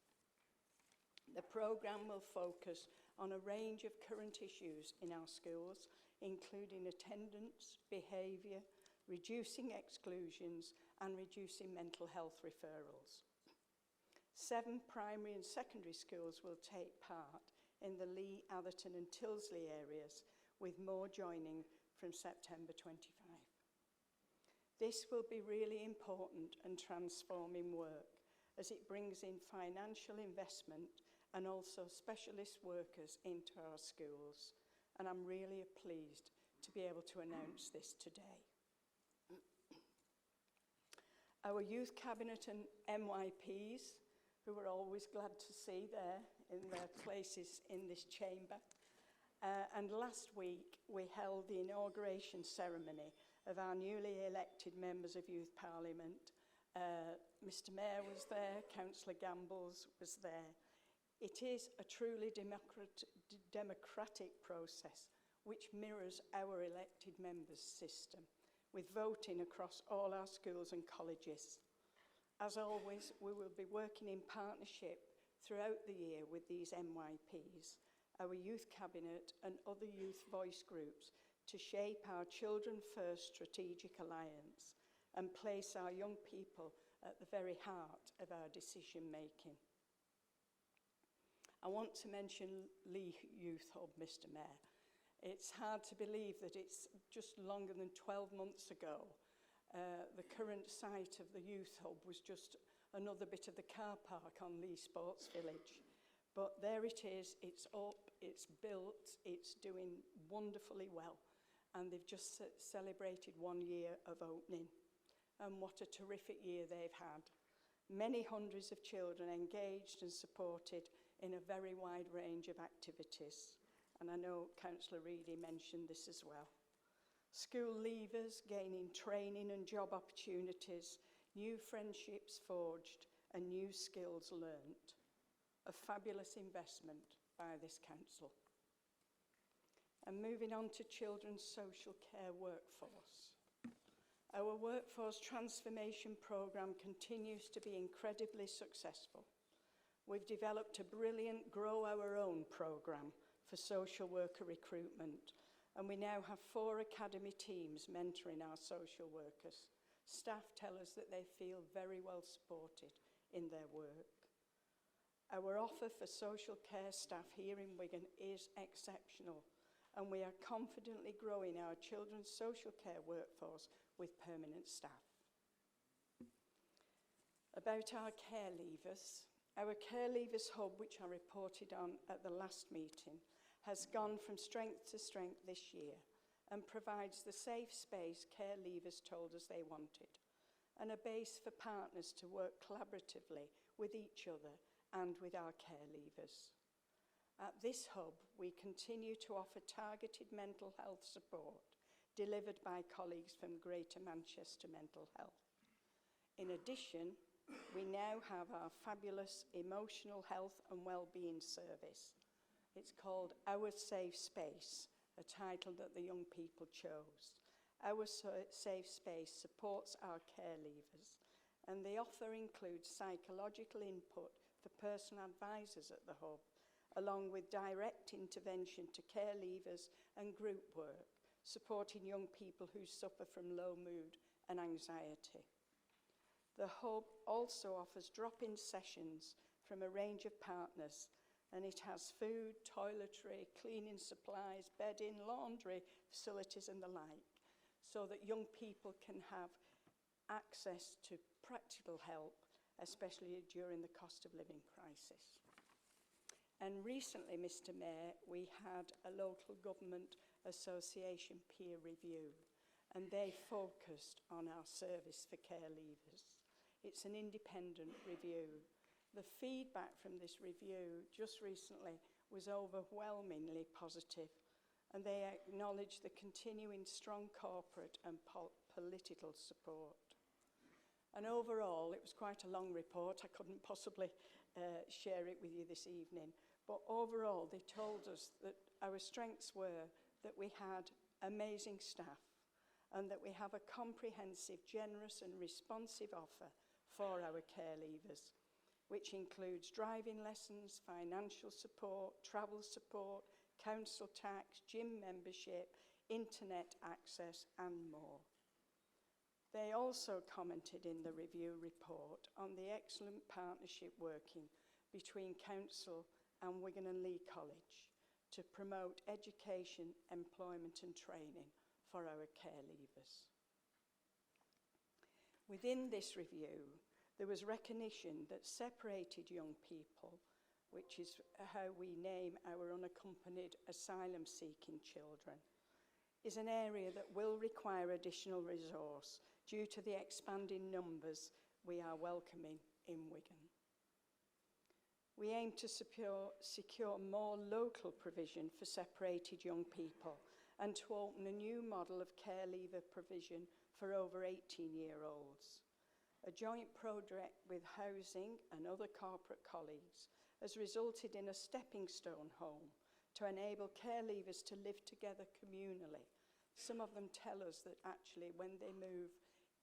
The programme will focus on a range of current issues in our schools, including attendance, behaviour, reducing exclusions and reducing mental health referrals. 7 primary and secondary schools will take part in the Lee, Atherton and Tyldesley areas, with more joining from September 25. This will be really important and transforming work, as it brings in financial investment and also specialist workers into our schools. And I'm really pleased to be able to announce this today. Our Youth Cabinet and MYPs, who we're always glad to see there in their places in this chamber. And last week, we held the inauguration ceremony of our newly elected members of Youth Parliament. Mr. Mayor was there, Councillor Gambles was there. It is a truly democratic process which mirrors our elected members' system, with voting across all our schools and colleges. As always, we will be working in partnership throughout the year with these MYPs, our Youth Cabinet and other youth voice groups to shape our Children First strategic alliance and place our young people at the very heart of our decision making. I want to mention Lee Youth Hub, Mr. Mayor. It's hard to believe that it's just longer than 12 months ago. The current site of the Youth Hub was just another bit of the car park on Lee Sports Village. But there it is, it's up, it's built, it's doing wonderfully well. And they've just celebrated 1 year of opening. And what a terrific year they've had. Many hundreds of children engaged and supported in a very wide range of activities. And I know Councillor Reedy mentioned this as well. School leavers gaining training and job opportunities, new friendships forged and new skills learnt. A fabulous investment by this council. And moving on to children's social care workforce. Our workforce transformation programme continues to be incredibly successful. We've developed a brilliant Grow Our Own programme for social worker recruitment, and we now have 4 academy teams mentoring our social workers. Staff tell us that they feel very well supported in their work. Our offer for social care staff here in Wigan is exceptional, and we are confidently growing our children's social care workforce with permanent staff. About our care leavers, Our Care Leavers Hub, which I reported on at the last meeting, has gone from strength to strength this year and provides the safe space care leavers told us they wanted, and a base for partners to work collaboratively with each other and with our care leavers. At this hub, we continue to offer targeted mental health support delivered by colleagues from Greater Manchester Mental Health. In addition, we now have our fabulous emotional health and wellbeing service. It's called Our Safe Space, a title that the young people chose. Our Safe Space supports our care leavers, and the offer includes psychological input for personal advisors at the hub, along with direct intervention to care leavers and group work, supporting young people who suffer from low mood and anxiety. The hub also offers drop-in sessions from a range of partners, and it has food, toiletry, cleaning supplies, bedding, laundry, facilities and the like, so that young people can have access to practical help, especially during the cost of living crisis. And recently, Mr. Mayor, we had a local government association peer review, and they focused on our service for care leavers. It's an independent review. The feedback from this review just recently was overwhelmingly positive, and they acknowledged the continuing strong corporate and political support. And overall, it was quite a long report. I couldn't possibly share it with you this evening. But overall, they told us that our strengths were that we had amazing staff and that we have a comprehensive, generous and responsive offer for our care leavers, which includes driving lessons, financial support, travel support, council tax, gym membership, internet access and more. They also commented in the review report on the excellent partnership working between council and Wigan and Lee College to promote education, employment and training for our care leavers. Within this review, there was recognition that separated young people, which is how we name our unaccompanied asylum-seeking children, is an area that will require additional resource due to the expanding numbers we are welcoming in Wigan. We aim to secure more local provision for separated young people and to open a new model of care leaver provision for over 18-year-olds. A joint project with housing and other corporate colleagues has resulted in a stepping stone home to enable care leavers to live together communally. Some of them tell us that actually when they move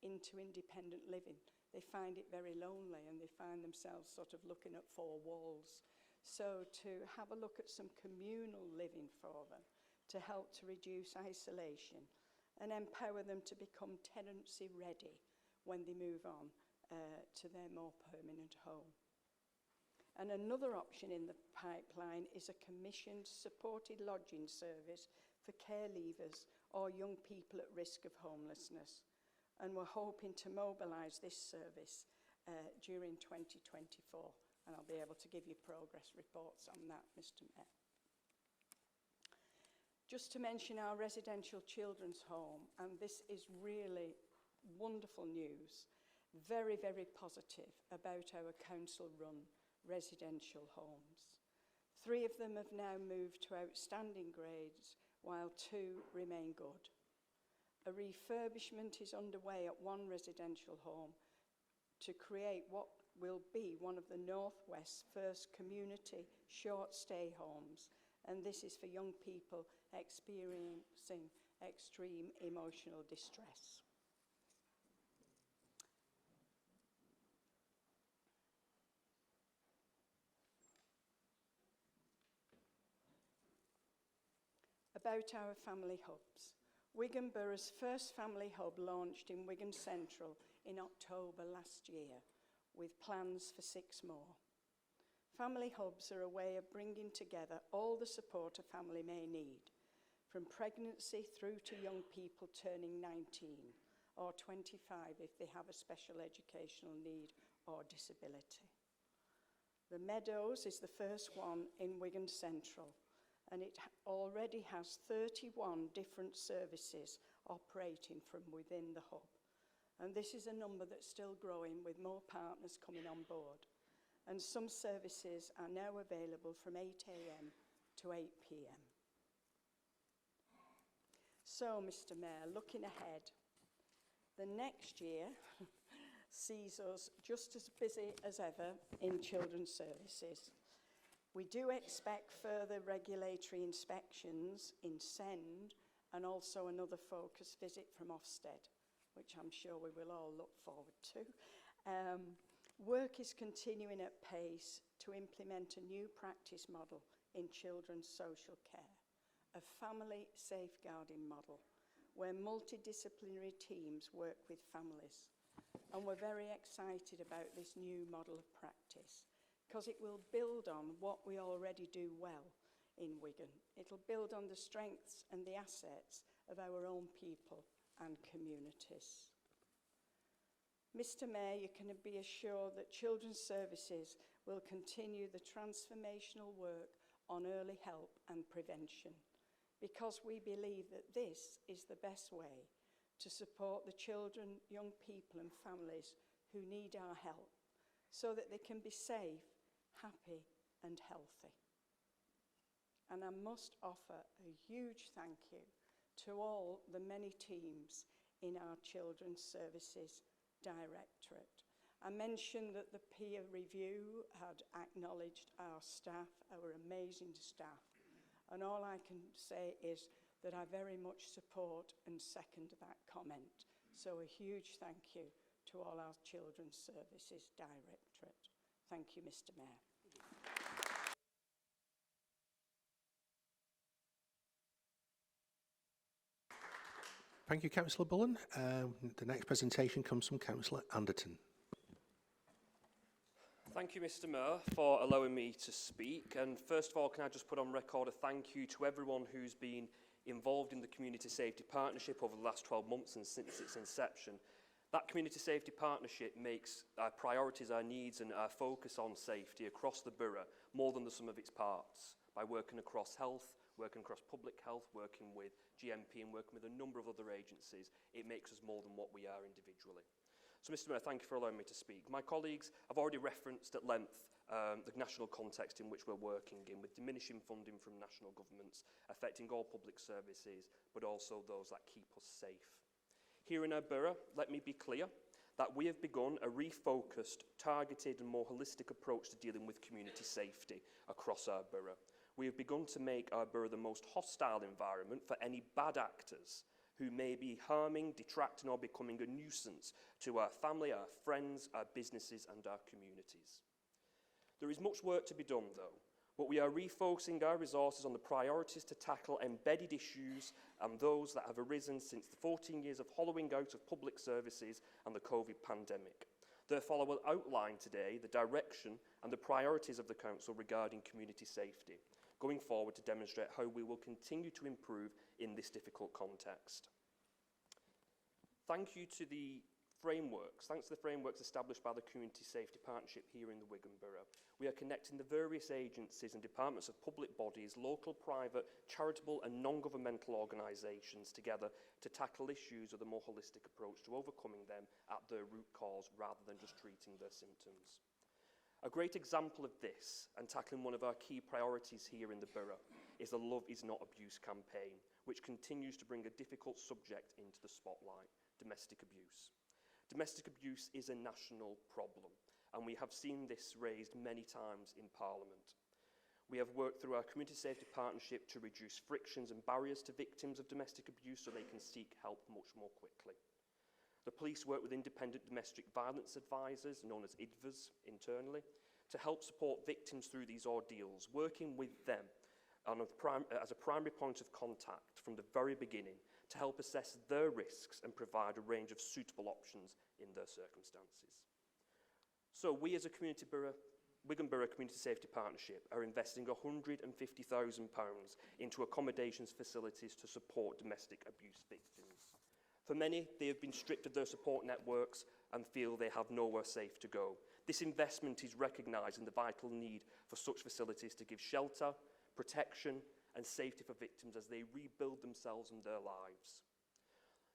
into independent living, they find it very lonely and they find themselves sort of looking at four walls. So to have a look at some communal living for them to help to reduce isolation and empower them to become tenancy ready when they move on to their more permanent home. And another option in the pipeline is a commissioned supported lodging service for care leavers or young people at risk of homelessness. And we're hoping to mobilise this service during 2024. And I'll be able to give you progress reports on that, Mr. Mayor. Just to mention our residential children's home, and this is really wonderful news, very, very positive about our council-run residential homes. 3 of them have now moved to outstanding grades, while 2 remain good. A refurbishment is underway at one residential home to create what will be one of the North West's first community short-stay homes, and this is for young people experiencing extreme emotional distress. About our family hubs. Wigan Borough's first family hub launched in Wigan Central in October last year, with plans for 6 more. Family hubs are a way of bringing together all the support a family may need, from pregnancy through to young people turning 19 or 25 if they have a special educational need or disability. The Meadows is the first one in Wigan Central, and it already has 31 different services operating from within the hub. And this is a number that's still growing, with more partners coming on board. And some services are now available from 8 a.m. to 8 p.m. So, Mr. Mayor, looking ahead, the next year sees us just as busy as ever in children's services. We do expect further regulatory inspections in Send and also another focus visit from Ofsted, which I'm sure we will all look forward to. Work is continuing at pace to implement a new practice model in children's social care, a family safeguarding model where multidisciplinary teams work with families. And we're very excited about this new model of practice because it will build on what we already do well in Wigan. It'll build on the strengths and the assets of our own people and communities. Mr. Mayor, you can be assured that Children's Services will continue the transformational work on early help and prevention, because we believe that this is the best way to support the children, young people and families who need our help, so that they can be safe, happy and healthy. And I must offer a huge thank you to all the many teams in our Children's Services Directorate. I mentioned that the peer review had acknowledged our staff, our amazing staff, and all I can say is that I very much support and second that comment. So a huge thank you to all our Children's Services Directorate. Thank you, Mr. Mayor. Thank you, Councillor Bullen. The next presentation comes from Councillor Anderton. Thank you, Mr. Mayor, for allowing me to speak. And first of all, can I just put on record a thank you to everyone who's been involved in the Community Safety Partnership over the last 12 months and since its inception. That Community Safety Partnership makes our priorities, our needs and our focus on safety across the borough more than the sum of its parts, by working across health, working across public health, working with GMP and working with a number of other agencies. It makes us more than what we are individually. So, Mr. Mayor, thank you for allowing me to speak. My colleagues have already referenced at length the national context in which we're working in, with diminishing funding from national governments affecting all public services, but also those that keep us safe. Here in our borough, let me be clear that we have begun a refocused, targeted and more holistic approach to dealing with community safety across our borough. We have begun to make our borough the most hostile environment for any bad actors who may be harming, detracting or becoming a nuisance to our family, our friends, our businesses and our communities. There is much work to be done though, but we are refocusing our resources on the priorities to tackle embedded issues and those that have arisen since the 14 years of hollowing out of public services and the COVID pandemic. Therefore, I will outline today the direction and the priorities of the Council regarding community safety, going forward to demonstrate how we will continue to improve in this difficult context. Thank you to the frameworks. Thanks to the frameworks established by the Community Safety Partnership here in the Wigan Borough, we are connecting the various agencies and departments of public bodies, local, private, charitable and non-governmental organisations together to tackle issues with a more holistic approach to overcoming them at their root cause rather than just treating their symptoms. A great example of this, and tackling one of our key priorities here in the borough, is the Love Is Not Abuse campaign, which continues to bring a difficult subject into the spotlight: domestic abuse. Domestic abuse is a national problem, and we have seen this raised many times in Parliament. We have worked through our Community Safety Partnership to reduce frictions and barriers to victims of domestic abuse so they can seek help much more quickly. The police work with independent domestic violence advisors, known as IDVAs internally, to help support victims through these ordeals, working with them as a primary point of contact from the very beginning to help assess their risks and provide a range of suitable options in their circumstances. So we as a Wigan Borough Community Safety Partnership are investing £150,000 into accommodations facilities to support domestic abuse victims. For many, they have been stripped of their support networks and feel they have nowhere safe to go. This investment is recognising the vital need for such facilities to give shelter, protection and safety for victims as they rebuild themselves and their lives.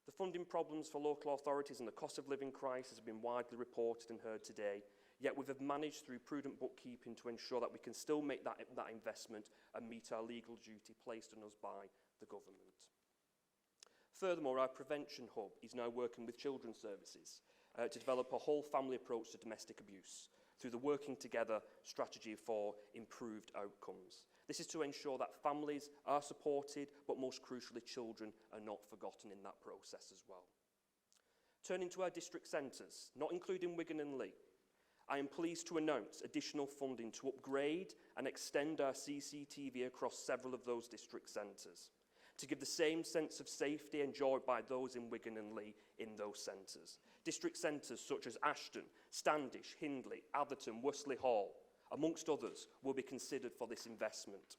The funding problems for local authorities and the cost of living crisis have been widely reported and heard today, yet we have managed through prudent bookkeeping to ensure that we can still make that investment and meet our legal duty placed on us by the government. Furthermore, our prevention hub is now working with children's services to develop a whole family approach to domestic abuse through the Working Together strategy for improved outcomes. This is to ensure that families are supported, but most crucially, children are not forgotten in that process as well. Turning to our district centres, not including Wigan and Leigh, I am pleased to announce additional funding to upgrade and extend our CCTV across several of those district centres, to give the same sense of safety enjoyed by those in Wigan and Leigh in those centres. District centres such as Ashton, Standish, Hindley, Atherton, Worsley Hall, amongst others, will be considered for this investment.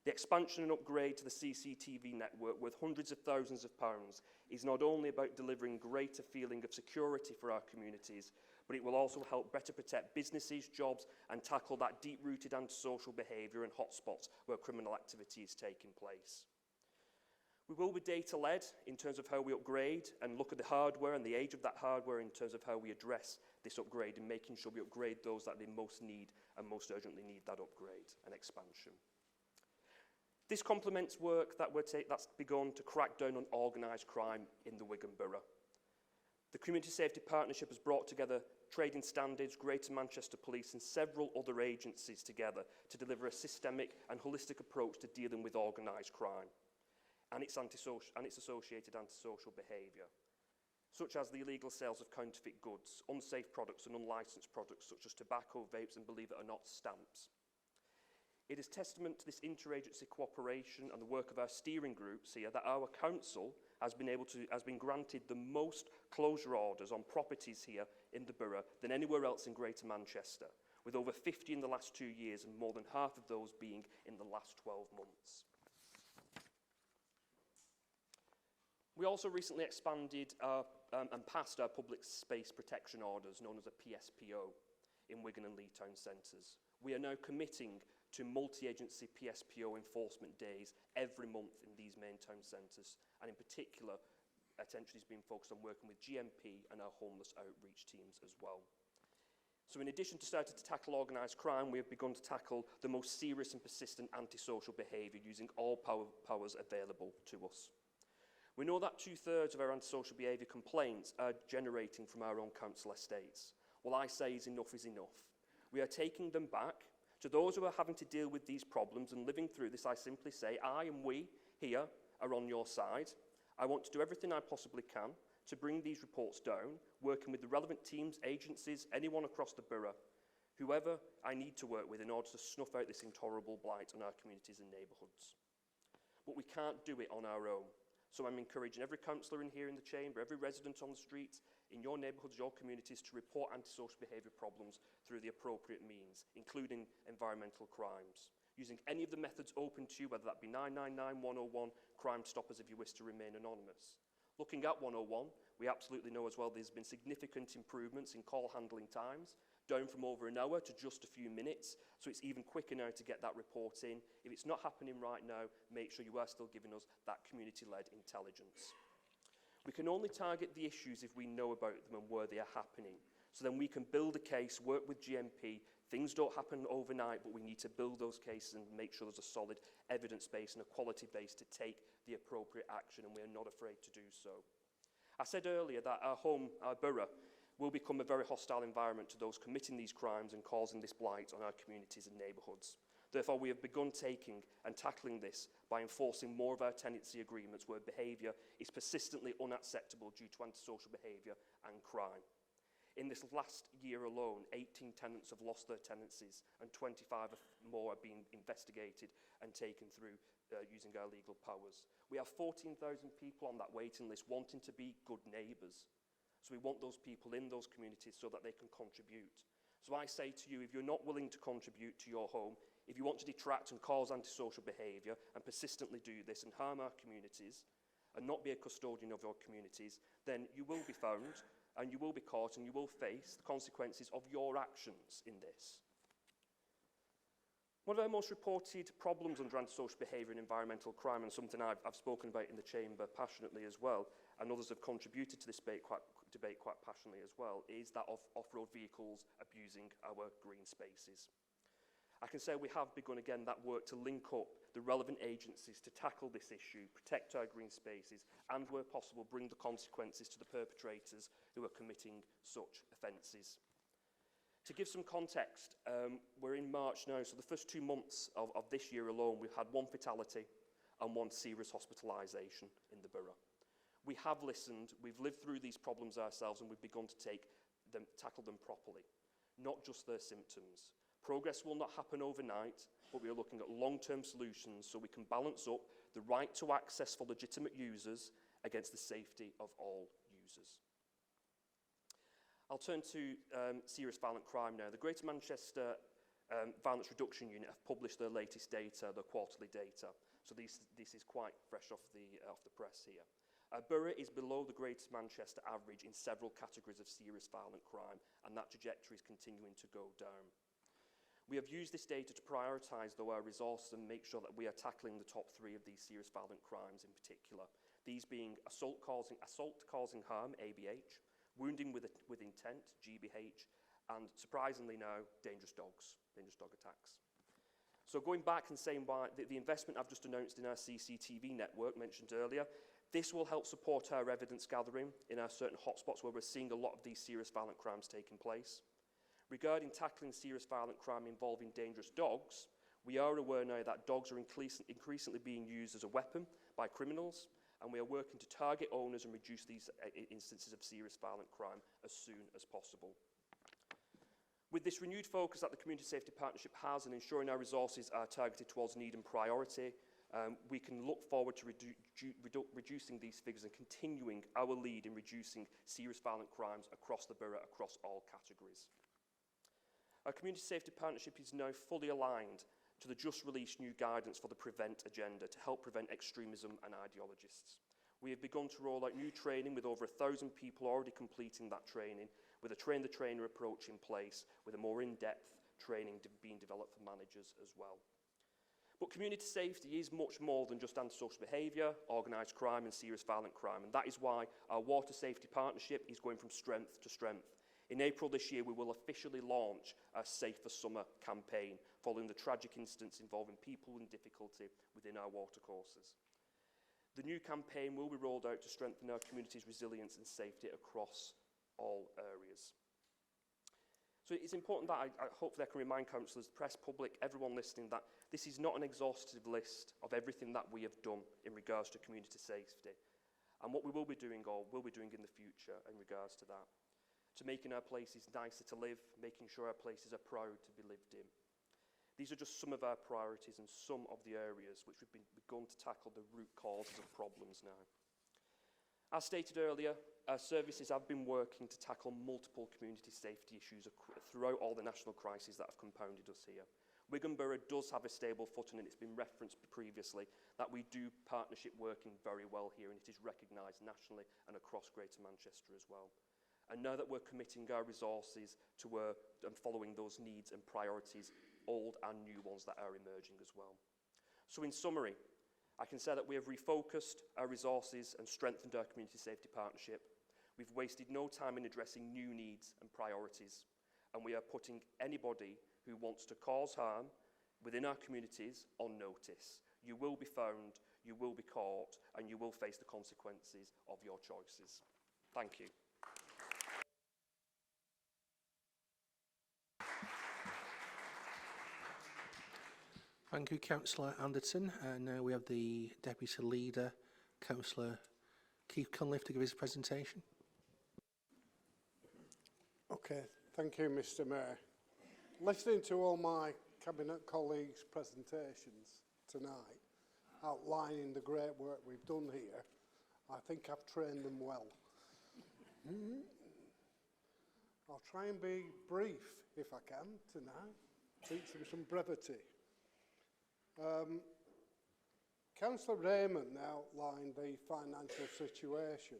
The expansion and upgrade to the CCTV network worth hundreds of thousands of pounds is not only about delivering greater feeling of security for our communities, but it will also help better protect businesses, jobs and tackle that deep-rooted antisocial behaviour and hotspots where criminal activity is taking place. We will be data-led in terms of how we upgrade and look at the hardware and the age of that hardware in terms of how we address this upgrade and making sure we upgrade those that they most need and most urgently need that upgrade and expansion. This complements work that that's begun to crack down on organised crime in the Wigan Borough. The Community Safety Partnership has brought together Trading Standards, Greater Manchester Police and several other agencies together to deliver a systemic and holistic approach to dealing with organised crime and its associated antisocial behaviour, such as the illegal sales of counterfeit goods, unsafe products and unlicensed products such as tobacco, vapes and, believe it or not, stamps. It is testament to this interagency cooperation and the work of our steering groups here that our council has been granted the most closure orders on properties here in the borough than anywhere else in Greater Manchester, with over 50 in the last 2 years and more than half of those being in the last 12 months. We also recently expanded and passed our public space protection orders, known as a PSPO, in Wigan and Leigh town centres. We are now committing to multi-agency PSPO enforcement days every month in these main town centres, and in particular, attention is being focused on working with GMP and our homeless outreach teams as well. So in addition to starting to tackle organised crime, we have begun to tackle the most serious and persistent antisocial behaviour using all powers available to us. We know that 2/3 of our antisocial behaviour complaints are generating from our own council estates. Well, I say is enough is enough. We are taking them back. To those who are having to deal with these problems and living through this, I simply say, I and we here are on your side. I want to do everything I possibly can to bring these reports down, working with the relevant teams, agencies, anyone across the borough, whoever I need to work with in order to snuff out this intolerable blight on our communities and neighbourhoods. But we can't do it on our own. So I'm encouraging every councillor in here in the chamber, every resident on the streets, in your neighbourhoods, your communities, to report antisocial behaviour problems through the appropriate means, including environmental crimes, using any of the methods open to you, whether that be 999, 101, Crime Stoppers if you wish to remain anonymous. Looking at 101, we absolutely know as well there's been significant improvements in call handling times, down from over an hour to just a few minutes, so it's even quicker now to get that report in. If it's not happening right now, make sure you are still giving us that community-led intelligence. We can only target the issues if we know about them and where they are happening. So then we can build a case, work with GMP. Things don't happen overnight, but we need to build those cases and make sure there's a solid evidence base and a quality base to take the appropriate action, and we are not afraid to do so. I said earlier that our borough, will become a very hostile environment to those committing these crimes and causing this blight on our communities and neighbourhoods. Therefore, we have begun taking and tackling this by enforcing more of our tenancy agreements where behaviour is persistently unacceptable due to antisocial behaviour and crime. In this last year alone, 18 tenants have lost their tenancies and 25 more are being investigated and taken through using our legal powers. We have 14,000 people on that waiting list wanting to be good neighbours. So we want those people in those communities so that they can contribute. So I say to you, if you're not willing to contribute to your home, if you want to detract and cause antisocial behaviour and persistently do this and harm our communities, and not be a custodian of your communities, then you will be found and you will be caught and you will face the consequences of your actions in this. One of our most reported problems under antisocial behaviour and environmental crime, and something I've spoken about in the Chamber passionately as well, and others have contributed to this debate quite passionately as well, is that of off-road vehicles abusing our green spaces. I can say we have begun again that work to link up the relevant agencies to tackle this issue, protect our green spaces, and where possible bring the consequences to the perpetrators who are committing such offences. To give some context, we're in March now, so the first 2 months of this year alone, we've had 1 fatality and 1 serious hospitalisation in the borough. We have listened, we've lived through these problems ourselves, and we've begun to tackle them properly, not just their symptoms. Progress will not happen overnight, but we are looking at long-term solutions so we can balance up the right to access for legitimate users against the safety of all users. I'll turn to serious violent crime now. The Greater Manchester Violence Reduction Unit have published their latest data, their quarterly data. So this is quite fresh off the press here. Borough is below the Greater Manchester average in several categories of serious violent crime, and that trajectory is continuing to go down. We have used this data to prioritise our resources and make sure that we are tackling the top 3 of these serious violent crimes in particular. These being assault causing harm, ABH, wounding with intent, GBH, and surprisingly now, dangerous dog attacks. So going back and saying why the investment I've just announced in our CCTV network mentioned earlier, this will help support our evidence gathering in our certain hotspots where we're seeing a lot of these serious violent crimes taking place. Regarding tackling serious violent crime involving dangerous dogs, we are aware now that dogs are increasingly being used as a weapon by criminals, and we are working to target owners and reduce these instances of serious violent crime as soon as possible. With this renewed focus that the Community Safety Partnership has and ensuring our resources are targeted towards need and priority, we can look forward to reducing these figures and continuing our lead in reducing serious violent crimes across the borough, across all categories. Our Community Safety Partnership is now fully aligned to the just released new guidance for the Prevent agenda to help prevent extremism and ideologists. We have begun to roll out new training with over 1,000 people already completing that training, with a train-the-trainer approach in place, with a more in-depth training being developed for managers as well. But community safety is much more than just antisocial behaviour, organised crime and serious violent crime, and that is why our Water Safety Partnership is going from strength to strength. In April this year, we will officially launch our Safer Summer campaign, following the tragic incidents involving people in difficulty within our watercourses. The new campaign will be rolled out to strengthen our community's resilience and safety across all areas. So it's important that hopefully I can remind councillors, the press, public, everyone listening, that this is not an exhaustive list of everything that we have done in regards to community safety, and what we will be doing or will be doing in the future in regards to that. To making our places nicer to live, making sure our places are proud to be lived in. These are just some of our priorities and some of the areas which we've begun to tackle the root causes of problems now. As stated earlier, our services have been working to tackle multiple community safety issues throughout all the national crises that have compounded us here. Wigan Borough does have a stable footing, and it's been referenced previously that we do partnership working very well here, and it is recognised nationally and across Greater Manchester as well. And now that we're committing our resources to and following those needs and priorities, old and new ones that are emerging as well. So in summary, I can say that we have refocused our resources and strengthened our community safety partnership. We've wasted no time in addressing new needs and priorities, and we are putting anybody who wants to cause harm within our communities on notice. You will be found, you will be caught, and you will face the consequences of your choices. Thank you. Thank you, Councillor Anderton. Now we have the Deputy Leader, Councillor Keith Cunliffe, to give his presentation. Okay, thank you, Mr. Mayor. Listening to all my Cabinet colleagues' presentations tonight, outlining the great work we've done here, I think I've trained them well. I'll try and be brief, if I can, tonight. Teach them some brevity. Councillor Raymond outlined the financial situation.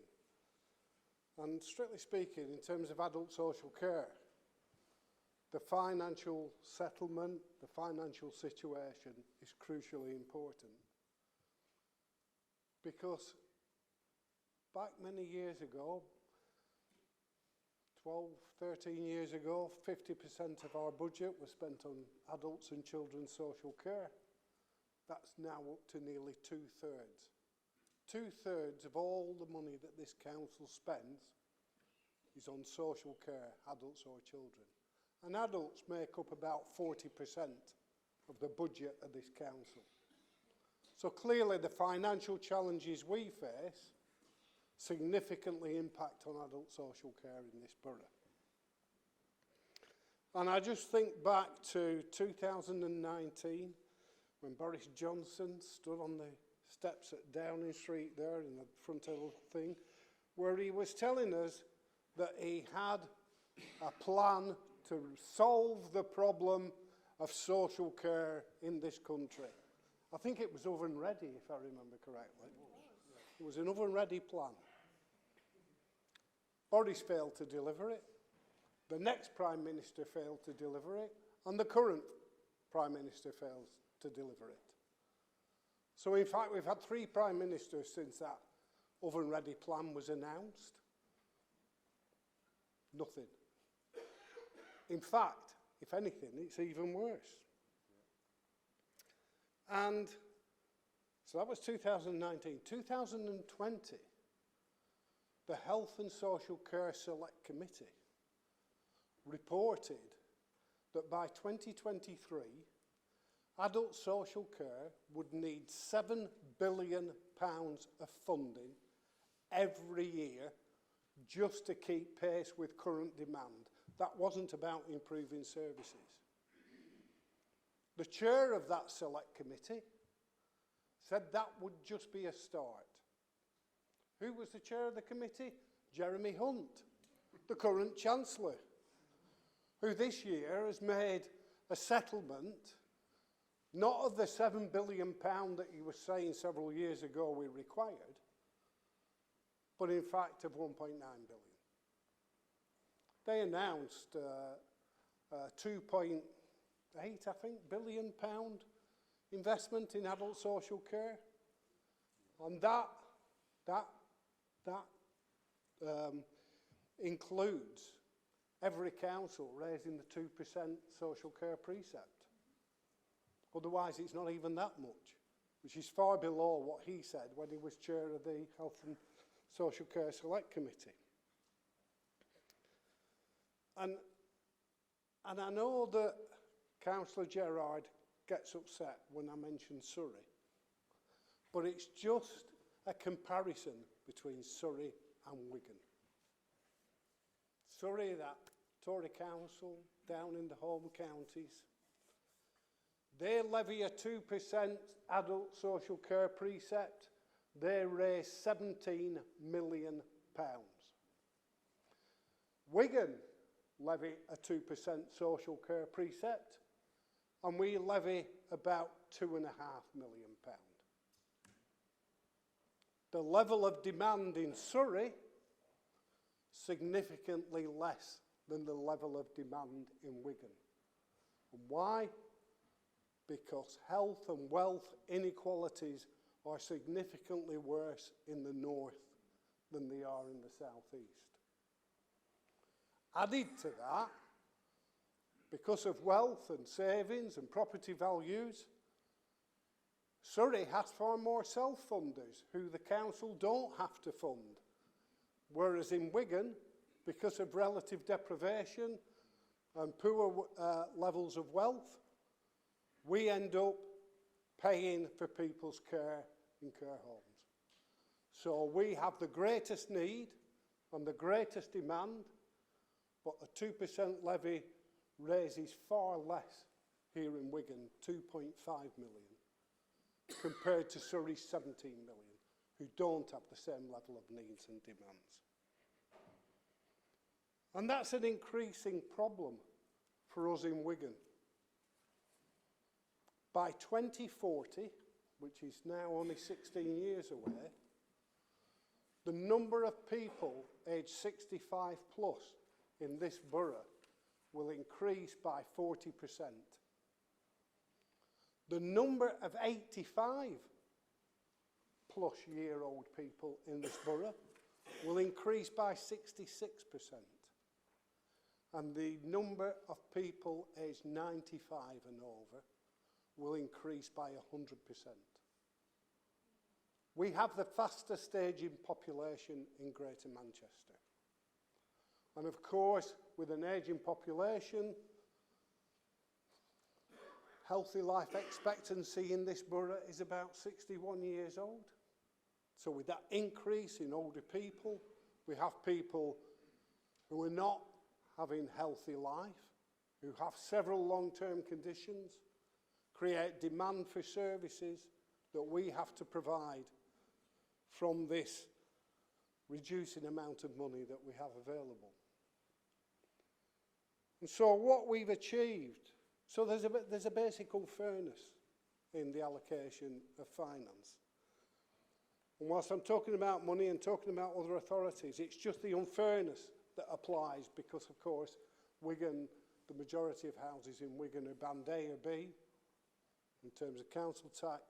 And strictly speaking, in terms of adult social care, the financial settlement, the financial situation is crucially important. Because back many years ago, 12, 13 years ago, 50% of our budget was spent on adults and children's social care. That's now up to nearly 2/3. 2/3 of all the money that this council spends is on social care, adults or children. And adults make up about 40% of the budget of this council. So clearly the financial challenges we face significantly impact on adult social care in this borough. And I just think back to 2019, when Boris Johnson stood on the steps at Downing Street there in the front of the thing, where he was telling us that he had a plan to solve the problem of social care in this country. I think it was oven ready, if I remember correctly. It was an oven ready plan. Boris failed to deliver it. The next Prime Minister failed to deliver it. And the current Prime Minister fails to deliver it. So in fact, we've had 3 Prime Ministers since that oven ready plan was announced. Nothing. In fact, if anything, it's even worse. And so that was 2019. 2020, the Health and Social Care Select Committee reported that by 2023, adult social care would need £7 billion of funding every year just to keep pace with current demand. That wasn't about improving services. The chair of that select committee said that would just be a start. Who was the chair of the committee? Jeremy Hunt, the current Chancellor, who this year has made a settlement, not of the £7 billion that he was saying several years ago we required, but in fact of 1.9 billion. They announced 2.8, I think, billion pound investment in adult social care. And that includes every council raising the 2% social care precept. Otherwise, it's not even that much, which is far below what he said when he was chair of the Health and Social Care Select Committee. And I know that Councillor Gerard gets upset when I mention Surrey, but it's just a comparison between Surrey and Wigan. Surrey, that Tory council down in the home counties, they levy a 2% adult social care precept. They raise £17 million. Wigan levy a 2% social care precept, and we levy about £2.5 million. The level of demand in Surrey, significantly less than the level of demand in Wigan. And why? Because health and wealth inequalities are significantly worse in the north than they are in the southeast. Added to that, because of wealth and savings and property values, Surrey has far more self-funders who the council don't have to fund. Whereas in Wigan, because of relative deprivation and poor levels of wealth, we end up paying for people's care in care homes. So we have the greatest need and the greatest demand, but a 2% levy raises far less here in Wigan, 2.5 million, compared to Surrey's 17 million, who don't have the same level of needs and demands. And that's an increasing problem for us in Wigan. By 2040, which is now only 16 years away, the number of people aged 65 plus in this borough will increase by 40%. The number of 85 plus year old people in this borough will increase by 66%. And the number of people aged 95 and over will increase by 100%. We have the fastest ageing population in Greater Manchester. And of course, with an ageing population, healthy life expectancy in this borough is about 61 years old. So with that increase in older people, we have people who are not having healthy life, who have several long-term conditions, create demand for services that we have to provide from this reducing amount of money that we have available. And so what we've achieved, so there's a basic unfairness in the allocation of finance. And whilst I'm talking about money and talking about other authorities, it's just the unfairness that applies because, of course, Wigan, the majority of houses in Wigan are Band A or B in terms of council tax,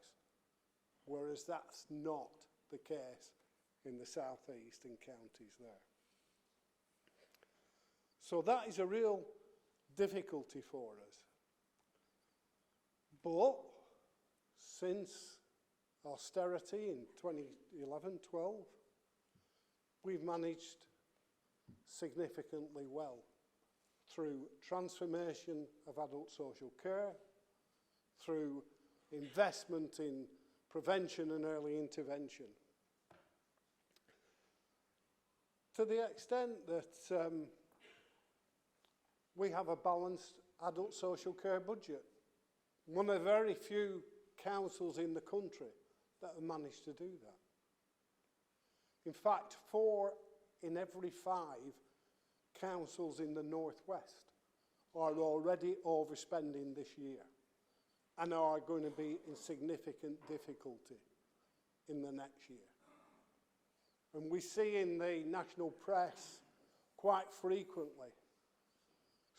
whereas that's not the case in the South East and counties there. So that is a real difficulty for us. But since austerity in 2011-12, we've managed significantly well through transformation of adult social care, through investment in prevention and early intervention. To the extent that we have a balanced adult social care budget. One of the very few councils in the country that have managed to do that. In fact, 4 in every 5 councils in the northwest are already overspending this year and are going to be in significant difficulty in the next year. And we see in the national press quite frequently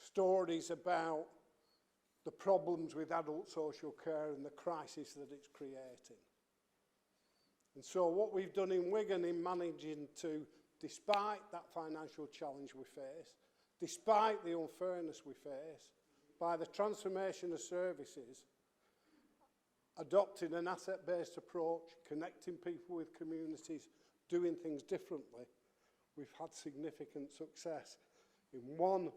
stories about the problems with adult social care and the crisis that it's creating. And so what we've done in Wigan in managing to, despite that financial challenge we face, despite the unfairness we face, by the transformation of services, adopting an asset-based approach, connecting people with communities, doing things differently, we've had significant success in 1,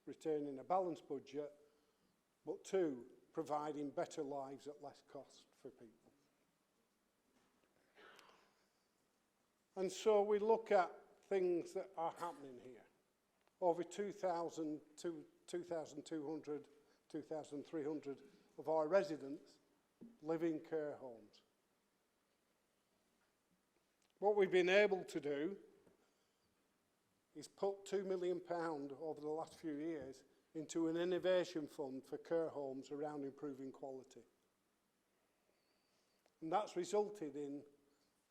retaining a balanced budget, but 2, providing better lives at less cost for people. And so we look at things that are happening here. Over 2,200, 2,300 of our residents live in care homes. What we've been able to do is put £2 million over the last few years into an innovation fund for care homes around improving quality. And that's resulted in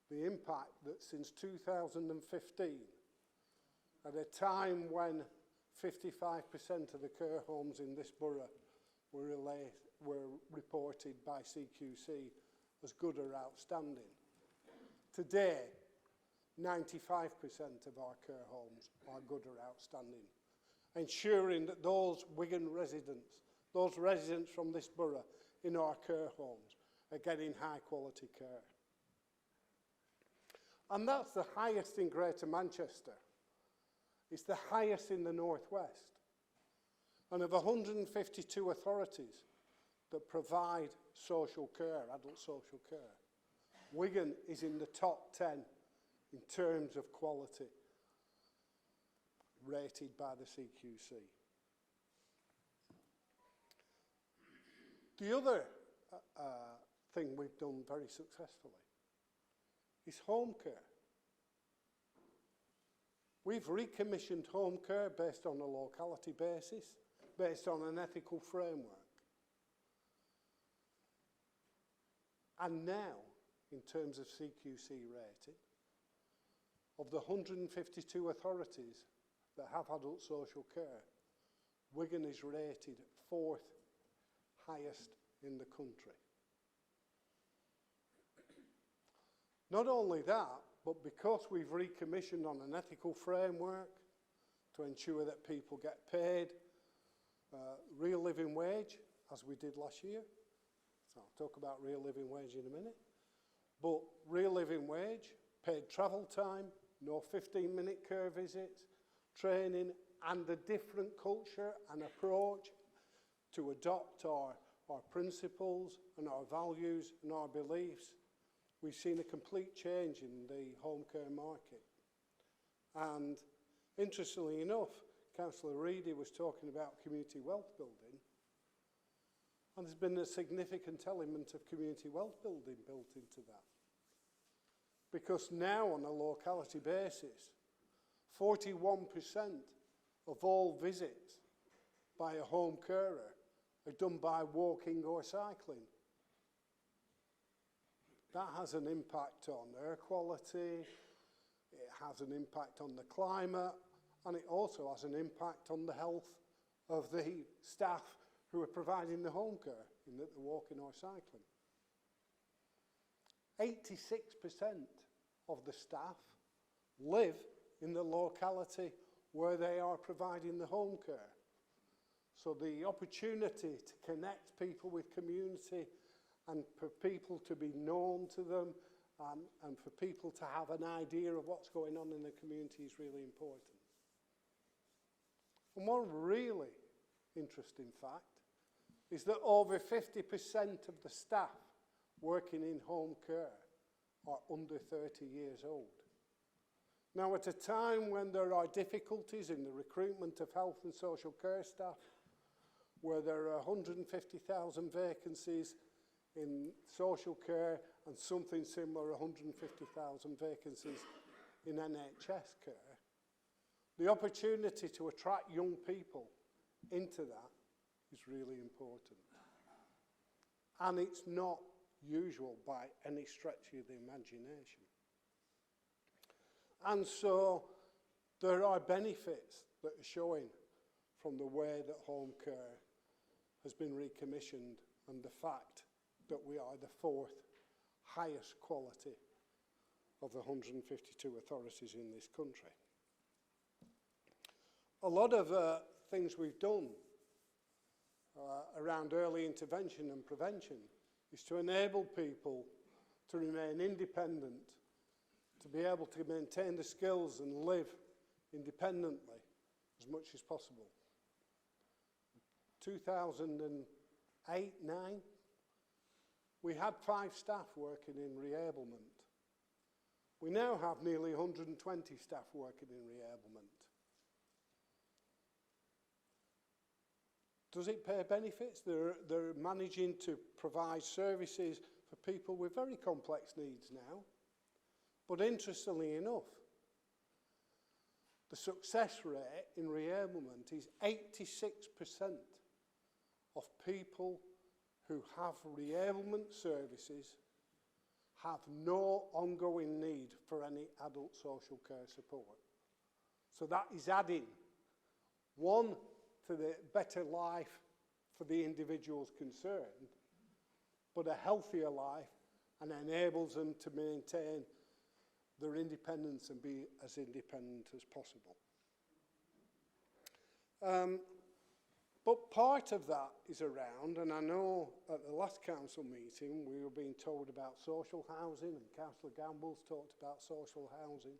the impact that since 2015, at a time when 55% of the care homes in this borough were reported by CQC as good or outstanding, today 95% of our care homes are good or outstanding, ensuring that those Wigan residents, those residents from this borough in our care homes are getting high quality care. And that's the highest in Greater Manchester. It's the highest in the northwest. And of 152 authorities that provide social care, adult social care, Wigan is in the top 10 in terms of quality rated by the CQC. The other thing we've done very successfully is home care. We've recommissioned home care based on a locality basis, based on an ethical framework. And now, in terms of CQC rating, of the 152 authorities that have adult social care, Wigan is rated 4th highest in the country. Not only that, but because we've recommissioned on an ethical framework to ensure that people get paid real living wage, as we did last year. So I'll talk about real living wage in a minute. But real living wage, paid travel time, no 15-minute care visits, training, and a different culture and approach to adopt our principles and our values and our beliefs. We've seen a complete change in the home care market. And interestingly enough, Councillor Reedy was talking about community wealth building, and there's been a significant element of community wealth building built into that. Because now, on a locality basis, 41% of all visits by a home carer are done by walking or cycling. That has an impact on air quality, it has an impact on the climate, and it also has an impact on the health of the staff who are providing the home care, in that they're walking or cycling. 86% of the staff live in the locality where they are providing the home care. So the opportunity to connect people with community and for people to be known to them and for people to have an idea of what's going on in the community is really important. And one really interesting fact is that over 50% of the staff working in home care are under 30 years old. Now, at a time when there are difficulties in the recruitment of health and social care staff, where there are 150,000 vacancies in social care and something similar, 150,000 vacancies in NHS care, the opportunity to attract young people into that is really important. And it's not usual by any stretch of the imagination. And so there are benefits that are showing from the way that home care has been recommissioned and the fact that we are the 4th highest quality of the 152 authorities in this country. A lot of things we've done around early intervention and prevention is to enable people to remain independent, to be able to maintain the skills and live independently as much as possible. 2008-9, we had 5 staff working in reablement. We now have nearly 120 staff working in reablement. Does it pay benefits? They're managing to provide services for people with very complex needs now. But interestingly enough, the success rate in reablement is 86% of people who have reablement services have no ongoing need for any adult social care support. So that is adding, one, to the better life for the individuals concerned, but a healthier life, and enables them to maintain their independence and be as independent as possible. But part of that is around, and I know at the last council meeting we were being told about social housing, and Councillor Gamble's talked about social housing.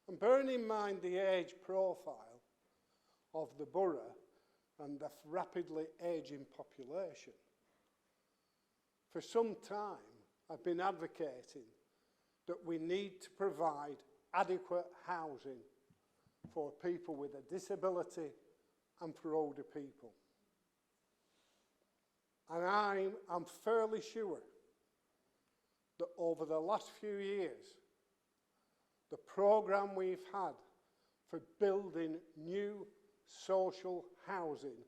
And bearing in mind the age profile of the borough and the rapidly ageing population, for some time I've been advocating that we need to provide adequate housing for people with a disability and for older people. And I'm fairly sure that over the last few years, the programme we've had for building new social housing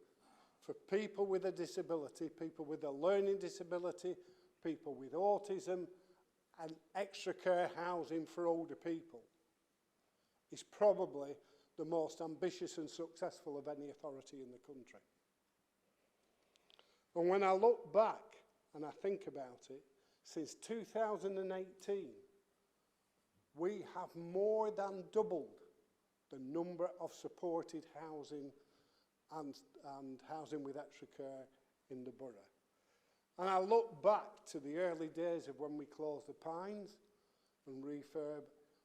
for people with a disability, people with a learning disability, people with autism and extra care housing for older people is probably the most ambitious and successful of any authority in the country. And when I look back and I think about it, since 2018, we have more than doubled the number of supported housing and housing with extra care in the borough. And I look back to the early days of when we closed the Pines and refurb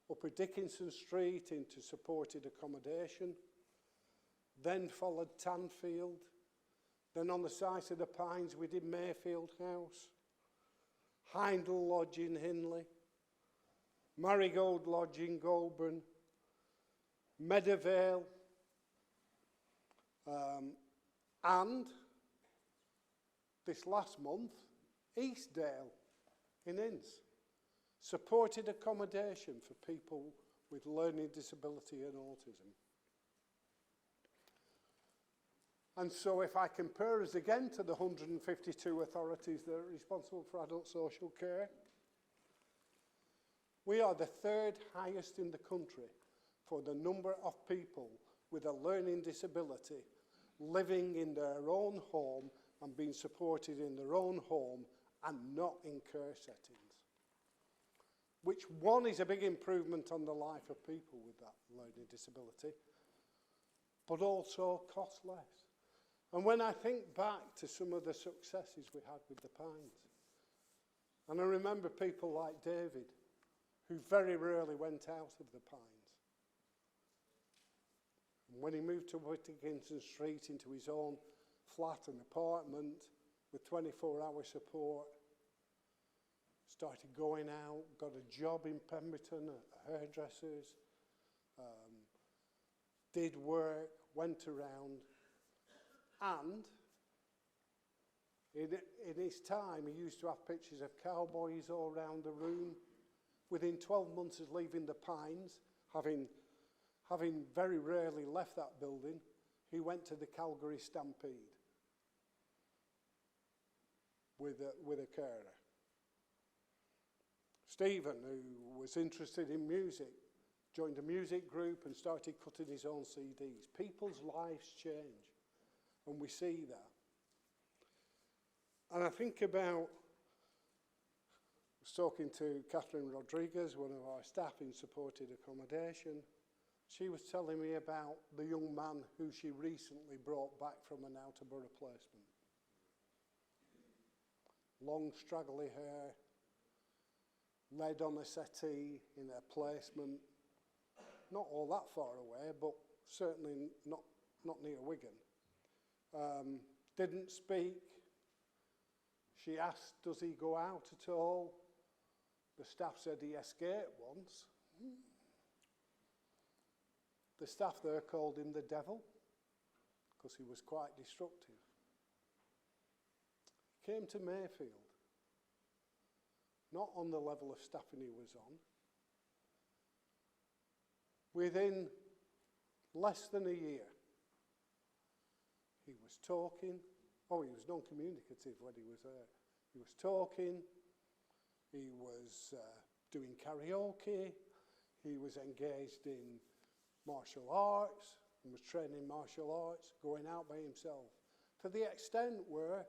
Upper Dickinson Street into supported accommodation, then followed Tanfield, then on the site of the Pines we did Mayfield House, Hindle Lodge in Hindley, Marigold Lodge in Goulburn, Meadowvale, and this last month, Eastdale in Inns. Supported accommodation for people with learning disability and autism. And so if I compare us again to the 152 authorities that are responsible for adult social care, we are the third highest in the country for the number of people with a learning disability living in their own home and being supported in their own home and not in care settings. Which one is a big improvement on the life of people with that learning disability, but also costs less. And when I think back to some of the successes we had with the Pines, and I remember people like David, who very rarely went out of the Pines. And when he moved to Dickinson Street into his own flat and apartment with 24-hour support, started going out, got a job in Pemberton at hairdressers, did work, went around, and in his time he used to have pictures of cowboys all around the room. Within 12 months of leaving the Pines, having very rarely left that building, he went to the Calgary Stampede with a carer. Stephen, who was interested in music, joined a music group and started cutting his own CDs. People's lives change, and we see that. And I think about, I was talking to Catherine Rodriguez, one of our staff in supported accommodation. She was telling me about the young man who she recently brought back from an out-of-borough placement. Long, straggly hair, led on a settee in a placement, not all that far away, but certainly not near Wigan. Didn't speak. She asked, does he go out at all? The staff said he escaped once. The staff there called him the devil because he was quite destructive. Came to Mayfield, not on the level of staffing he was on. Within less than a year, he was talking. Oh, he was non-communicative when he was there. He was talking. He was doing karaoke. He was engaged in martial arts and was training martial arts, going out by himself. To the extent where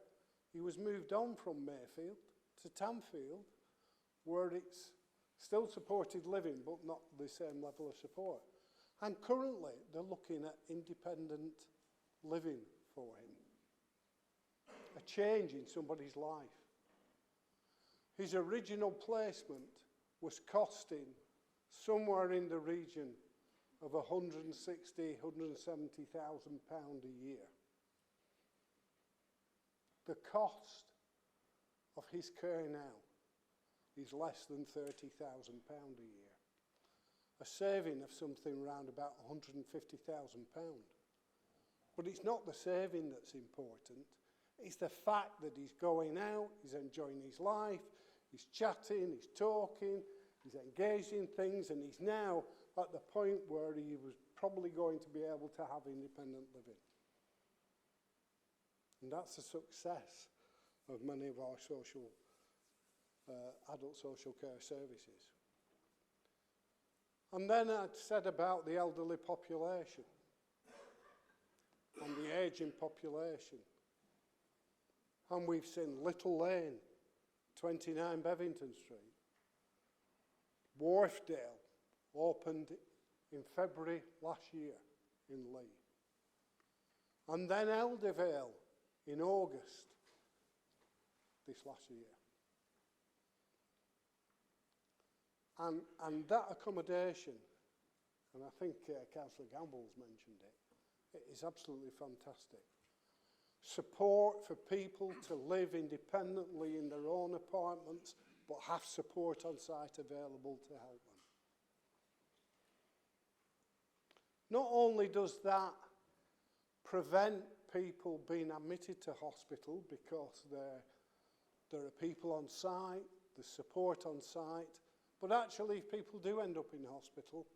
he was moved on from Mayfield to Tanfield, where it's still supported living, but not the same level of support. And currently, they're looking at independent living for him. A change in somebody's life. His original placement was costing somewhere in the region of £160,000, £170,000 a year. The cost of his care now is less than £30,000 a year. A saving of something around about £150,000. But it's not the saving that's important. It's the fact that he's going out, he's enjoying his life, he's chatting, he's talking, he's engaged in things, and he's now at the point where he was probably going to be able to have independent living. And that's a success of many of our social adult social care services. And then I'd said about the elderly population and the ageing population. And we've seen Little Lane, 29 Bevington Street. Wharfdale opened in February last year in Leigh. And then Eldervale in August this last year. And that accommodation, and I think Councillor Gamble's mentioned it, it is absolutely fantastic. Support for people to live independently in their own apartments, but have support on site available to help them. Not only does that prevent people being admitted to hospital because there are people on site, there's support on site, but actually if people do end up in hospital,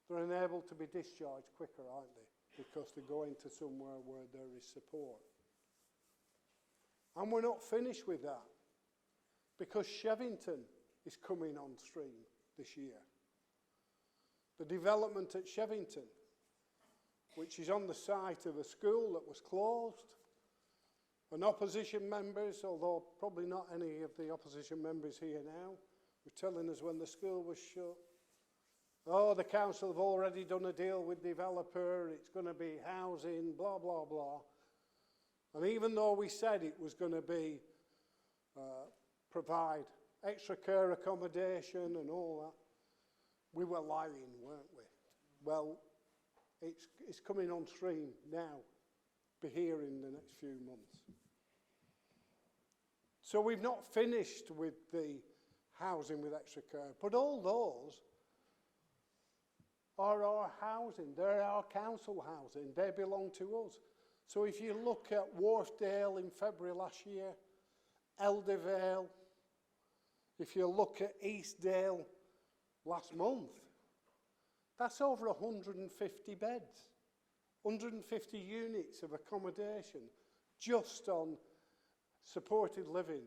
they're enabled to be discharged quicker, aren't they? Because they go into somewhere where there is support. And we're not finished with that, because Shevington is coming on stream this year. The development at Shevington, which is on the site of a school that was closed, and opposition members, although probably not any of the opposition members here now, were telling us when the school was shut, oh, the council have already done a deal with the developer, it's going to be housing, blah, blah, blah. And even though we said it was going to be provide extra care accommodation and all that, we were lying, weren't we? Well, it's coming on stream now, be here in the next few months. So we've not finished with the housing with extra care, but all those are our housing, they're our council housing, they belong to us. So if you look at Wharfdale in February last year, Eldervale, if you look at Eastdale last month, that's over 150 beds, 150 units of accommodation just on supported living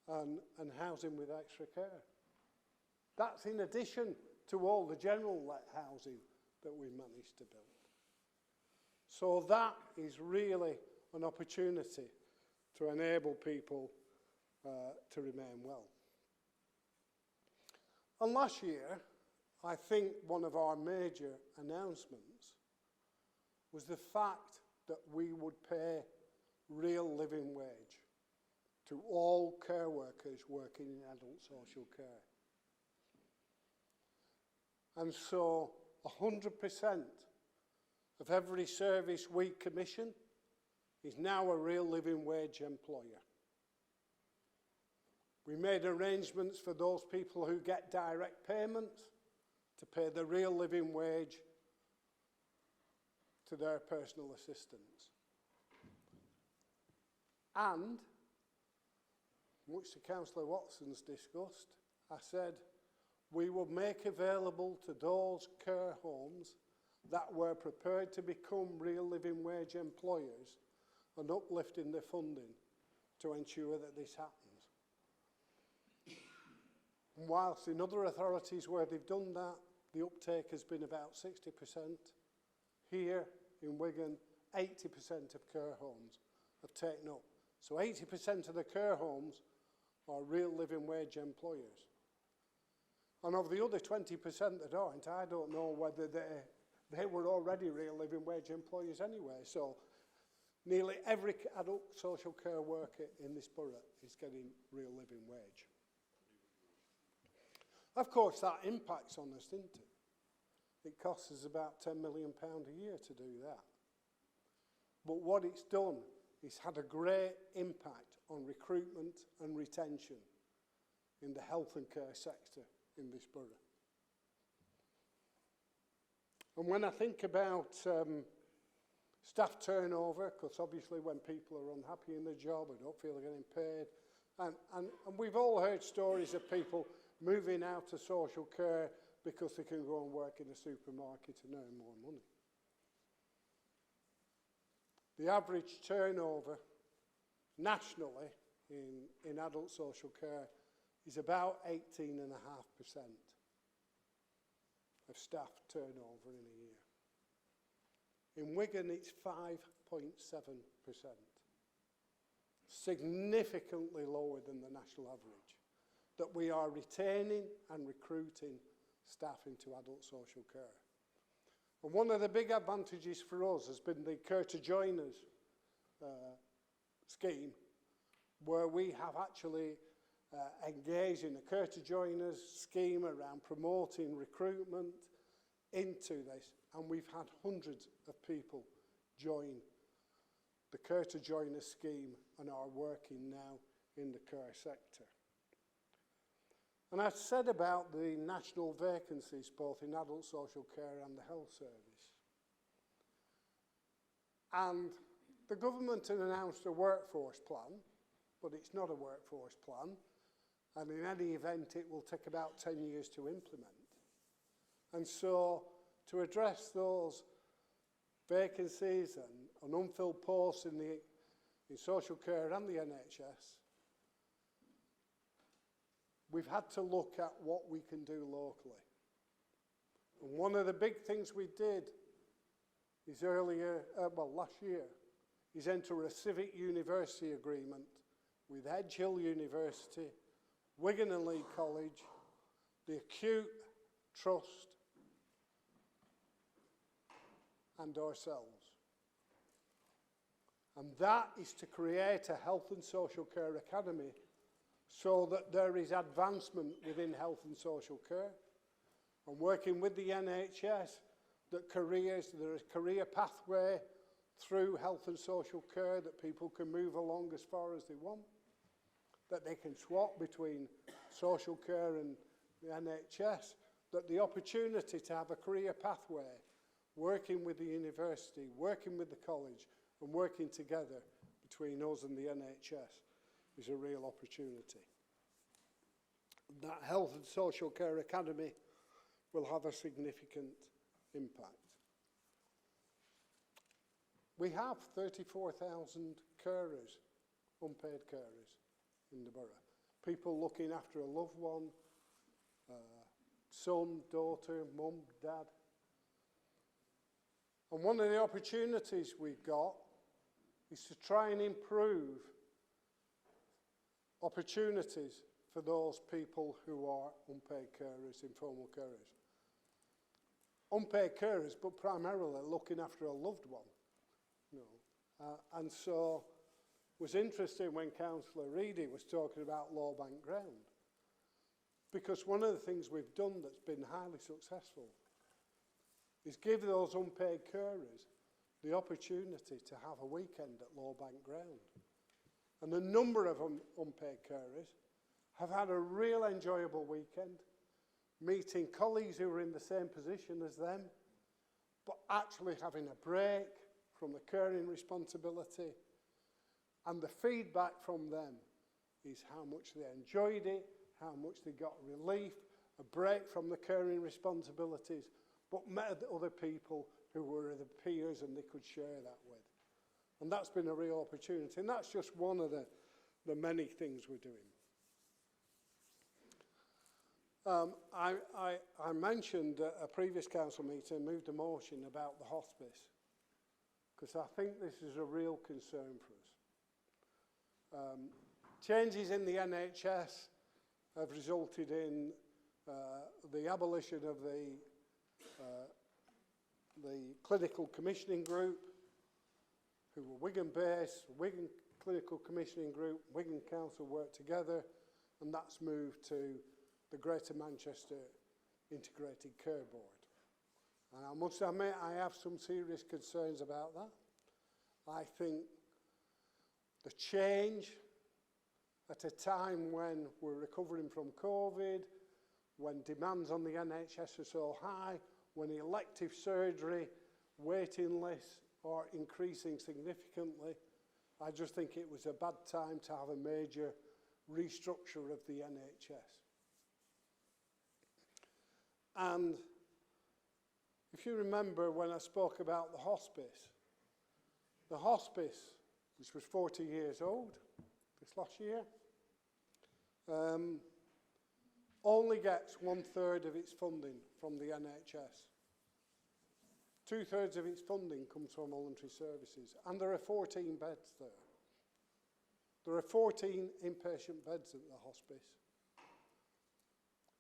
and housing with extra care. That's in addition to all the general let housing that we managed to build. So that is really an opportunity to enable people to remain well. And last year, I think one of our major announcements was the fact that we would pay real living wage to all care workers working in adult social care. And so 100% of every service we commission is now a real living wage employer. We made arrangements for those people who get direct payments to pay the real living wage to their personal assistants. And, much to Councillor Watson's discussed, I said we will make available to those care homes that were prepared to become real living wage employers an uplift in their funding to ensure that this happens. And whilst in other authorities where they've done that, the uptake has been about 60%. Here in Wigan, 80% of care homes have taken up. So 80% of the care homes are real living wage employers. And of the other 20% that aren't, I don't know whether they were already real living wage employers anyway. So nearly every adult social care worker in this borough is getting real living wage. Of course, that impacts on us, didn't it? It costs us about £10 million a year to do that. But what it's done is had a great impact on recruitment and retention in the health and care sector in this borough. And when I think about staff turnover, because obviously when people are unhappy in their job or don't feel they're getting paid, and we've all heard stories of people moving out to social care because they can go and work in a supermarket and earn more money. The average turnover nationally in adult social care is about 18.5% of staff turnover in a year. In Wigan, it's 5.7%, significantly lower than the national average, that we are retaining and recruiting staff into adult social care. And one of the big advantages for us has been the Care to Join Us scheme, where we have actually engaged in a Care to Join Us scheme around promoting recruitment into this, and we've had hundreds of people join the Care to Join Us scheme and are working now in the care sector. And I've said about the national vacancies both in adult social care and the health service. And the government has announced a workforce plan, but it's not a workforce plan, and in any event it will take about 10 years to implement. And so to address those vacancies and unfilled posts in social care and the NHS, we've had to look at what we can do locally. And one of the big things we did is last year, is enter a civic university agreement with Edge Hill University, Wigan and Leigh College, the Acute Trust, and ourselves. And that is to create a health and social care academy so that there is advancement within health and social care. And working with the NHS, that there is a career pathway through health and social care that people can move along as far as they want, that they can swap between social care and the NHS, that the opportunity to have a career pathway, working with the university, working with the college, and working together between us and the NHS is a real opportunity. That Health and Social Care Academy will have a significant impact. We have 34,000 carers, unpaid carers in the borough. People looking after a loved one, son, daughter, mum, dad. And one of the opportunities we've got is to try and improve opportunities for those people who are unpaid carers, informal carers. Unpaid carers, but primarily looking after a loved one. And so it was interesting when Councillor Reedy was talking about Law Bank Ground, because one of the things we've done that's been highly successful is give those unpaid carers the opportunity to have a weekend at Law Bank Ground. And a number of unpaid carers have had a real enjoyable weekend, meeting colleagues who are in the same position as them, but actually having a break from the caring responsibility. And the feedback from them is how much they enjoyed it, how much they got relief, a break from the caring responsibilities, but met other people who were their peers and they could share that with. And that's been a real opportunity. And that's just one of the many things we're doing. I mentioned at a previous council meeting, moved a motion about the hospice, because I think this is a real concern for us. Changes in the NHS have resulted in the abolition of the clinical commissioning group, who were Wigan-based. Wigan Clinical Commissioning Group, Wigan Council worked together, and that's moved to the Greater Manchester Integrated Care Board. And I must admit, I have some serious concerns about that. I think the change at a time when we're recovering from COVID, when demands on the NHS are so high, when elective surgery waiting lists are increasing significantly, I just think it was a bad time to have a major restructure of the NHS. And if you remember when I spoke about the hospice, which was 40 years old this last year, only gets 1/3 of its funding from the NHS. 2/3 of its funding comes from voluntary services, and there are 14 beds there. There are 14 inpatient beds at the hospice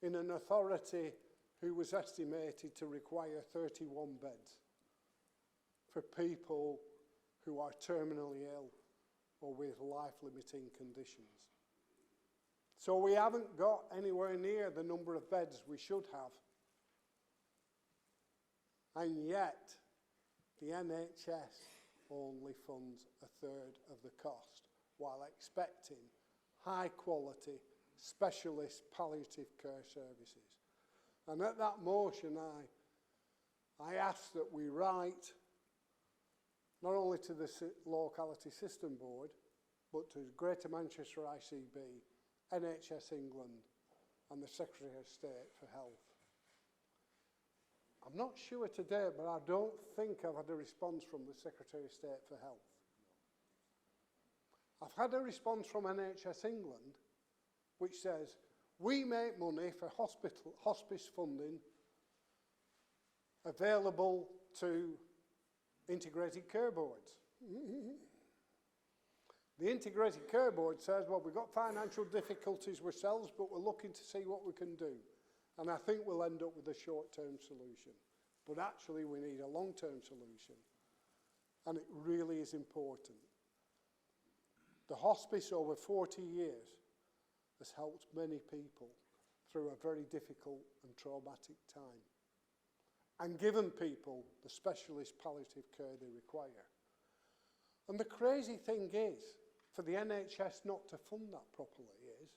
in an authority who was estimated to require 31 beds for people who are terminally ill or with life-limiting conditions. So we haven't got anywhere near the number of beds we should have. And yet, the NHS only funds 1/3 of the cost, while expecting high-quality, specialist palliative care services. And at that motion, I ask that we write not only to the Locality System Board, but to Greater Manchester ICB, NHS England, and the Secretary of State for Health. I'm not sure today, but I don't think I've had a response from the Secretary of State for Health. I've had a response from NHS England, which says, we make money for hospice funding available to integrated care boards. The integrated care board says, well, we've got financial difficulties ourselves, but we're looking to see what we can do. And I think we'll end up with a short-term solution. But actually, we need a long-term solution. And it really is important. The hospice over 40 years has helped many people through a very difficult and traumatic time, and given people the specialist palliative care they require. And the crazy thing is, for the NHS not to fund that properly is,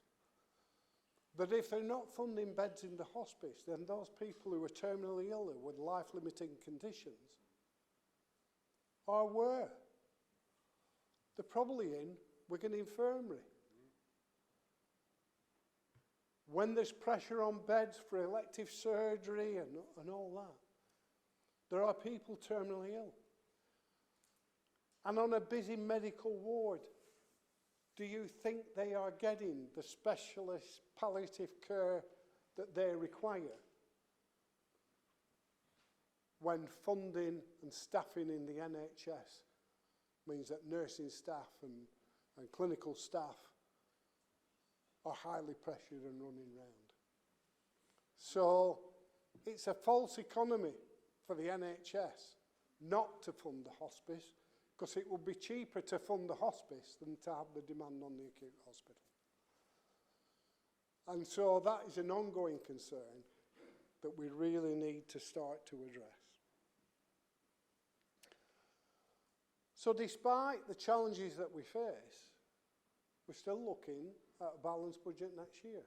that if they're not funding beds in the hospice, then those people who are terminally ill with life-limiting conditions are where? They're probably in Wigan Infirmary. When there's pressure on beds for elective surgery and all that, there are people terminally ill. And on a busy medical ward, do you think they are getting the specialist palliative care that they require? When funding and staffing in the NHS means that nursing staff and clinical staff are highly pressured and running round. So it's a false economy for the NHS not to fund the hospice, because it will be cheaper to fund the hospice than to have the demand on the acute hospital. And so that is an ongoing concern that we really need to start to address. So despite the challenges that we face, we're still looking at a balanced budget next year.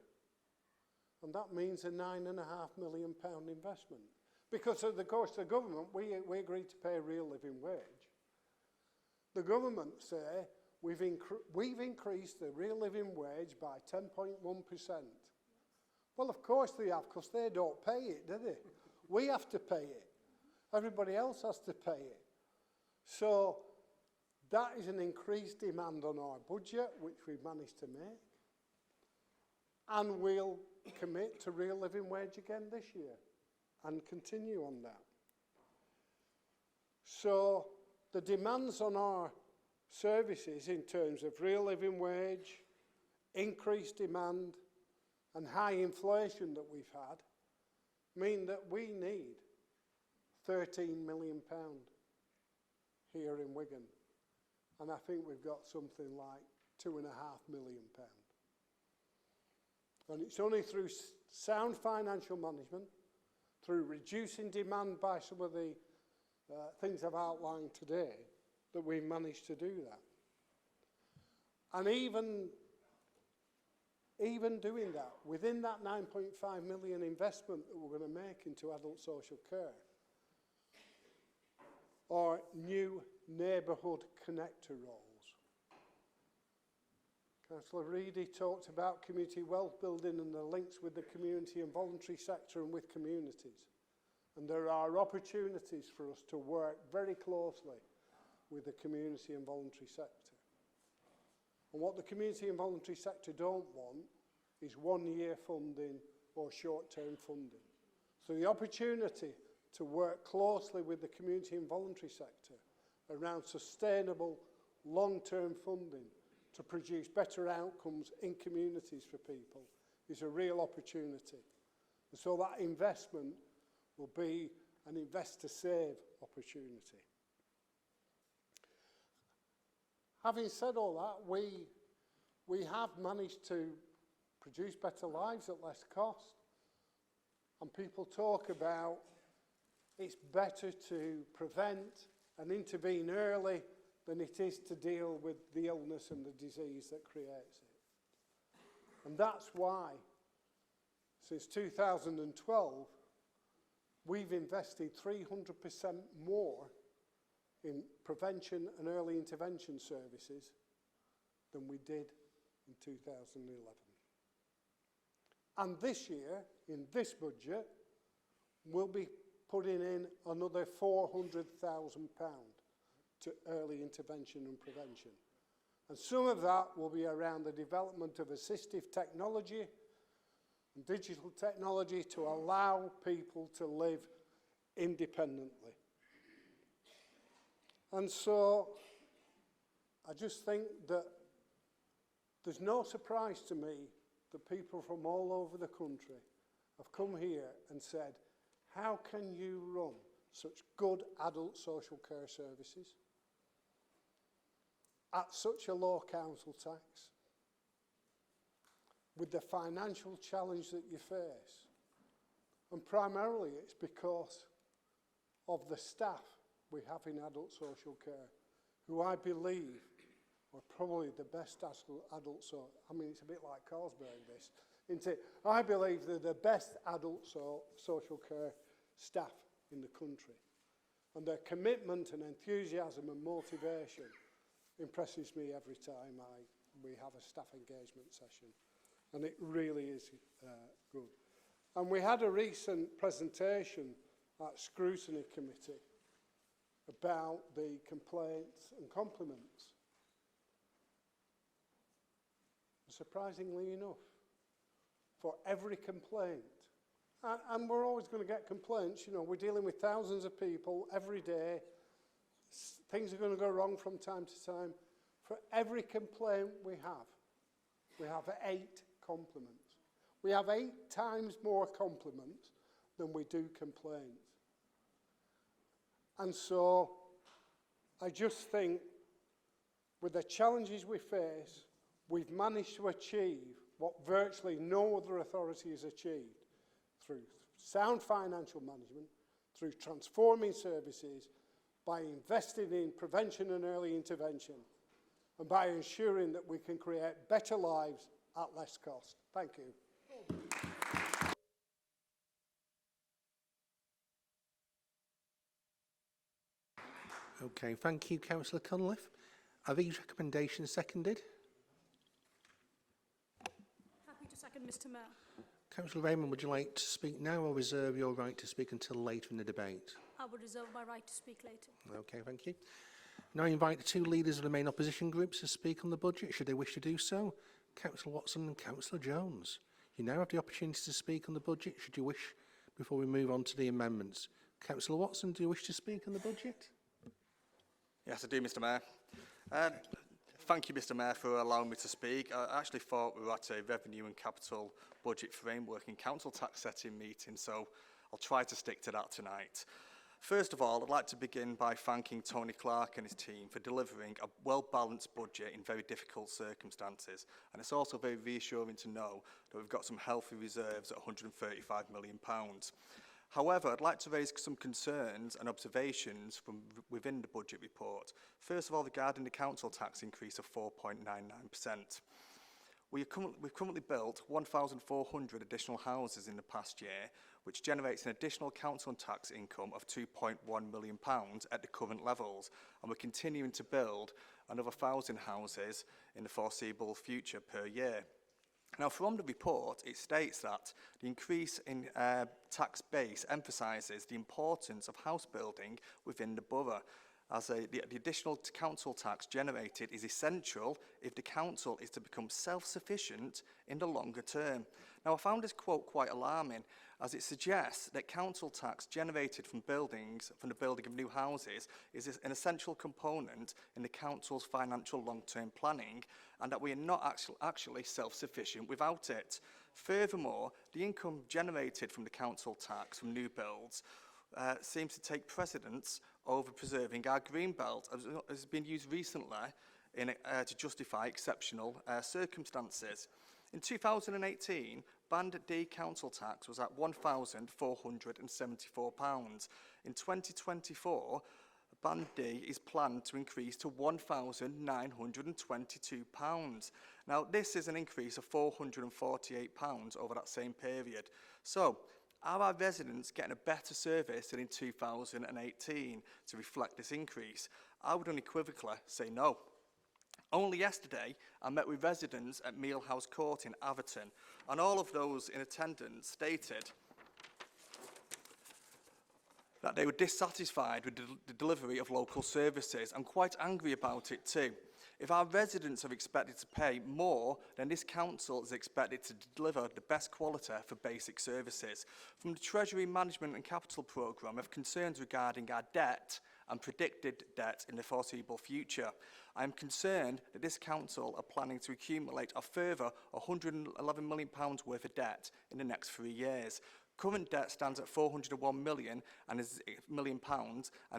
And that means a £9.5 million investment. Because of the course the government, we agreed to pay a real living wage. The government say we've increased the real living wage by 10.1%. Well, of course they have, because they don't pay it, do they? We have to pay it. Everybody else has to pay it. So that is an increased demand on our budget, which we've managed to make. And we'll commit to real living wage again this year and continue on that. So the demands on our services in terms of real living wage, increased demand, and high inflation that we've had mean that we need £13 million here in Wigan. And I think we've got something like £2.5 million. And it's only through sound financial management, through reducing demand by some of the things I've outlined today, that we've managed to do that. And even doing that, within that £9.5 million investment that we're going to make into adult social care, are new neighbourhood connector roles. Councillor Reedy talked about community wealth building and the links with the community and voluntary sector and with communities. And there are opportunities for us to work very closely with the community and voluntary sector. And what the community and voluntary sector don't want is 1 year funding or short-term funding. So the opportunity to work closely with the community and voluntary sector around sustainable long-term funding to produce better outcomes in communities for people is a real opportunity. And so that investment will be an invest to save opportunity. Having said all that, we have managed to produce better lives at less cost. And people talk about it's better to prevent and intervene early than it is to deal with the illness and the disease that creates it. And that's why, since 2012, we've invested 300% more in prevention and early intervention services than we did in 2011. And this year, in this budget, we'll be putting in another £400,000 to early intervention and prevention. And some of that will be around the development of assistive technology and digital technology to allow people to live independently. And so I just think that there's no surprise to me that people from all over the country have come here and said, how can you run such good adult social care services at such a low council tax with the financial challenge that you face? And primarily it's because of the staff we have in adult social care, who I believe are probably the best adult social. I mean, it's a bit like Carlsberg, this, isn't it? I believe they're the best adult social care staff in the country. And their commitment and enthusiasm and motivation impresses me every time we have a staff engagement session. And it really is good. And we had a recent presentation at Scrutiny Committee about the complaints and compliments. And surprisingly enough, for every complaint, and we're always going to get complaints, you know, we're dealing with thousands of people every day, things are going to go wrong from time to time. For every complaint we have 8 compliments. We have 8 times more compliments than we do complaints. And so I just think with the challenges we face, we've managed to achieve what virtually no other authority has achieved through sound financial management, through transforming services, by investing in prevention and early intervention, and by ensuring that we can create better lives at less cost. Thank you. Okay, thank you, Councillor Cunliffe. Are these recommendations seconded? Happy to second, Mr. Mayor. Councillor Raymond, would you like to speak now or reserve your right to speak until later in the debate? I would reserve my right to speak later. Okay, thank you. Now I invite the 2 leaders of the main opposition groups to speak on the budget, should they wish to do so. Councillor Watson and Councillor Jones. You now have the opportunity to speak on the budget, should you wish, before we move on to the amendments. Councillor Watson, do you wish to speak on the budget? Yes, I do, Mr. Mayor. Thank you, Mr. Mayor, for allowing me to speak. I actually thought we were at a revenue and capital budget framework and council tax setting meeting, so I'll try to stick to that tonight. First of all, I'd like to begin by thanking Tony Clark and his team for delivering a well-balanced budget in very difficult circumstances. And it's also very reassuring to know that we've got some healthy reserves at £135 million. However, I'd like to raise some concerns and observations from within the budget report. First of all, regarding the council tax increase of 4.99%. We've currently built 1,400 additional houses in the past year, which generates an additional council tax income of £2.1 million at the current levels, and we're continuing to build another 1,000 houses in the foreseeable future per year. Now, from the report, it states that the increase in tax base emphasises the importance of house building within the borough. as the additional council tax generated is essential if the council is to become self-sufficient in the longer term. Now, I found this quote quite alarming, as it suggests that council tax generated from the building of new houses, is an essential component in the council's financial long-term planning, and that we are not actually self-sufficient without it. Furthermore, the income generated from the council tax from new builds seems to take precedence over preserving our green belt, as has been used recently to justify exceptional circumstances. In 2018, Band D council tax was at £1,474. In 2024, Band D is planned to increase to £1,922. Now, this is an increase of £448 over that same period. So, are our residents getting a better service than in 2018 to reflect this increase? I would unequivocally say no. Only yesterday, I met with residents at Meal House Court in Atherton, and all of those in attendance stated that they were dissatisfied with the delivery of local services and quite angry about it too. If our residents are expected to pay more, then this council is expected to deliver the best quality for basic services. From the Treasury Management and Capital Programme, I have concerns regarding our debt and predicted debt in the foreseeable future. I am concerned that this council are planning to accumulate a further £111 million worth of debt in the next 3 years. Current debt stands at £401 million and is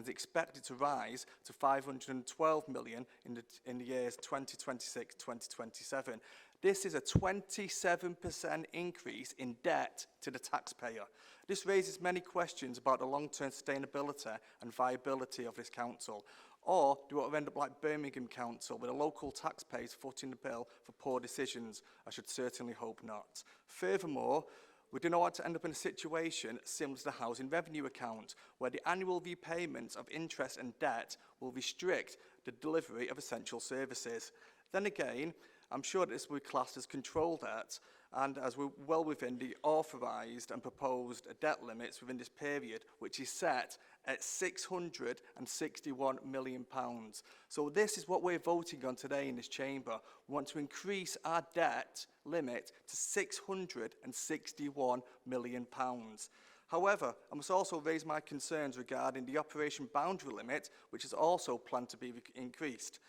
expected to rise to £512 million in the years 2026-2027. This is a 27% increase in debt to the taxpayer. This raises many questions about the long-term sustainability and viability of this council. Or do it end up like Birmingham Council, with a local taxpayers footing the bill for poor decisions? I should certainly hope not. Furthermore, we do not want to end up in a situation similar to the housing revenue account, where the annual repayments of interest and debt will restrict the delivery of essential services. Then again, I'm sure that this will be classed as control debt, and as we're well within the authorised and proposed debt limits within this period, which is set at £661 million. So this is what we're voting on today in this chamber. We want to increase our debt limit to £661 million. However, I must also raise my concerns regarding the operation boundary limit, which is also planned to be increased.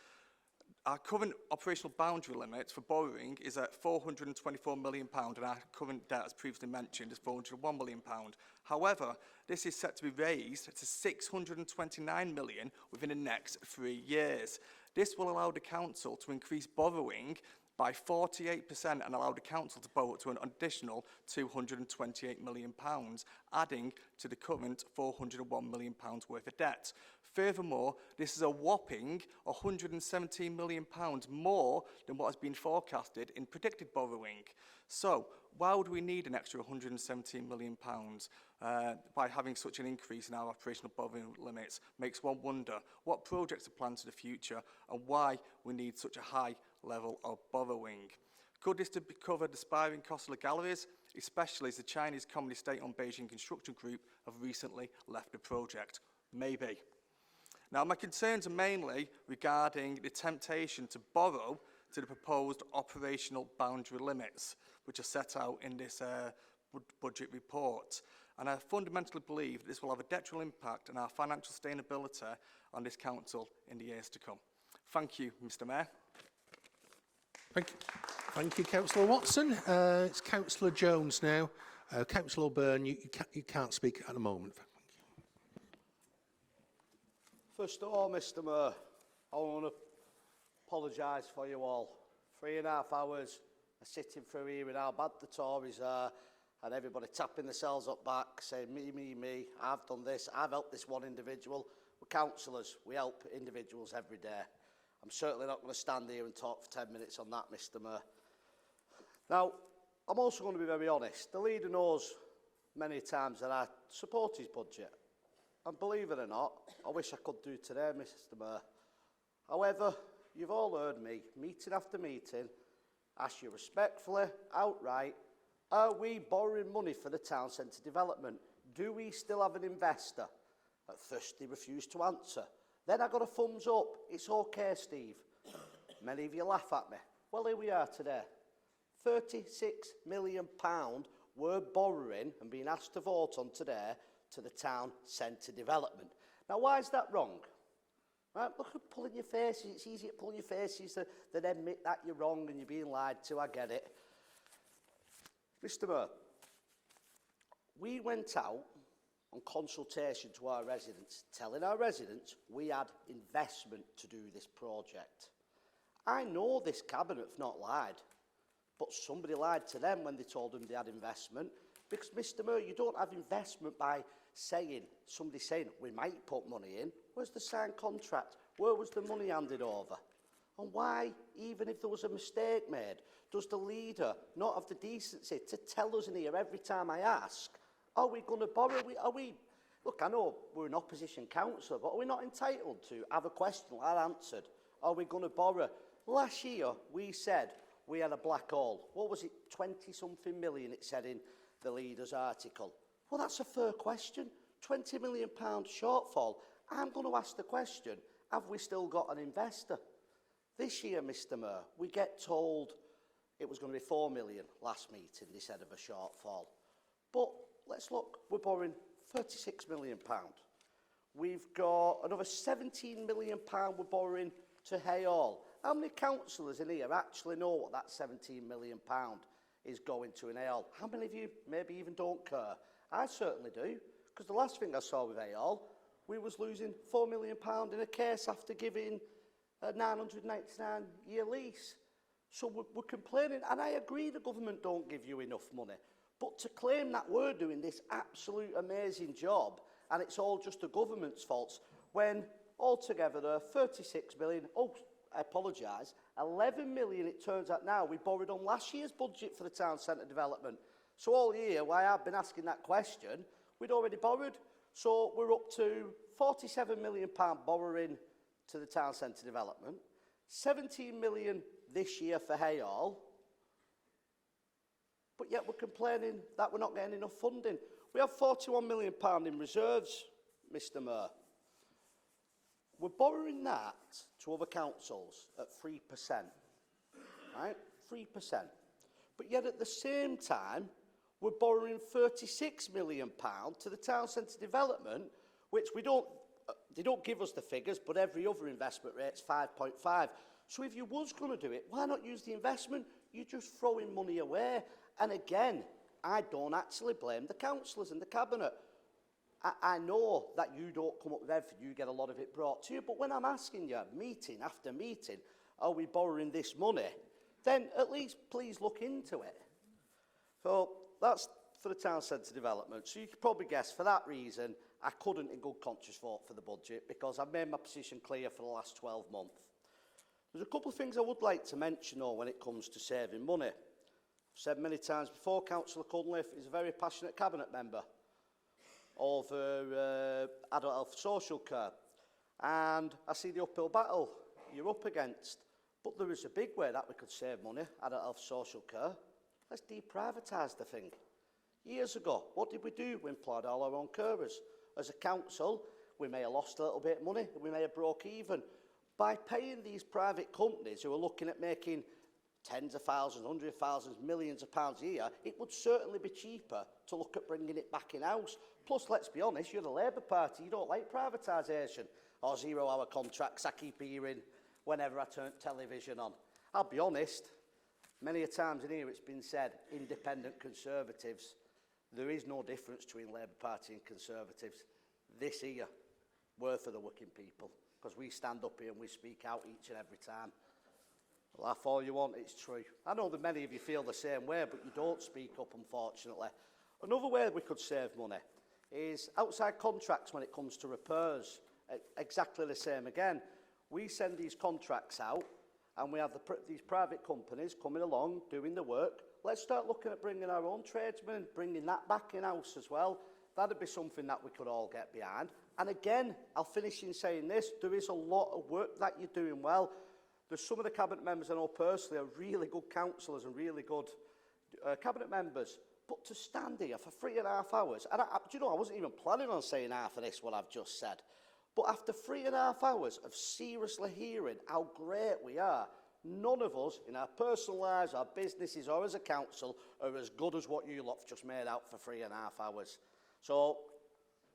Our current operational boundary limit for borrowing is at £424 million, and our current debt, as previously mentioned, is £401 million. However, this is set to be raised to £629 million within the next 3 years. This will allow the council to increase borrowing by 48% and allow the council to borrow to an additional £228 million, adding to the current £401 million worth of debt. Furthermore, this is a whopping £117 million more than what has been forecasted in predicted borrowing. So, why would we need an extra £117 million by having such an increase in our operational borrowing limits? Makes one wonder what projects are planned for the future and why we need such a high level of borrowing. Could this cover the aspiring cost of the galleries, especially as the Chinese Communist state-owned Beijing Construction Group have recently left the project? Maybe. Now, my concerns are mainly regarding the temptation to borrow to the proposed operational boundary limits, which are set out in this budget report. And I fundamentally believe this will have a detrimental impact on our financial sustainability on this council in the years to come. Thank you, Mr. Mayor. Thank you, Councillor Watson. It's Councillor Jones now. Councillor Byrne, you can't speak at the moment. First of all, Mr. Mayor, I want to apologise for you all. 3.5 hours of sitting through hearing how bad the Tories are, and everybody tapping themselves up back, saying, me, I've done this, I've helped this one individual. We're councillors, we help individuals every day. I'm certainly not going to stand here and talk for 10 minutes on that, Mr. Mayor. Now, I'm also going to be very honest. The leader knows many times that I support his budget. And believe it or not, I wish I could do today, Mr. Mayor. However, you've all heard me, meeting after meeting, ask you respectfully, outright, are we borrowing money for the town centre development? Do we still have an investor? At first, they refused to answer. Then I got a thumbs up. It's okay, Steve. Many of you laugh at me. Well, here we are today. £36 million we're borrowing and being asked to vote on today to the town centre development. Now, why is that wrong? Right, look at pulling your faces. It's easy to pull your faces than admit that you're wrong and you're being lied to. I get it. Mr. Mayor, we went out on consultation to our residents, telling our residents we had investment to do this project. I know this cabinet have not lied, but somebody lied to them when they told them they had investment, because, Mr. Mayor, you don't have investment by somebody saying, we might put money in. Where's the signed contract? Where was the money handed over? And why, even if there was a mistake made, does the leader not have the decency to tell us in here every time I ask, are we going to borrow? Look, I know we're an opposition councillor, but are we not entitled to have a question like answered? Are we going to borrow? Last year, we said we had a black hole. What was it, 20-something million, it said in the leader's article? Well, that's a fair question. £20 million shortfall. I'm going to ask the question, have we still got an investor? This year, Mr. Mayor, we get told it was going to be 4 million last meeting, they said, of a shortfall. But let's look, we're borrowing £36 million. We've got another £17 million we're borrowing to Hay Hall. How many councillors in here actually know what that £17 million is going to in Hay Hall? How many of you maybe even don't care? I certainly do, because the last thing I saw with Hay Hall, we was losing £4 million in a case after giving a 999-year lease. So we're complaining, and I agree the government don't give you enough money. But to claim that we're doing this absolute amazing job and it's all just the government's faults, when altogether there are 36 million, oh, I apologise, 11 million it turns out now we borrowed on last year's budget for the town centre development. So all year, while I've been asking that question, we'd already borrowed. So we're up to £47 million borrowing to the town centre development, 17 million this year for Hay Hall, but yet we're complaining that we're not getting enough funding. We have £41 million in reserves, Mr. Mayor. We're borrowing that to other councils at 3%, right? 3%. But yet at the same time, we're borrowing £36 million to the town centre development, which they don't give us the figures, but every other investment rate's 5.5. So if you was going to do it, why not use the investment? You're just throwing money away. And again, I don't actually blame the councillors and the cabinet. I know that you don't come up with everything, you get a lot of it brought to you, but when I'm asking you, meeting after meeting, are we borrowing this money, then at least please look into it. So that's for the town centre development. So you could probably guess, for that reason, I couldn't in good conscience vote for the budget, because I've made my position clear for the last 12 months. There's a couple of things I would like to mention, though, when it comes to saving money. I've said many times before, Councillor Cunliffe is a very passionate cabinet member over adult health social care. And I see the uphill battle you're up against. But there is a big way that we could save money, adult health social care. Let's deprivatise the thing. Years ago, what did we do? We employed all our own carers. As a council, we may have lost a little bit of money, we may have broke even. By paying these private companies who are looking at making tens of thousands, hundreds of thousands, millions of pounds a year, it would certainly be cheaper to look at bringing it back in-house. Plus, let's be honest, you're the Labour Party, you don't like privatisation or zero-hour contracts I keep hearing whenever I turn television on. I'll be honest, many a times in here it's been said, independent Conservatives, there is no difference between Labour Party and Conservatives. This here, we're for the working people, because we stand up here and we speak out each and every time. Laugh all you want, it's true. I know that many of you feel the same way, but you don't speak up, unfortunately. Another way we could save money is outside contracts when it comes to repairs. Exactly the same again. We send these contracts out, and we have these private companies coming along, doing the work. Let's start looking at bringing our own tradesmen, bringing that back in-house as well. That'd be something that we could all get behind. And again, I'll finish in saying this, there is a lot of work that you're doing well. There's some of the cabinet members I know personally are really good councillors and really good cabinet members. But to stand here for 3.5 hours, and do you know, I wasn't even planning on saying half of this, what I've just said. But after 3.5 hours of seriously hearing how great we are, none of us in our personal lives, our businesses or as a council are as good as what you lot've just made out for 3.5 hours. So,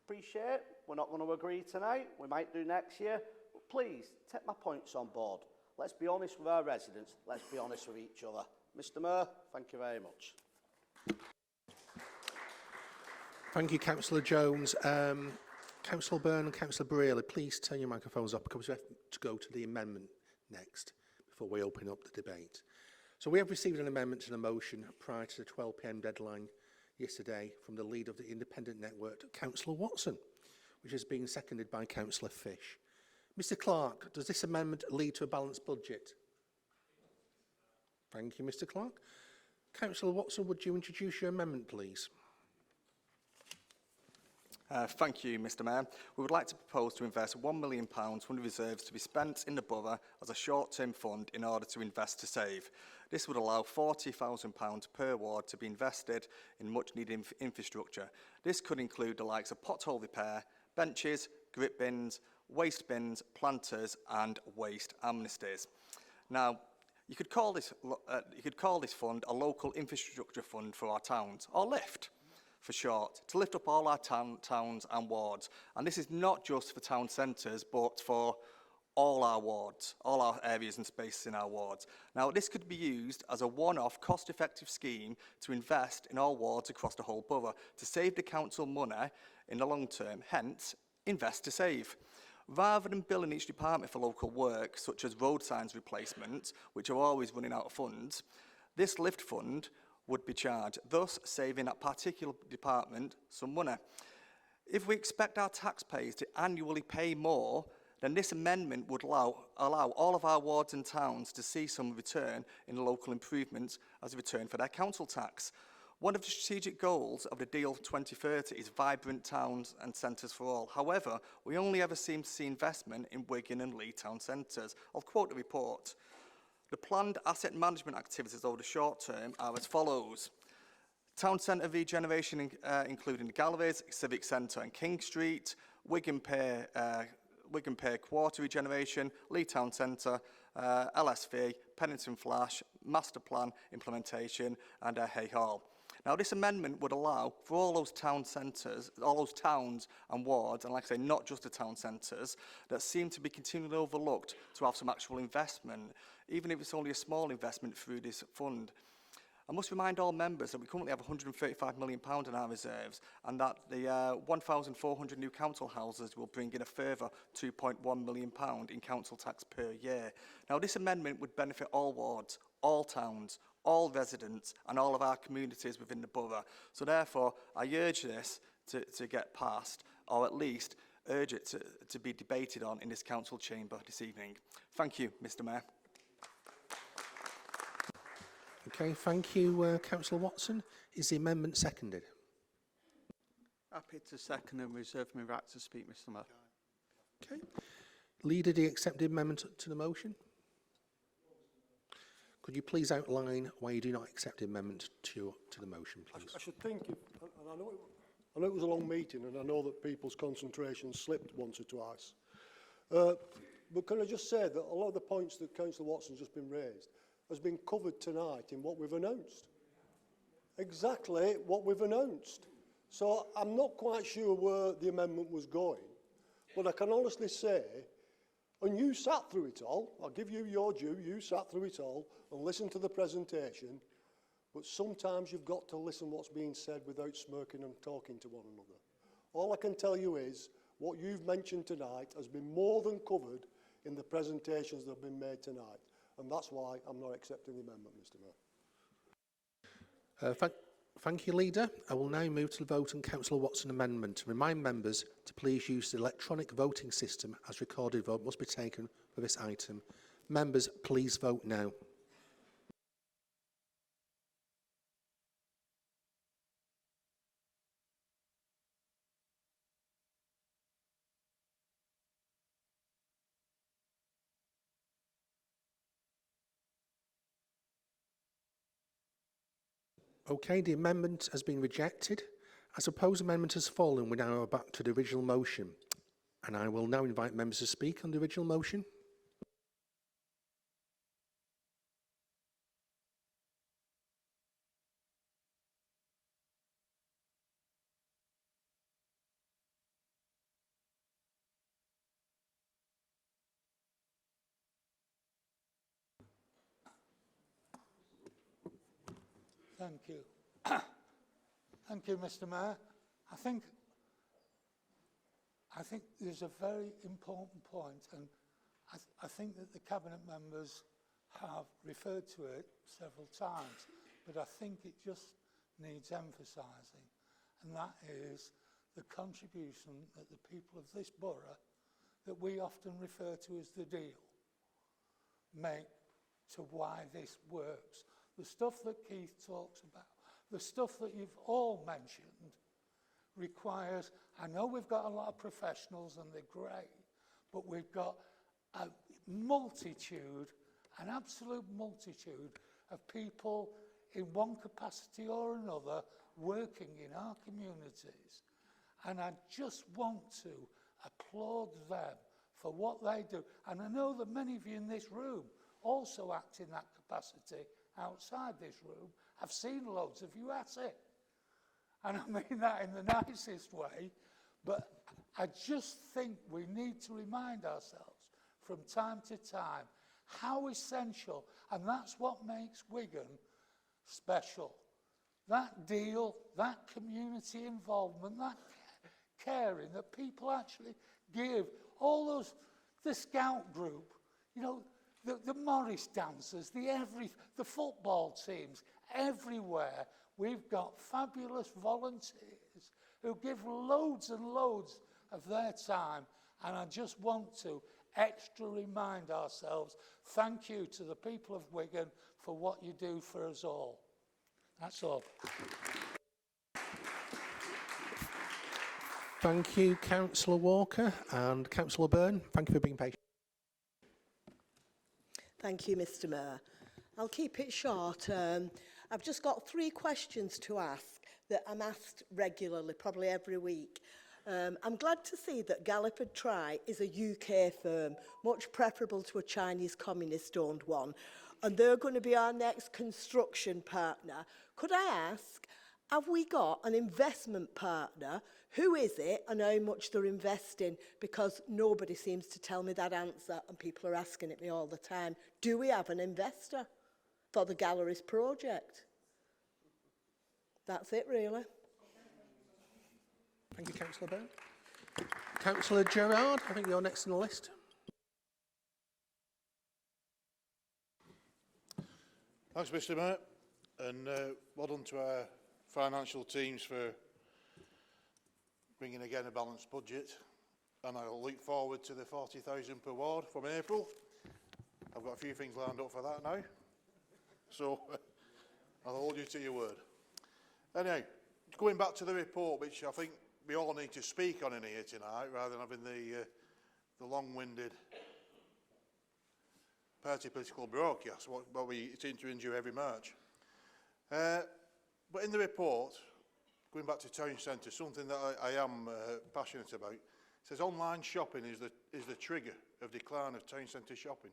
appreciate we're not going to agree tonight, we might do next year, but please take my points on board. Let's be honest with our residents, let's be honest with each other. Mr Mayor, thank you very much. Thank you, Councillor Jones. Councillor Byrne and Councillor Bareilly, please turn your microphones up because we have to go to the amendment next before we open up the debate. So we have received an amendment to the motion prior to the 12 p.m. deadline yesterday from the leader of the independent network, Councillor Watson, which has been seconded by Councillor Fish. Mr Clark, does this amendment lead to a balanced budget? Thank you, Mr Clark. Councillor Watson, would you introduce your amendment, please? Thank you, Mr Mayor. We would like to propose to invest £1 million from the reserves to be spent in the borough as a short-term fund in order to invest to save. This would allow £40,000 per ward to be invested in much-needed infrastructure. This could include the likes of pothole repair, benches, grip bins, waste bins, planters and waste amnesties. Now, you could call this fund a local infrastructure fund for our towns, or LIFT for short, to lift up all our towns and wards. And this is not just for town centres, but for all our wards, all our areas and spaces in our wards. Now, this could be used as a one-off, cost-effective scheme to invest in all wards across the whole borough, to save the council money in the long term, hence, invest to save. Rather than billing each department for local work, such as road signs replacement, which are always running out of funds, this lift fund would be charged, thus saving that particular department some money. If we expect our taxpayers to annually pay more, then this amendment would allow all of our wards and towns to see some return in local improvements as a return for their council tax. One of the strategic goals of the Deal 2030 is vibrant towns and centres for all. However, we only ever seem to see investment in Wigan and Leigh town centres. I'll quote the report. The planned asset management activities over the short term are as follows. Town centre regeneration, including the galleries, Civic Centre and King Street, Wigan Pier Quarter regeneration, Leigh Town Centre, LSV, Pennington Flash, Master Plan implementation and Hay Hall. Now, this amendment would allow for all those town centres, all those towns and wards, and like I say, not just the town centres, that seem to be continually overlooked to have some actual investment, even if it's only a small investment through this fund. I must remind all members that we currently have £135 million in our reserves and that the 1,400 new council houses will bring in a further £2.1 million in council tax per year. Now, this amendment would benefit all wards, all towns, all residents and all of our communities within the borough. So therefore, I urge this to get passed, or at least urge it to be debated on in this council chamber this evening. Thank you, Mr Mayor. Okay, thank you, Councillor Watson. Is the amendment seconded? Happy to second and reserve my right to speak, Mr Mayor. Okay. Leader, do you accept the amendment to the motion? Could you please outline why you do not accept the amendment to the motion, please? I should think, and I know it was a long meeting, and I know that people's concentration slipped once or twice. But can I just say that a lot of the points that Councillor Watson's just been raised has been covered tonight in what we've announced. Exactly what we've announced. So I'm not quite sure where the amendment was going, but I can honestly say, and you sat through it all, I'll give you your due, you sat through it all and listened to the presentation, but sometimes you've got to listen what's being said without smirking and talking to one another. All I can tell you is, what you've mentioned tonight has been more than covered in the presentations that have been made tonight, and that's why I'm not accepting the amendment, Mr Mayor. Thank you, Leader. I will now move to the vote on Councillor Watson amendment. Remind members to please use the electronic voting system as recorded vote must be taken for this item. Members, please vote now. Okay, the amendment has been rejected. As the proposed amendment has fallen, we now are back to the original motion. And I will now invite members to speak on the original motion. Thank you. Thank you, Mr. Mayor. I think there's a very important point, and I think that the Cabinet members have referred to it several times, but I think it just needs emphasising, and that is the contribution that the people of this borough, that we often refer to as the deal, make to why this works. The stuff that Keith talks about, the stuff that you've all mentioned, requires, I know we've got a lot of professionals and they're great, but we've got a multitude, an absolute multitude of people in one capacity or another working in our communities. And I just want to applaud them for what they do. And I know that many of you in this room also act in that capacity outside this room. I've seen loads of you at it. And I mean that in the nicest way. But I just think we need to remind ourselves from time to time how essential, and that's what makes Wigan special. That deal, that community involvement, that caring that people actually give, all those, the scout group, you know, the Morris dancers, the football teams, everywhere. We've got fabulous volunteers who give loads and loads of their time. And I just want to extra remind ourselves, thank you to the people of Wigan for what you do for us all. That's all. Thank you, Councillor Walker and Councillor Byrne. Thank you for being patient. Thank you, Mr. Mayor. I'll keep it short. I've just got 3 questions to ask that I'm asked regularly, probably every week. I'm glad to see that Galliford Try is a UK firm, much preferable to a Chinese communist-owned one, and they're going to be our next construction partner. Could I ask, have we got an investment partner? Who is it and how much they're investing? Because nobody seems to tell me that answer, and people are asking it me all the time. Do we have an investor for the galleries project? That's it, really. Thank you, Councillor Byrne. Councillor Gerard, I think you're next on the list. Thanks, Mr. Mayor, and well done to our financial teams for bringing again a balanced budget. And I'll look forward to the 40,000 per ward from April. I've got a few things lined up for that now, so I'll hold you to your word. Anyway, going back to the report, which I think we all need to speak on in here tonight, rather than having the long-winded party political broadcast, what we seem to endure every March. But in the report, going back to town centre, something that I am passionate about, it says online shopping is the trigger of decline of town centre shopping.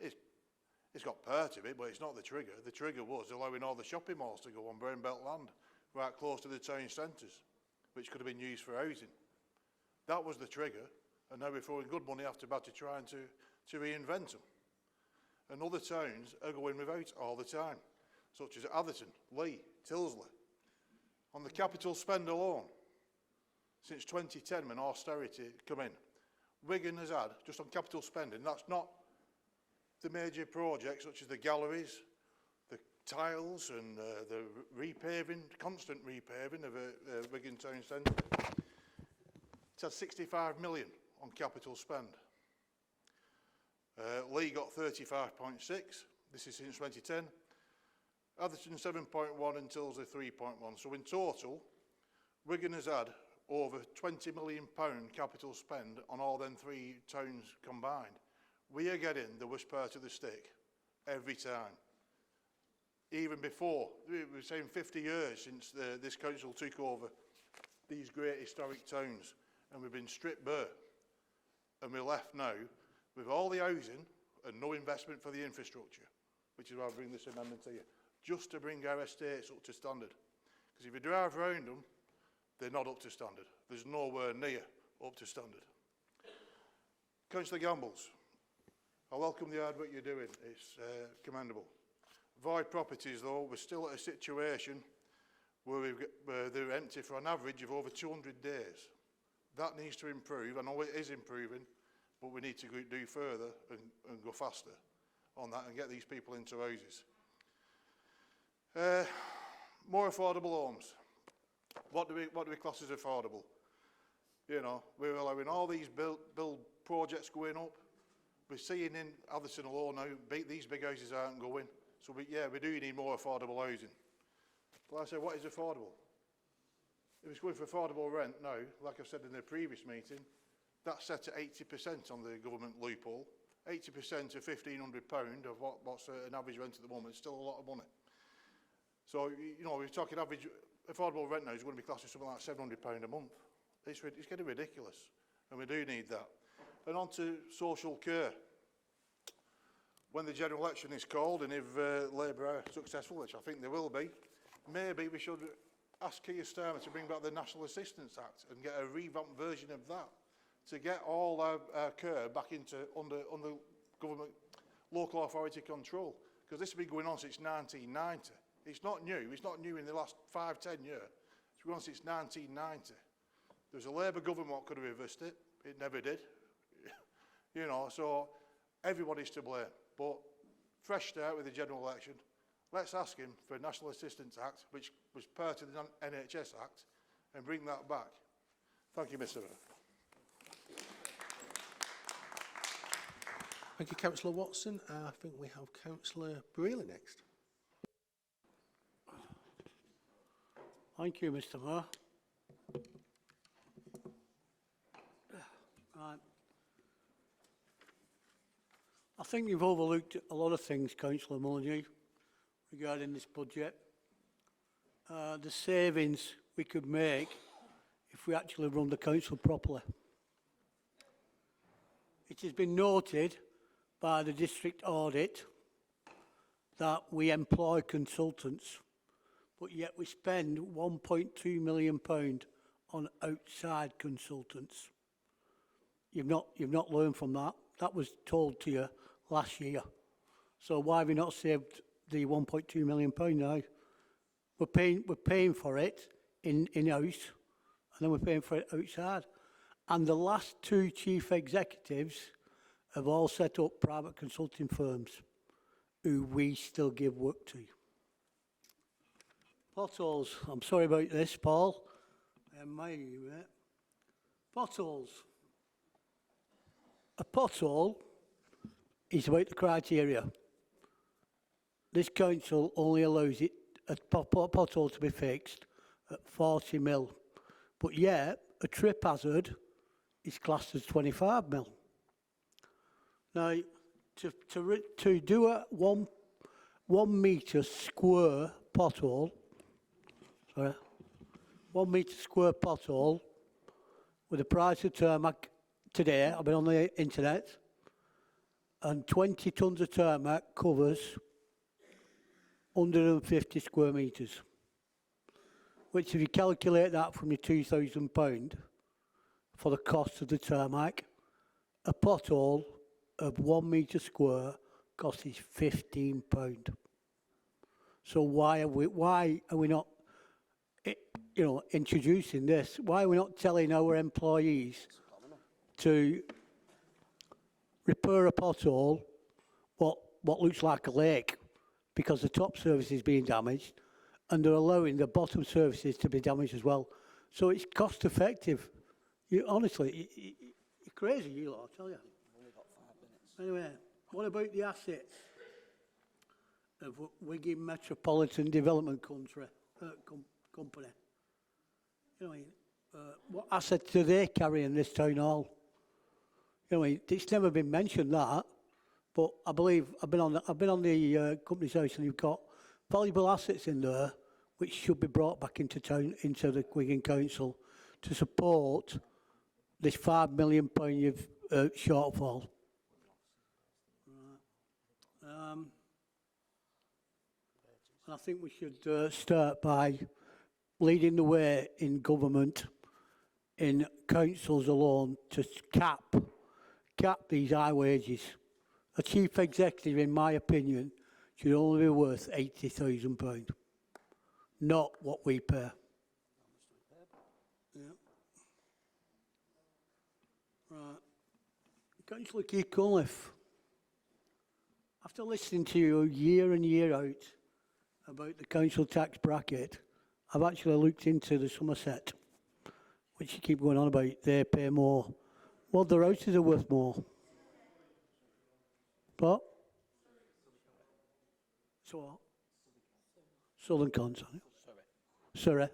It's got part of it, but it's not the trigger. The trigger was allowing all the shopping malls to go on brown belt land right close to the town centres, which could have been used for housing. That was the trigger, and now we're throwing good money after bad to trying to reinvent them. And other towns are going without all the time, such as Atherton, Leigh, Tilsley. On the capital spend alone, since 2010 when austerity come in, Wigan has had, just on capital spending, that's not the major projects such as the galleries, the tiles and the repaving, constant repaving of Wigan Town Centre. It's had 65 million on capital spend. Leigh got 35.6, this is since 2010. Atherton 7.1 and Tilsley 3.1. So in total, Wigan has had over £20 million capital spend on all them 3 towns combined. We are getting the worst part of the stick every time. Even before, we were saying 50 years since this council took over these great historic towns, and we've been stripped bare and we're left now with all the housing and no investment for the infrastructure, which is why I bring this amendment to you, just to bring our estates up to standard. Because if you drive around them, they're not up to standard. There's nowhere near up to standard. Councillor Gambles, I welcome the hard work you're doing. It's commendable. Void properties, though, we're still at a situation where they're empty for an average of over 200 days. That needs to improve. I know it is improving, but we need to do further and go faster on that and get these people into houses. More affordable homes. What do we class as affordable? You know, we're allowing all these build projects going up. We're seeing in Atherton alone now, these big houses aren't going. So we do need more affordable housing. But like I said, what is affordable? If it's going for affordable rent now, like I said in the previous meeting, that's set at 80% on the government loophole. 80% of £1,500 of what's an average rent at the moment is still a lot of money. So, you know, we're talking average affordable rent now is going to be classed as something like £700 a month. It's getting ridiculous, and we do need that. And on to social care. When the general election is called, and if Labour are successful, which I think they will be, maybe we should ask Keir Starmer to bring back the National Assistance Act and get a revamped version of that to get all our care back into under government, local authority control. Because this has been going on since 1990. It's not new. It's not new in the last 5-10 years. It's been going on since 1990. There was a Labour government that could have reversed it. It never did. You know, so everybody's to blame. But fresh start with the general election. Let's ask him for a National Assistance Act, which was part of the NHS Act, and bring that back. Thank you, Mr. Mayor. Thank you, Councillor Watson. I think we have Councillor Brealey next. Thank you, Mr. Mayor. Right. I think you've overlooked a lot of things, Councillor Mulliny, regarding this budget. The savings we could make if we actually run the council properly. It has been noted by the district audit that we employ consultants, but yet we spend £1.2 million on outside consultants. You've not learned from that. That was told to you last year. So why have we not saved the £1.2 million now? We're paying for it in-house, and then we're paying for it outside. And the last two chief executives have all set up private consulting firms who we still give work to. Potholes. I'm sorry about this, Paul. Potholes. A pothole is about the criteria. This council only allows a pothole to be fixed at 40 mil, but yet a trip hazard is classed as 25 mil. Now, to do a 1 metre square pothole, 1 metre square pothole with the price of tarmac today, I've been on the internet, and 20 tonnes of tarmac covers 150 square metres, which if you calculate that from your £2,000 for the cost of the tarmac, a pothole of 1 metre square costs is £15. So why are we not, introducing this? Why are we not telling our employees to repair a pothole, what looks like a lake, because the top surface is being damaged, and they're allowing the bottom surfaces to be damaged as well. So it's cost effective. Honestly, you're crazy, you lot, I tell you. Only got 5 minutes. Anyway, what about the assets of Wigan Metropolitan Development Company? What assets do they carry in this town hall? It's never been mentioned that, but I believe I've been on the company's house, and you've got valuable assets in there which should be brought back into town, into the Wigan Council, to support this £5 million shortfall. And I think we should start by leading the way in government, in councils alone, to cap these high wages. A chief executive, in my opinion, should only be worth £80,000, not what we pay. Yeah. Right. Councillor Keith-Cunliffe, after listening to you year in, year out about the council tax bracket, I've actually looked into the Somerset, which you keep going on about. They pay more. Well, their houses are worth more. But? So what? Southern Cons, Surrey.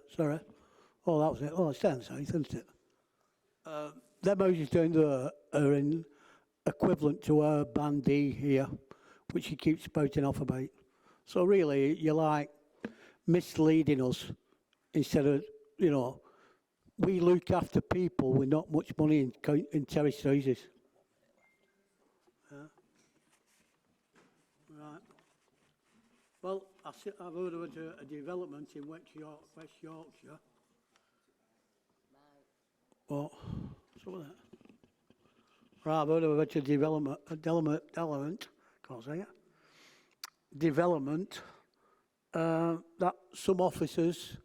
Oh, that was it. Oh, it's down south, isn't it? Them houses down there are in equivalent to our Band D here, which he keeps spouting off about. So really, you're like misleading us instead of, you know, we look after people with not much money in terraced houses. Yeah. Right. Well, I've heard about a development in West Yorkshire. What? So that. Right, I've heard about a development, can't say it. Development that some officers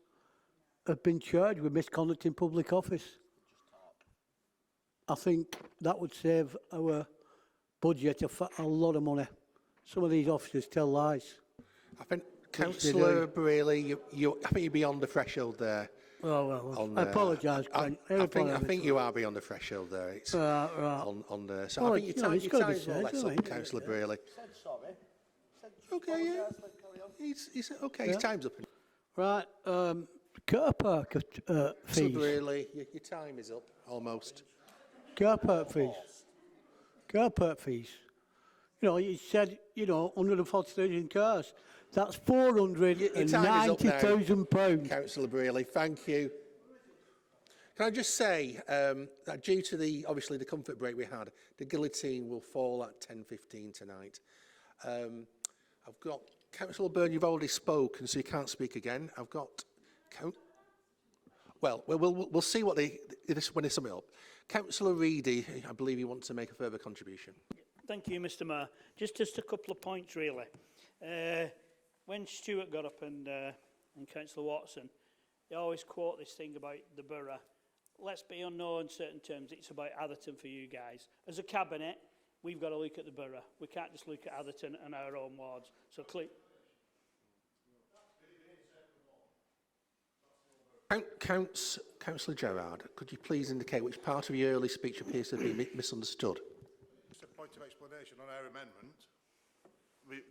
have been charged with misconduct in public office. I think that would save our budget a lot of money. Some of these officers tell lies. I think, Councillor Braley, I think you're beyond the threshold there. Oh, well, I apologise. I think you are beyond the threshold there. It's right. on there. So Well, I think your time's more or less up, Councillor Braley. Okay, yeah. He's okay, his time's up. Right, car park fees. Braley, your time is up, almost. Car park fees. Car park fees. You know, you said, 140,000 cars. That's £490,000. Councillor Braley, thank you. Can I just say that due to obviously the comfort break we had, the guillotine will fall at 10:15 tonight. I've got Councillor Byrne, you've already spoken, so you can't speak again. I've got we'll see what when they sum it up. Councillor Reedy, I believe you want to make a further contribution. Thank you, Mr. Mayor. Just a couple of points, really. When Stuart got up and Councillor Watson, they always quote this thing about the borough. Let's be on no uncertain terms, it's about Atherton for you guys. As a cabinet, we've got to look at the borough. We can't just look at Atherton and our own wards. So Councillor Gerard, could you please indicate which part of your early speech appears to be misunderstood? Just a point of explanation on our amendment.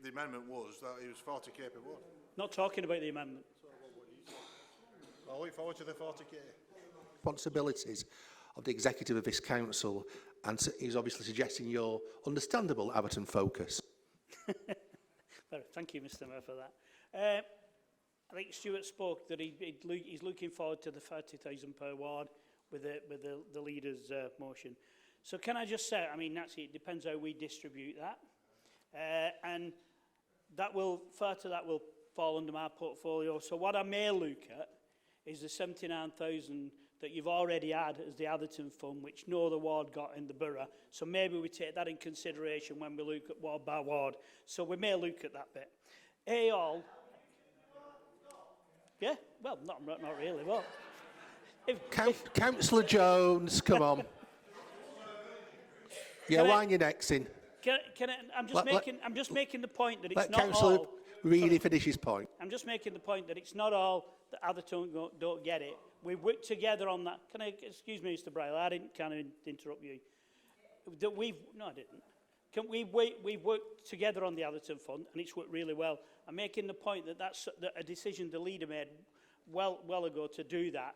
The amendment was that it was 40k per ward. Not talking about the amendment. I'll look forward to the 40k. Responsibilities of the executive of this council, and he's obviously suggesting your understandable Atherton focus. Thank you, Mr. Mayor, for that. I think Stuart spoke that he's looking forward to the 30,000 per ward with the leader's motion. So can I just say, I mean, it depends how we distribute that. And that will fall under my portfolio. So what I may look at is the 79,000 that you've already had as the Atherton fund, which no other ward got in the borough. So maybe we take that in consideration when we look at ward by ward. So we may look at that bit. AOL. Yeah, well, not really. Well, Councillor Jones, come on. Yeah, wind your necks in. I'm just making the point that it's let not Councillor all. Reedy finish his point. I'm just making the point that it's not all that Atherton don't get it. We work together on that. Can I excuse me, Mr. Bryle? I didn't kind of interrupt you. No, I didn't. We've worked together on the Atherton fund, and it's worked really well. I'm making the point that that's a decision the leader made well ago to do that.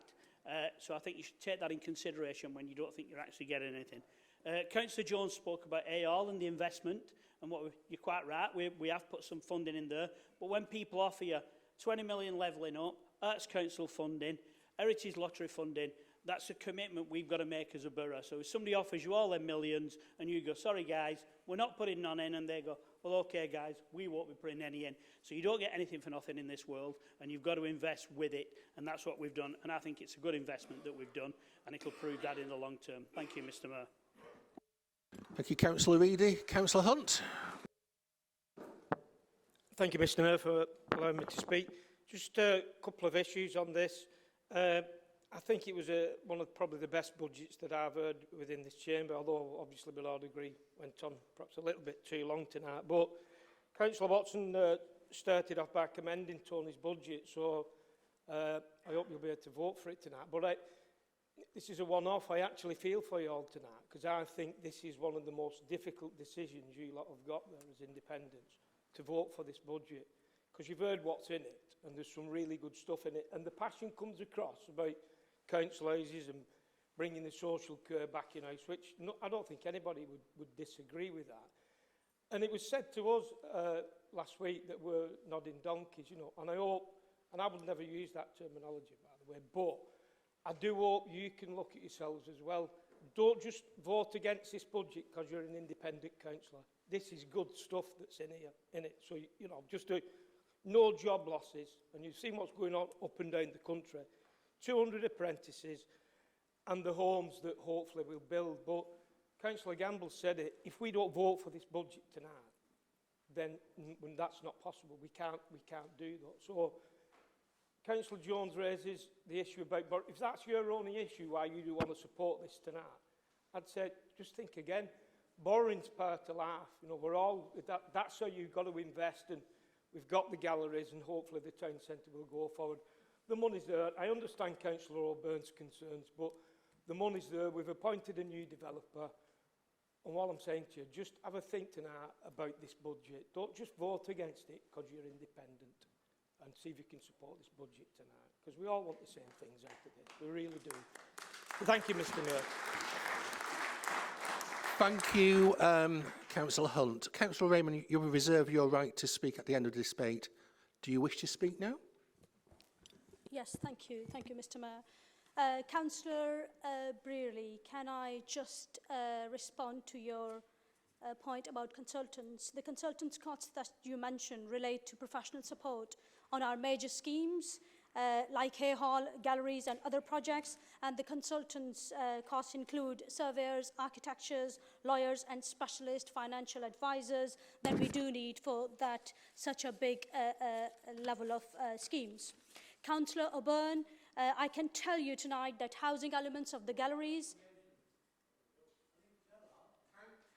So I think you should take that in consideration when you don't think you're actually getting anything. Councillor Jones spoke about AOL and the investment, and you're quite right, we have put some funding in there, but when people offer you 20 million levelling up, Arts Council funding, Heritage Lottery funding, That's a commitment we've got to make as a borough. So if somebody offers you all their millions and you go, sorry guys, we're not putting none in, and they go, well, okay guys, we won't be putting any in. So you don't get anything for nothing in this world, and you've got to invest with it, and that's what we've done. And I think it's a good investment that we've done, and it'll prove that in the long term. Thank you, Mr. Mayor. Thank you, Councillor Reedy. Councillor Hunt. Thank you, Mr. Mayor, for allowing me to speak. Just a couple of issues on this. I think it was one of probably the best budgets that I've heard within this chamber, although obviously my Lord degree went on perhaps a little bit too long tonight. But Councillor Watson started off by commending Tony's budget, so I hope you'll be able to vote for it tonight. But this is a one-off. I actually feel for you all tonight, because I think this is one of the most difficult decisions you lot have got there as independents, to vote for this budget, because you've heard what's in it, and there's some really good stuff in it, and the passion comes across about council houses and bringing the social care back in house, which I don't think anybody would disagree with that. And it was said to us last week that we're nodding donkeys, you know, and I hope, and I would never use that terminology, by the way, but I do hope you can look at yourselves as well. Don't just vote against this budget because you're an independent councillor. This is good stuff that's in it. So, you know, just no job losses, and you've seen what's going on up and down the country. 200 apprentices and the homes that hopefully we'll build. But Councillor Gamble said it, if we don't vote for this budget tonight, then when that's not possible, we can't do that. So Councillor Jones raises the issue about, but if that's your only issue why you do want to support this tonight, I'd say just think again. Borrowing's part of life. You know, we're all, that's how you've got to invest, and we've got the galleries, and hopefully the town centre will go forward. The money's there. I understand Councillor O'Byrne's concerns, but the money's there. We've appointed a new developer. And what I'm saying to you, just have a think tonight about this budget. Don't just vote against it because you're independent, and see if you can support this budget tonight, because we all want the same things out of this. We really do. Thank you, Mr. Mayor. Thank you, Councillor Hunt. Councillor Raymond, you will reserve your right to speak at the end of the debate. Do you wish to speak now? Yes, thank you. Thank you, Mr. Mayor. Councillor Brearley, can I just respond to your point about consultants? The consultants costs that you mentioned relate to professional support on our major schemes, like Hay Hall, galleries and other projects, and the consultants' costs include surveyors, architects, lawyers and specialist financial advisors that we do need for that such a big level of schemes. Councillor O'Byrne, I can tell you tonight that housing elements of the galleries...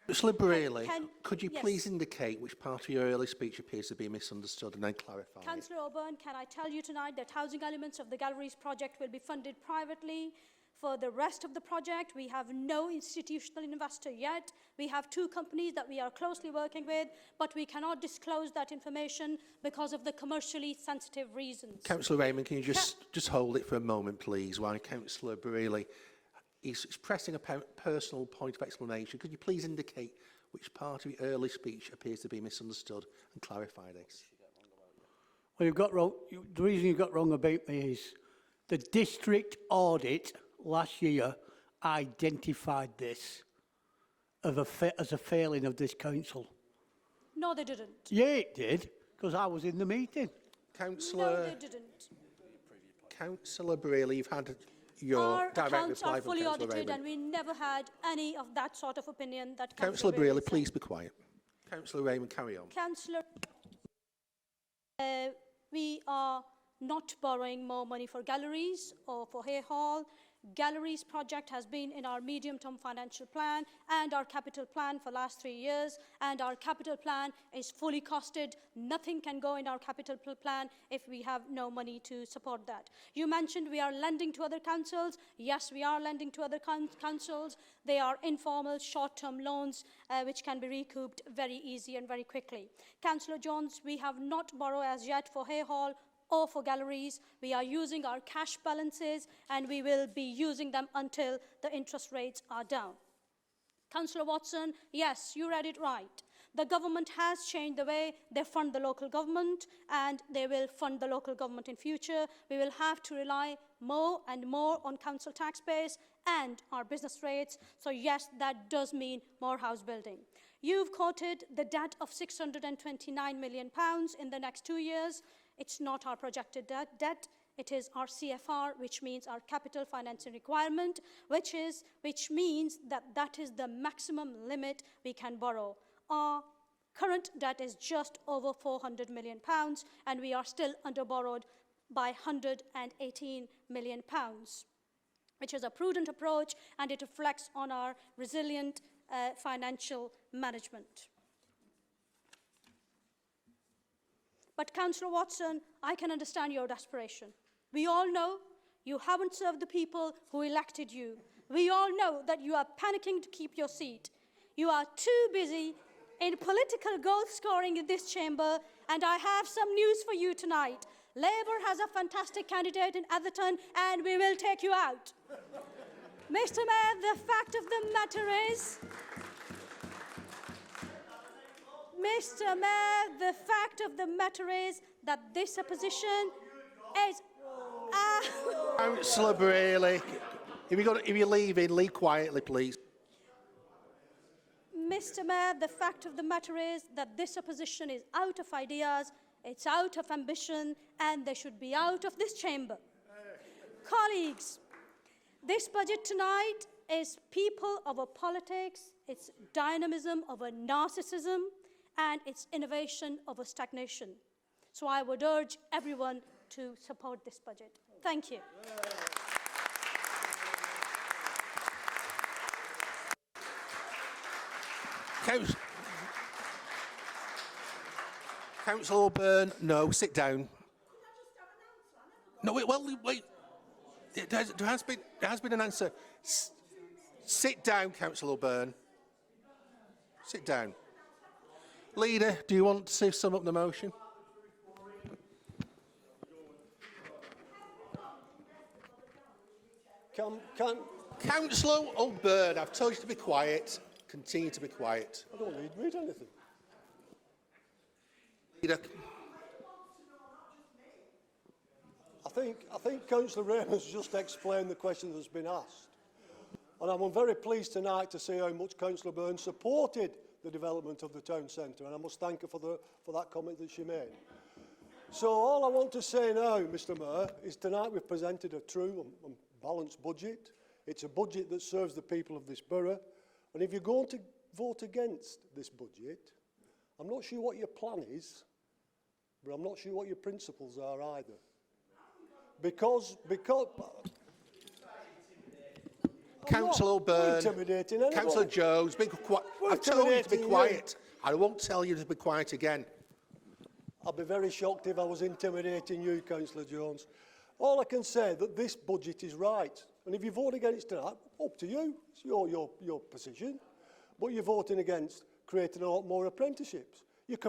Councillor Braley, could you yes. please indicate which part of your early speech appears to be misunderstood and then clarify it? Councillor O'Byrne, can I tell you tonight that housing elements of the galleries project will be funded privately? For the rest of the project, we have no institutional investor yet. We have 2 companies that we are closely working with, but we cannot disclose that information because of the commercially sensitive reasons. Councillor Raymond, can you just hold it for a moment, please, while Councillor Braley is pressing a personal point of explanation. Could you please indicate which part of your early speech appears to be misunderstood and clarify this? Well, you've got wrong. The reason you got wrong about me is the district audit last year identified this as a failing of this council. No, they didn't. Yeah, it did, because I was in the meeting. Councillor... No, they didn't. Councillor Braley, you've had your direct reply from Our accounts are fully Councillor audited, Raymond. and we never had any of that sort of opinion that Councillor Braley, please be quiet. Councillor Raymond, carry on. Councillor, we are not borrowing more money for galleries or for Hay Hall. Galleries project has been in our medium-term financial plan and our capital plan for the last 3 years, and our capital plan is fully costed. Nothing can go in our capital plan if we have no money to support that. You mentioned we are lending to other councils. Yes, we are lending to other councils. They are informal, short-term loans which can be recouped very easy and very quickly. Councillor Jones, we have not borrowed as yet for Hay Hall or for galleries. We are using our cash balances, and we will be using them until the interest rates are down. Councillor Watson, yes, you read it right. The government has changed the way they fund the local government, and they will fund the local government in future. We will have to rely more and more on council tax base and our business rates. So yes, that does mean more house building. You've quoted the debt of £629 million in the next 2 years. It's not our projected debt. It is our CFR, which means our capital financing requirement, which means that that is the maximum limit we can borrow. Our current debt is just over £400 million, and we are still under-borrowed by £118 million, which is a prudent approach, and it reflects on our resilient financial management. But Councillor Watson, I can understand your desperation. We all know you haven't served the people who elected you. We all know that you are panicking to keep your seat. You are too busy in political goal scoring in this chamber, and I have some news for you tonight. Labour has a fantastic candidate in Atherton, and we will take you out. Mr. Mayor, the fact of the matter is, that this opposition is... Councillor Brayley, if you're leaving, leave quietly, please. Mr. Mayor, the fact of the matter is that this opposition is out of ideas, it's out of ambition, and they should be out of this chamber. Colleagues, this budget tonight is people over politics, it's dynamism over narcissism, and it's innovation over stagnation. So I would urge everyone to support this budget. Thank you. Councillor Byrne, no, sit down. No, wait. There has been an answer. Sit down, Councillor Byrne. Sit down. Leader, do you want to sum up the motion? Councillor O'Byrne, I've told you to be quiet. Continue to be quiet. I don't need to read anything. Leader. I think Councillor Raymond's just explained the question that's been asked. And I'm very pleased tonight to see how much Councillor Byrne supported the development of the town centre, and I must thank her for that comment that she made. So all I want to say now, Mr Mayor, is tonight we've presented a true and balanced budget. It's a budget that serves the people of this borough, and if you're going to vote against this budget, I'm not sure what your plan is, but I'm not sure what your principles are either. Because Councillor O'Byrne, Councillor Jones, I've told you to be quiet. I won't tell you to be quiet again. I'd be very shocked if I was intimidating you, Councillor Jones. All I can say is that this budget is right. And if you vote against it, up to you. It's your position. But you're voting against creating a lot more apprenticeships. You're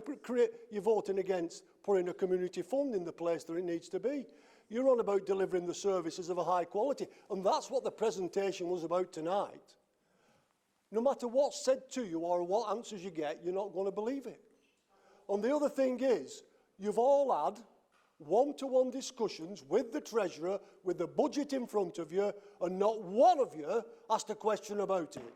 voting against putting a community fund in the place that it needs to be. You're on about delivering the services of a high quality. And that's what the presentation was about tonight. No matter what's said to you or what answers you get, you're not going to believe it. And the other thing is, you've all had one-to-one discussions with the Treasurer, with the budget in front of you, and not one of you asked a question about it.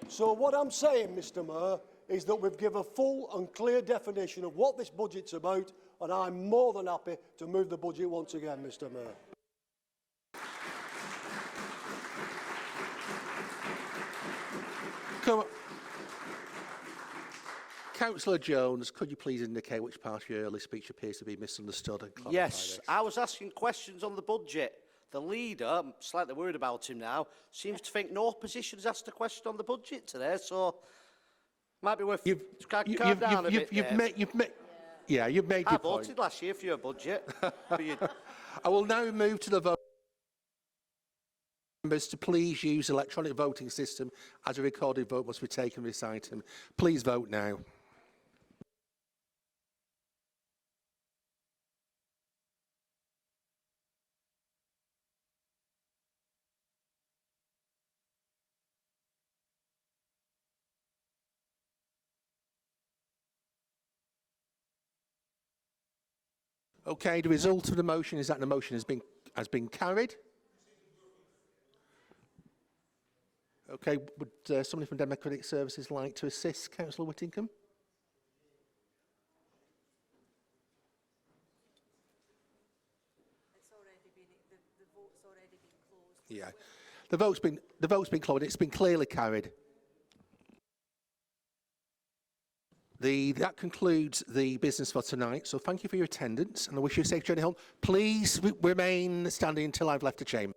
So what I'm saying, Mr Mayor, is that we've given a full and clear definition of what this budget's about, and I'm more than happy to move the budget once again, Mr Mayor. Come on. Councillor Jones, could you please indicate which part of your early speech appears to be misunderstood and clarify Yes, this? I was asking questions on the budget. The leader, I'm slightly worried about him now, seems to think no opposition's asked a question on the budget today, so might be worth calm down a bit. You've made your point. I voted last year for your budget. I will now move to the vote. Members to please use the electronic voting system, as a recorded vote must be taken on this item. Please vote now. Okay, the result of the motion is that the motion has been carried. Okay, would somebody from Democratic Services like to assist Councillor Whittingham? The vote's already been closed. Yeah, the vote's been closed. It's been clearly carried. That concludes the business for tonight. So thank you for your attendance, and I wish you a safe journey home. Please remain standing until I've left the chamber.